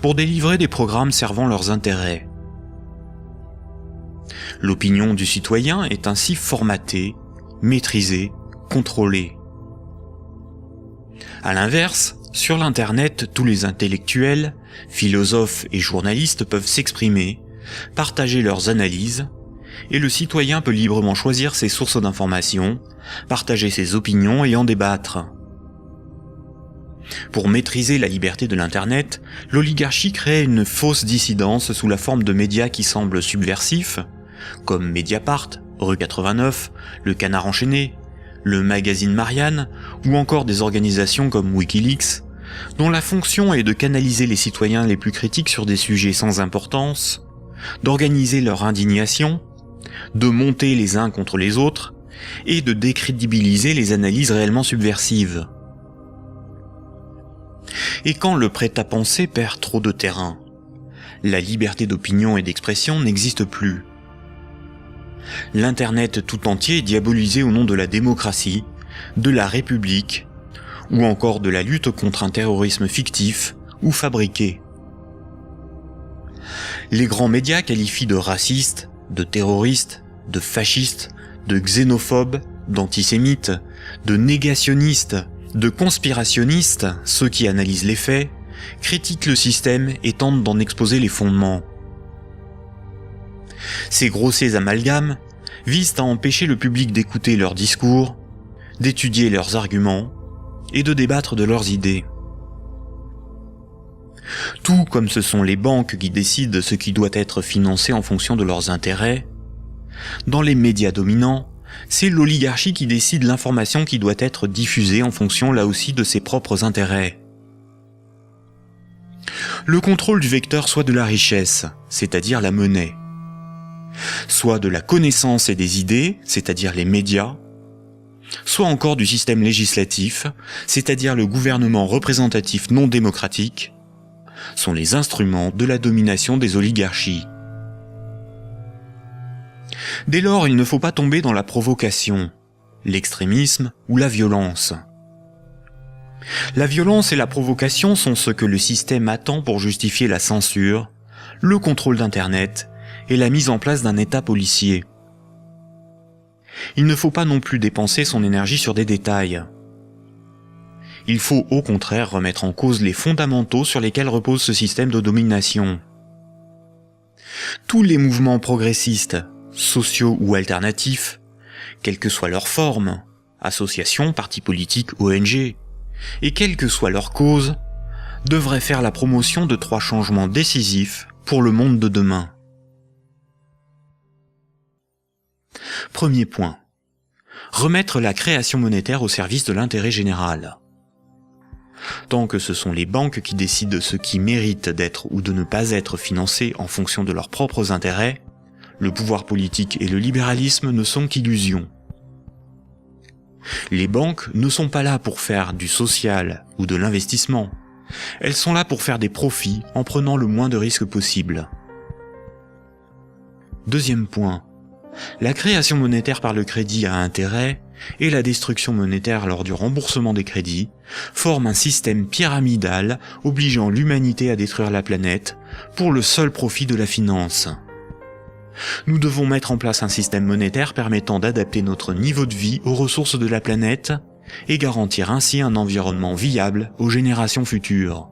pour délivrer des programmes servant leurs intérêts. L'opinion du citoyen est ainsi formatée, maîtrisée, contrôlée. À l'inverse, sur l'Internet, tous les intellectuels, philosophes et journalistes peuvent s'exprimer, partager leurs analyses, et le citoyen peut librement choisir ses sources d'information, partager ses opinions et en débattre. Pour maîtriser la liberté de l'Internet, l'oligarchie crée une fausse dissidence sous la forme de médias qui semblent subversifs, comme Mediapart, Rue 89, Le Canard enchaîné, le magazine Marianne, ou encore des organisations comme Wikileaks, dont la fonction est de canaliser les citoyens les plus critiques sur des sujets sans importance, d'organiser leur indignation, de monter les uns contre les autres, et de décrédibiliser les analyses réellement subversives. Et quand le prêt-à-penser perd trop de terrain, la liberté d'opinion et d'expression n'existe plus. L'Internet tout entier est diabolisé au nom de la démocratie, de la République, ou encore de la lutte contre un terrorisme fictif ou fabriqué. Les grands médias qualifient de racistes, de terroristes, de fascistes, de xénophobes, d'antisémites, de négationnistes, de conspirationnistes ceux qui analysent les faits, critiquent le système et tentent d'en exposer les fondements. Ces grossiers amalgames visent à empêcher le public d'écouter leurs discours, d'étudier leurs arguments et de débattre de leurs idées. Tout comme ce sont les banques qui décident ce qui doit être financé en fonction de leurs intérêts, dans les médias dominants, c'est l'oligarchie qui décide l'information qui doit être diffusée en fonction là aussi de ses propres intérêts. Le contrôle du vecteur soit de la richesse, c'est-à-dire la monnaie, soit de la connaissance et des idées, c'est-à-dire les médias, soit encore du système législatif, c'est-à-dire le gouvernement représentatif non démocratique, sont les instruments de la domination des oligarchies. Dès lors, il ne faut pas tomber dans la provocation, l'extrémisme ou la violence. La violence et la provocation sont ce que le système attend pour justifier la censure, le contrôle d'Internet et la mise en place d'un État policier. Il ne faut pas non plus dépenser son énergie sur des détails. Il faut au contraire remettre en cause les fondamentaux sur lesquels repose ce système de domination. Tous les mouvements progressistes, sociaux ou alternatifs, quelle que soit leur forme, associations, partis politiques, ONG, et quelle que soit leur cause, devraient faire la promotion de 3 changements décisifs pour le monde de demain. Premier point. Remettre la création monétaire au service de l'intérêt général. Tant que ce sont les banques qui décident ce qui mérite d'être ou de ne pas être financé en fonction de leurs propres intérêts, le pouvoir politique et le libéralisme ne sont qu'illusions. Les banques ne sont pas là pour faire du social ou de l'investissement. Elles sont là pour faire des profits en prenant le moins de risques possible. Deuxième point. La création monétaire par le crédit à intérêt et la destruction monétaire lors du remboursement des crédits forment un système pyramidal obligeant l'humanité à détruire la planète pour le seul profit de la finance. Nous devons mettre en place un système monétaire permettant d'adapter notre niveau de vie aux ressources de la planète et garantir ainsi un environnement viable aux générations futures.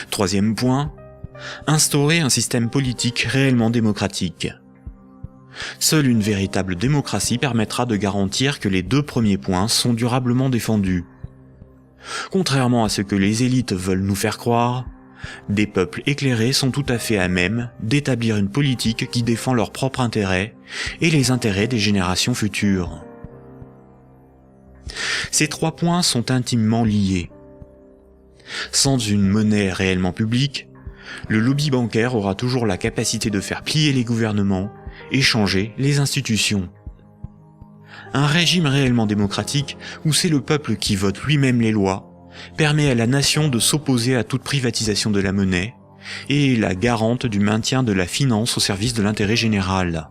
Troisième point, instaurer un système politique réellement démocratique. Seule une véritable démocratie permettra de garantir que les 2 premiers points sont durablement défendus. Contrairement à ce que les élites veulent nous faire croire, des peuples éclairés sont tout à fait à même d'établir une politique qui défend leurs propres intérêts et les intérêts des générations futures. Ces 3 points sont intimement liés. Sans une monnaie réellement publique, le lobby bancaire aura toujours la capacité de faire plier les gouvernements et changer les institutions. Un régime réellement démocratique, où c'est le peuple qui vote lui-même les lois, permet à la nation de s'opposer à toute privatisation de la monnaie et est la garante du maintien de la finance au service de l'intérêt général.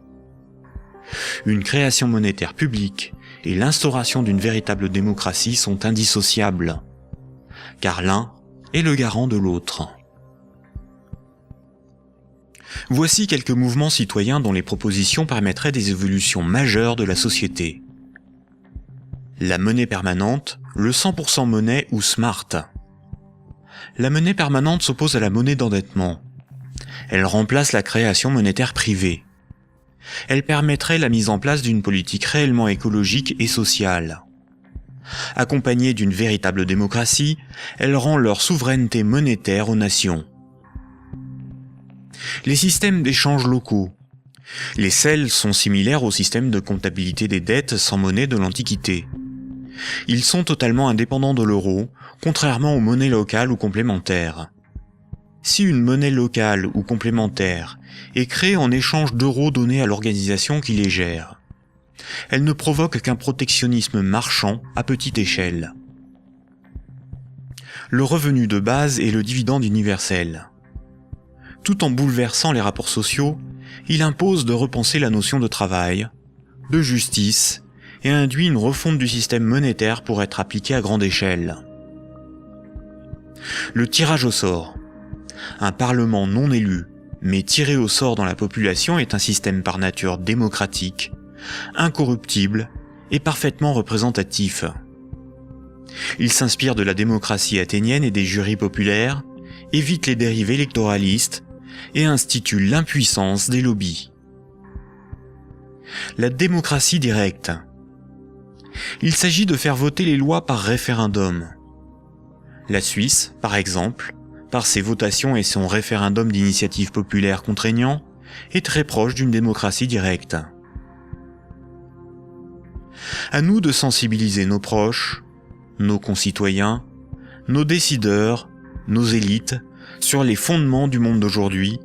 Une création monétaire publique et l'instauration d'une véritable démocratie sont indissociables, car l'un est le garant de l'autre. Voici quelques mouvements citoyens dont les propositions permettraient des évolutions majeures de la société. La monnaie permanente, le 100% monnaie ou smart. La monnaie permanente s'oppose à la monnaie d'endettement. Elle remplace la création monétaire privée. Elle permettrait la mise en place d'une politique réellement écologique et sociale. Accompagnée d'une véritable démocratie, elle rend leur souveraineté monétaire aux nations. Les systèmes d'échange locaux. Les CEL sont similaires au système de comptabilité des dettes sans monnaie de l'Antiquité. Ils sont totalement indépendants de l'euro, contrairement aux monnaies locales ou complémentaires. Si une monnaie locale ou complémentaire est créée en échange d'euros donnés à l'organisation qui les gère, elle ne provoque qu'un protectionnisme marchand à petite échelle. Le revenu de base est le dividende universel. Tout en bouleversant les rapports sociaux, il impose de repenser la notion de travail, de justice, et induit une refonte du système monétaire pour être appliqué à grande échelle. Le tirage au sort. Un parlement non élu, mais tiré au sort dans la population est un système par nature démocratique, incorruptible et parfaitement représentatif. Il s'inspire de la démocratie athénienne et des jurys populaires, évite les dérivés électoralistes et institue l'impuissance des lobbies. La démocratie directe. Il s'agit de faire voter les lois par référendum. La Suisse, par exemple, par ses votations et son référendum d'initiative populaire contraignant, est très proche d'une démocratie directe. À nous de sensibiliser nos proches, nos concitoyens, nos décideurs, nos élites, sur les fondements du monde d'aujourd'hui,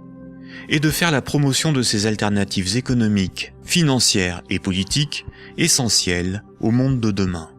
et de faire la promotion de ces alternatives économiques, financières et politiques essentielles au monde de demain.